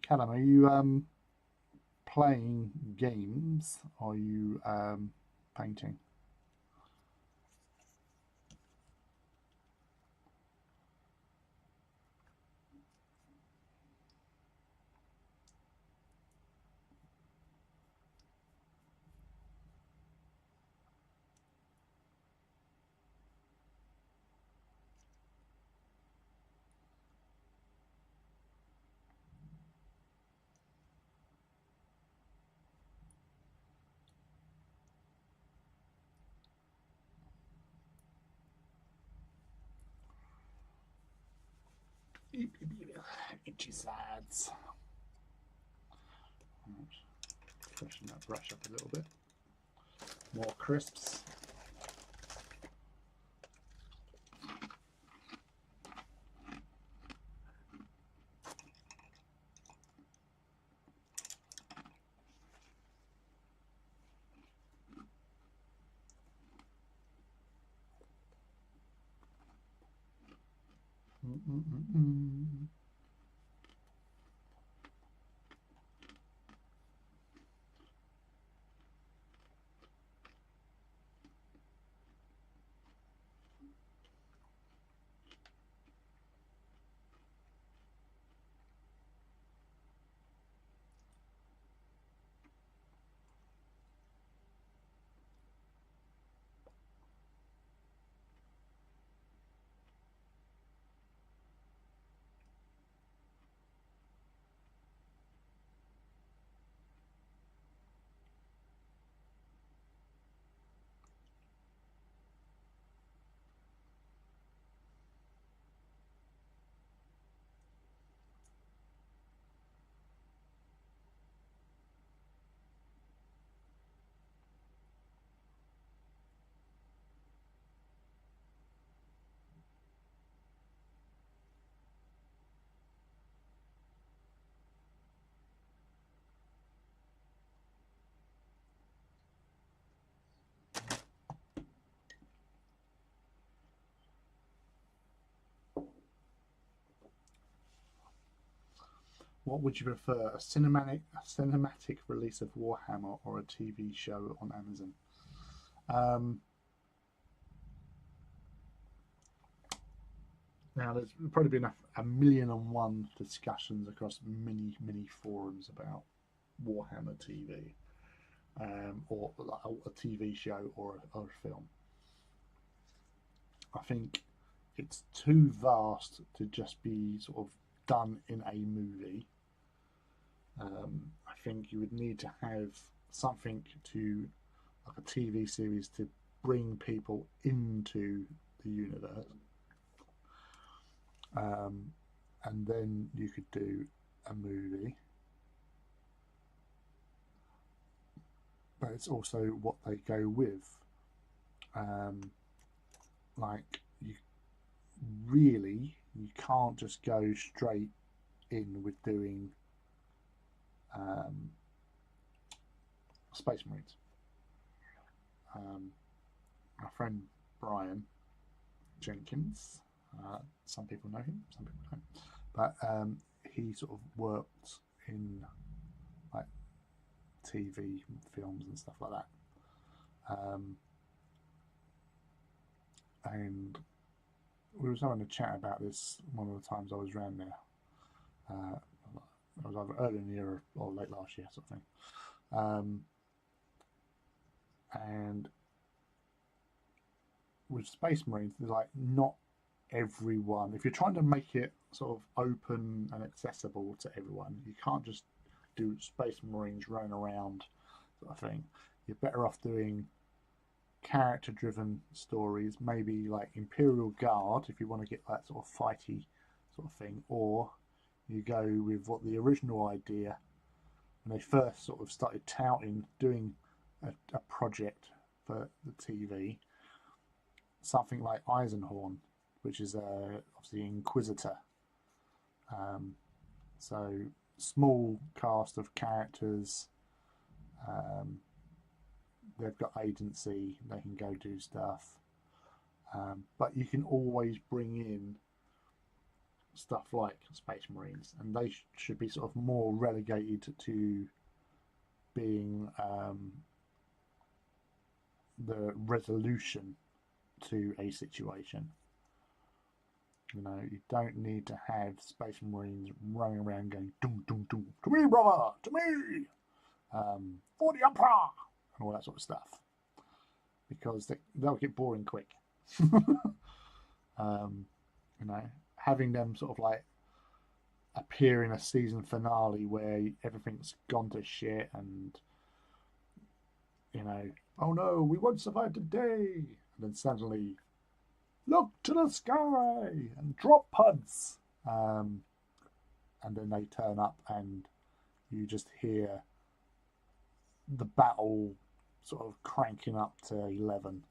Callum, are you playing games or are you painting? Itchy sides. Freshen that brush up a little bit. More crisps. What would you prefer, a cinematic release of Warhammer or a TV show on Amazon? Um, Now, there's probably been a million and one discussions across many forums about Warhammer TV, or like a TV show or a film. I think it's too vast to just be sort of done in a movie. I think you would need to have something to, like a TV series, to bring people into the universe. And then you could do a movie, but it's also what they go with. Like, you can't just go straight in with doing Space Marines. My friend Brian Jenkins, some people know him, some people don't, but he sort of worked in like TV films and stuff like that. And we were having a chat about this one of the times I was around there. It was either early in the year or late last year, sort of thing. And with Space Marines, there's like not everyone. If you're trying to make it sort of open and accessible to everyone, you can't just do Space Marines running around, sort of thing. You're better off doing character-driven stories, maybe like Imperial Guard if you want to get that sort of fighty sort of thing, or you go with what the original idea when they first sort of started touting doing a project for the TV, something like Eisenhorn, which is obviously Inquisitor. So small cast of characters. They've got agency. They can go do stuff, but you can always bring in stuff like Space Marines, and they should be sort of more relegated to being the resolution to a situation. You don't need to have Space Marines running around going "dum dum dum to me, brother, to me, for the Emperor," and all that sort of stuff, because they'll get boring quick. Having them sort of like appear in a season finale where everything's gone to shit, and oh no, we won't survive today, and then suddenly, look to the sky and drop puds, and then they turn up and you just hear the battle sort of cranking up to 11,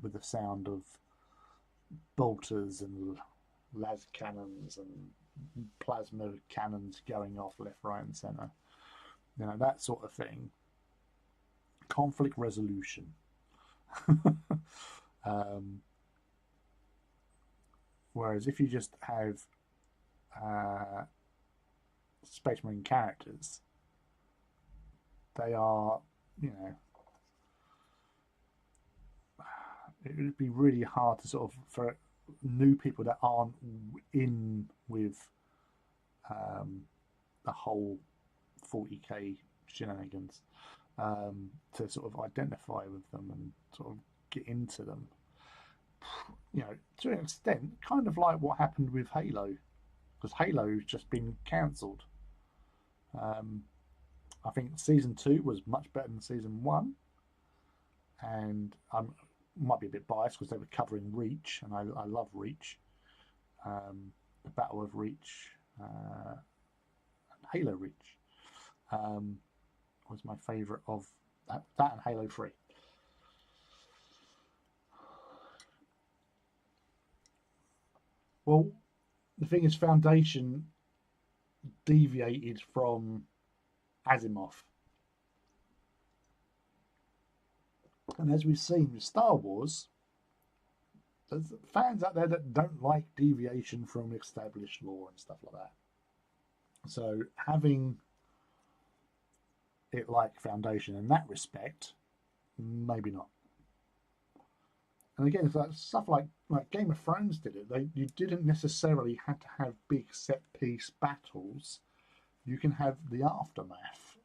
with the sound of bolters and las cannons and plasma cannons going off left, right, and centre. That sort of thing. Conflict resolution. Whereas if you just have Space Marine characters, they are, it would be really hard to sort of, for new people that aren't in with the whole 40k shenanigans, to sort of identify with them and sort of get into them. To an extent, kind of like what happened with Halo, because Halo's just been cancelled. I think season 2 was much better than season 1, and I might be a bit biased because they were covering Reach, and I love Reach. The Battle of Reach, and Halo Reach was my favourite of that and Halo 3. Well, the thing is, Foundation deviated from Asimov. And as we've seen with Star Wars, there's fans out there that don't like deviation from established lore and stuff like that. So having it like Foundation in that respect, maybe not. And again, it's like stuff like Game of Thrones did it. You didn't necessarily have to have big set piece battles. You can have the aftermath,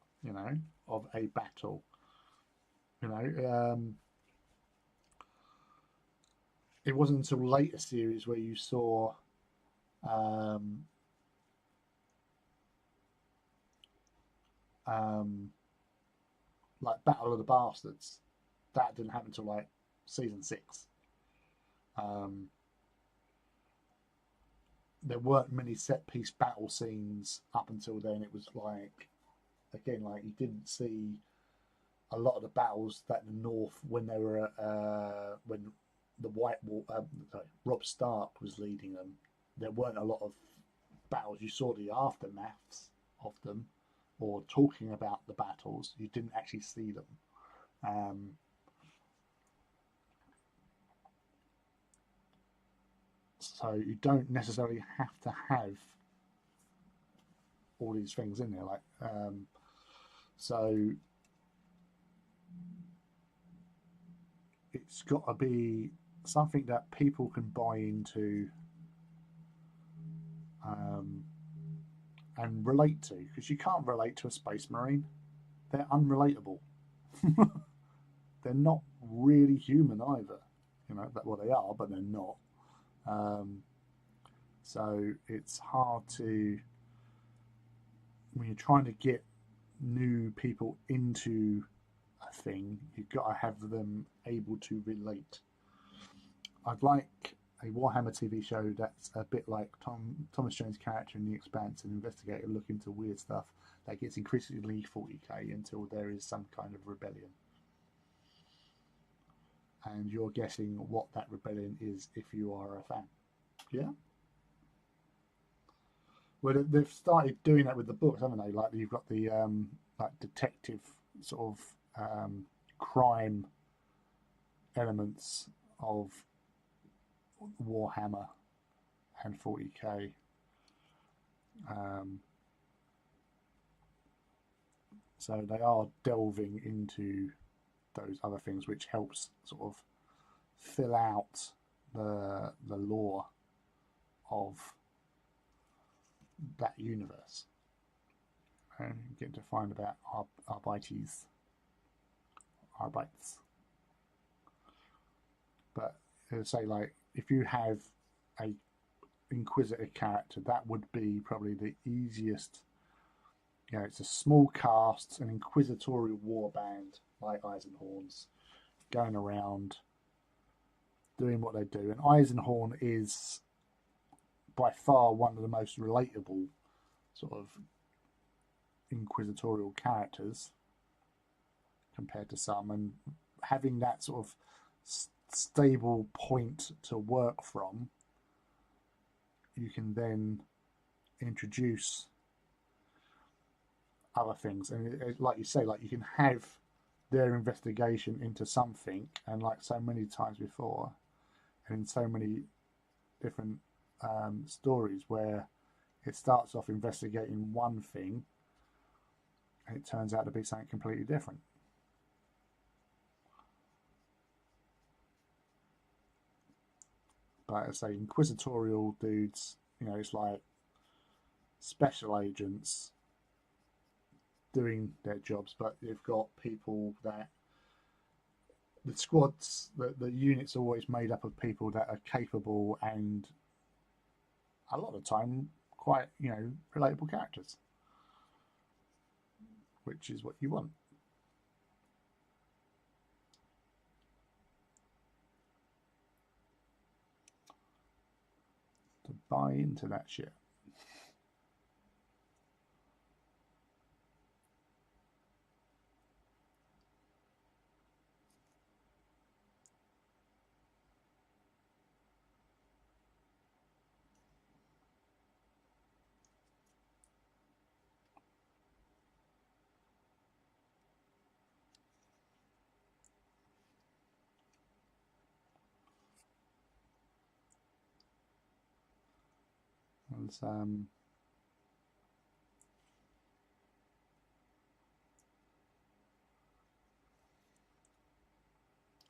of a battle. You know, it wasn't until later series where you saw um, um, like Battle of the Bastards. That didn't happen until like season 6. Um, there weren't many set piece battle scenes up until then. It was like, again, like you didn't see a lot of the battles that the North, when they were when the White Wall, Robb Stark was leading them, there weren't a lot of battles. You saw the aftermaths of them, or talking about the battles. You didn't actually see them. Um, so you don't necessarily have to have all these things in there. So it's got to be something that people can buy into, um, and relate to, because you can't relate to a space marine. They're unrelatable. They're not really human either. Well, they are, but they're not. Um, so it's hard to, when you're trying to get new people into a thing, you've got to have them able to relate. I'd like a Warhammer TV show that's a bit like Thomas Jones' character in The Expanse, an investigator looking into weird stuff that gets increasingly 40k until there is some kind of rebellion. And you're guessing what that rebellion is if you are a fan. Yeah. Well, they've started doing that with the books, haven't they? Like you've got the like detective sort of crime elements of Warhammer and 40k. Um, so they are delving into those other things, which helps sort of fill out the lore of that universe. And get to find about Arbites. But say, like, if you have a Inquisitor character, that would be probably the easiest. It's a small cast, an inquisitorial warband like Eisenhorns, going around doing what they do. And Eisenhorn is by far one of the most relatable sort of inquisitorial characters compared to some, and having that sort of stable point to work from, you can then introduce other things. And like you say, like you can have their investigation into something, and like so many times before, and in so many different stories where it starts off investigating one thing and it turns out to be something completely different. But as I say, inquisitorial dudes, it's like special agents doing their jobs, but you've got people that the squads, the units are always made up of people that are capable and a lot of the time quite, relatable characters, which is what you want. To buy into that shit. And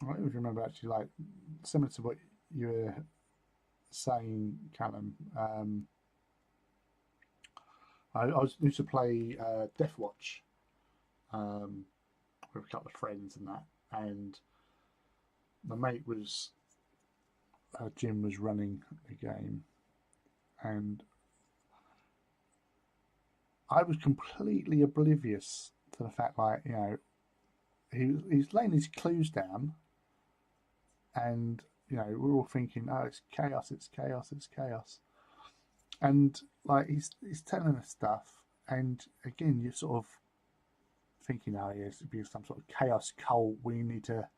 I always remember actually, like, similar to what you were saying, Callum. Used to play Death Watch um, with a couple of friends and that, and my mate was Jim was running the game, and I was completely oblivious to the fact, like, you know, he's laying his clues down, and you know, we're all thinking, oh, it's chaos, it's chaos, it's chaos, and like he's telling us stuff, and again, you're sort of thinking, oh, yes, it'd be some sort of chaos cult. We need to,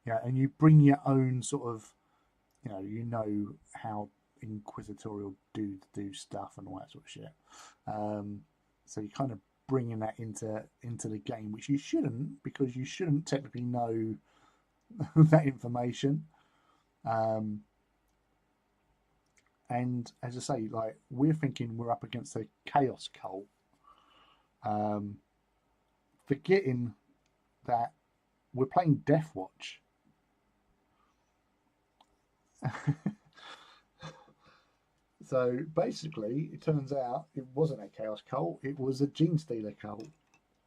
yeah, and you bring your own sort of, you know how inquisitorial dudes do stuff and all that sort of shit. So you kind of bringing that into the game, which you shouldn't, because you shouldn't technically know that information. And as I say, like, we're thinking we're up against a chaos cult, forgetting that we're playing Death Watch. So basically, it turns out it wasn't a chaos cult; it was a gene stealer cult,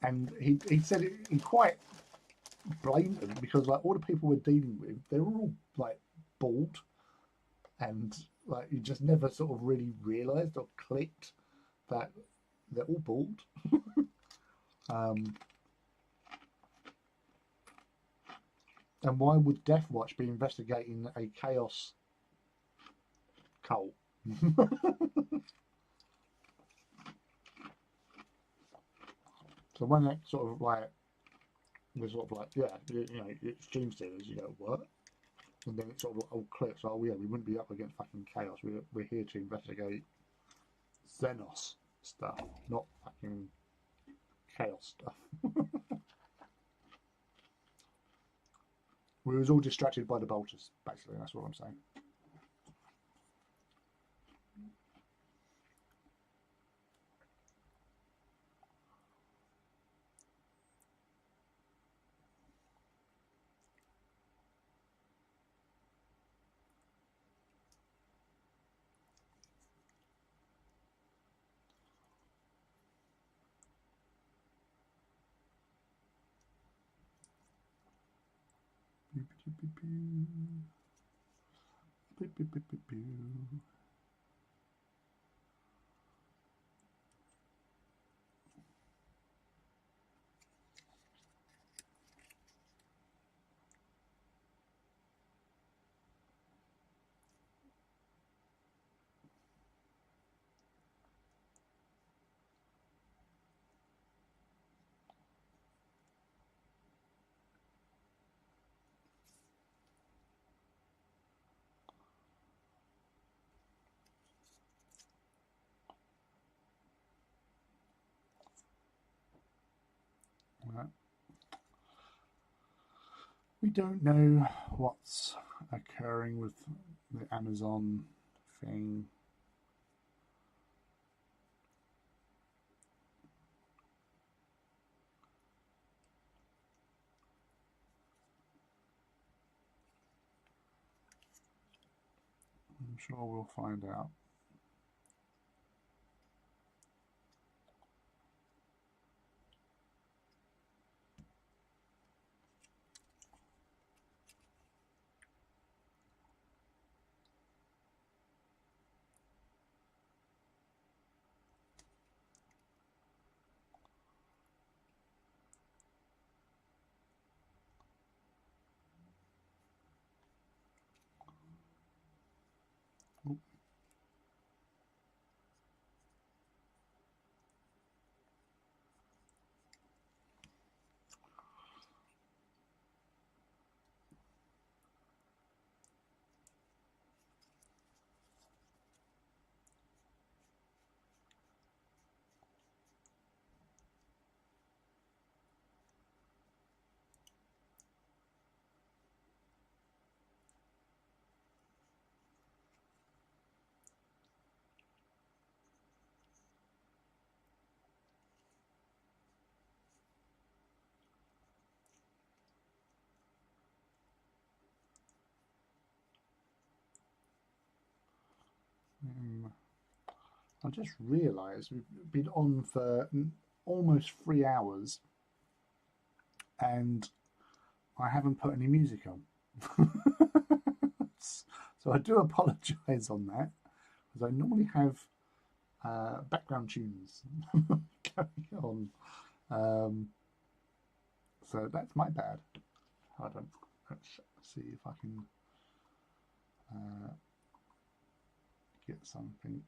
and he said it in quite blatant, because like all the people we're dealing with, they're all like bald, and like you just never sort of really realised or clicked that they're all bald. um, and why would Death Watch be investigating a chaos cult? So when that sort of like was sort of like, yeah, you know, it's gene stealers, you go, what? And then it sort of all clicks, oh yeah, we wouldn't be up against fucking chaos. We're here to investigate Xenos stuff, not fucking chaos stuff. We was all distracted by the bolters, basically. That's what I'm saying. We don't know what's occurring with the Amazon thing. I'm sure we'll find out. I just realised we've been on for almost 3 hours and I haven't put any music on. So I do apologise on that, because I normally have background tunes going on. So that's my bad. Hold on. Let's see if I can get something.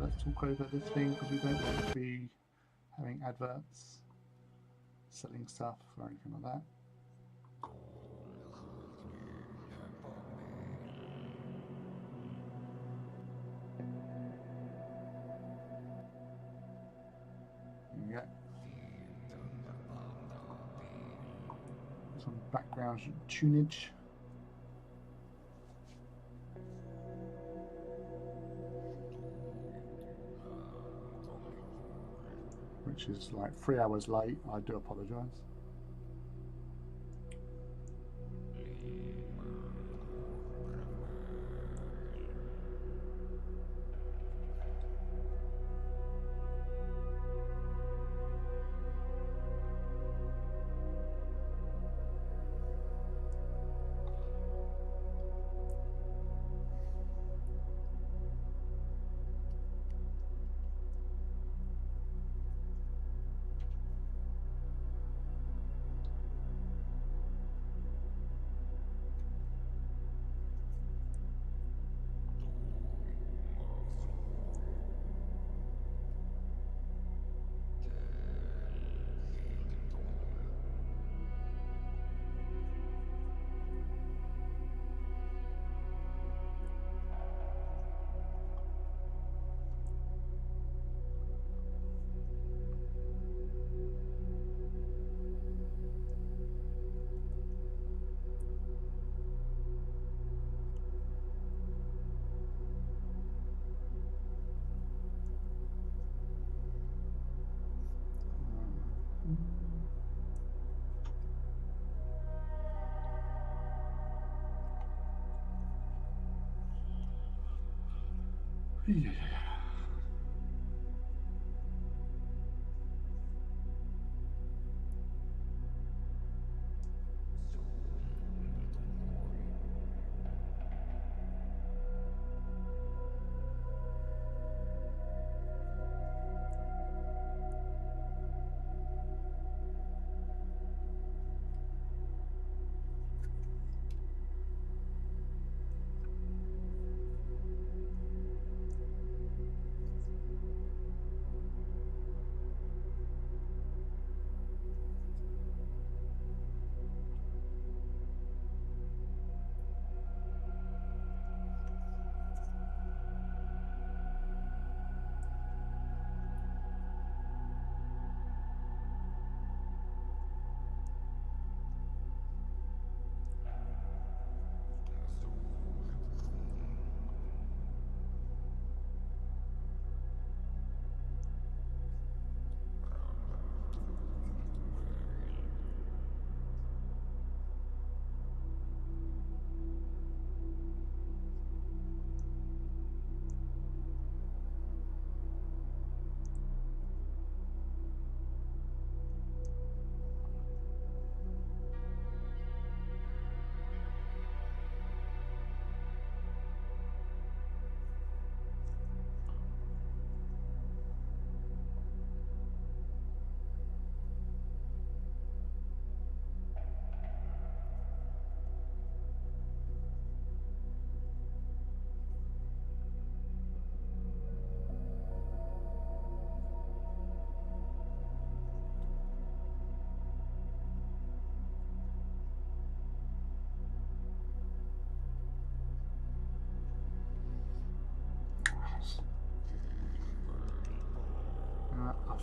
Let's talk over this thing, because we don't want to be having adverts, selling stuff or anything like that. Yeah. Some background tunage. Which is like 3 hours late. I do apologise. Yeah.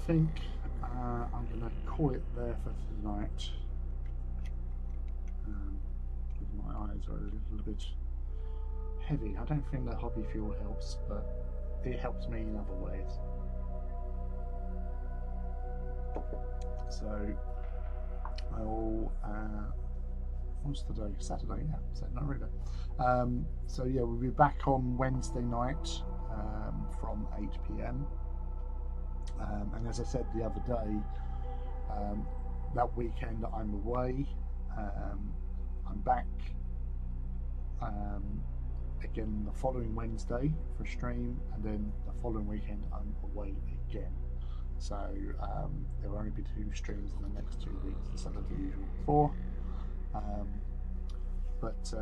think I'm going to call it there for tonight. My eyes are a little bit heavy. I don't think the hobby fuel helps, but it helps me in other ways. So I'll what's the day? Saturday, yeah. So Night Reaver. So yeah, we'll be back on Wednesday night from 8 p.m. And as I said the other day, that weekend I'm away. I'm back again the following Wednesday for a stream, and then the following weekend I'm away again. So there will only be 2 streams in the next 2 weeks instead of the usual 4. But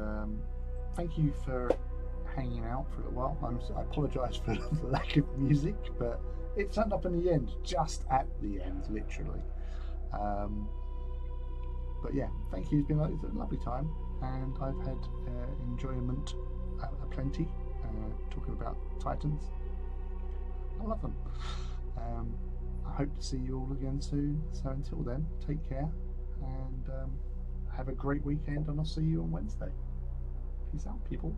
thank you for hanging out for a little while. I apologise for the lack of music, but it turned up in the end, just at the end, literally. But yeah, thank you. It's been a lovely time, and I've had enjoyment aplenty talking about Titans. I love them. I hope to see you all again soon. So until then, take care and have a great weekend, and I'll see you on Wednesday. Peace out, people.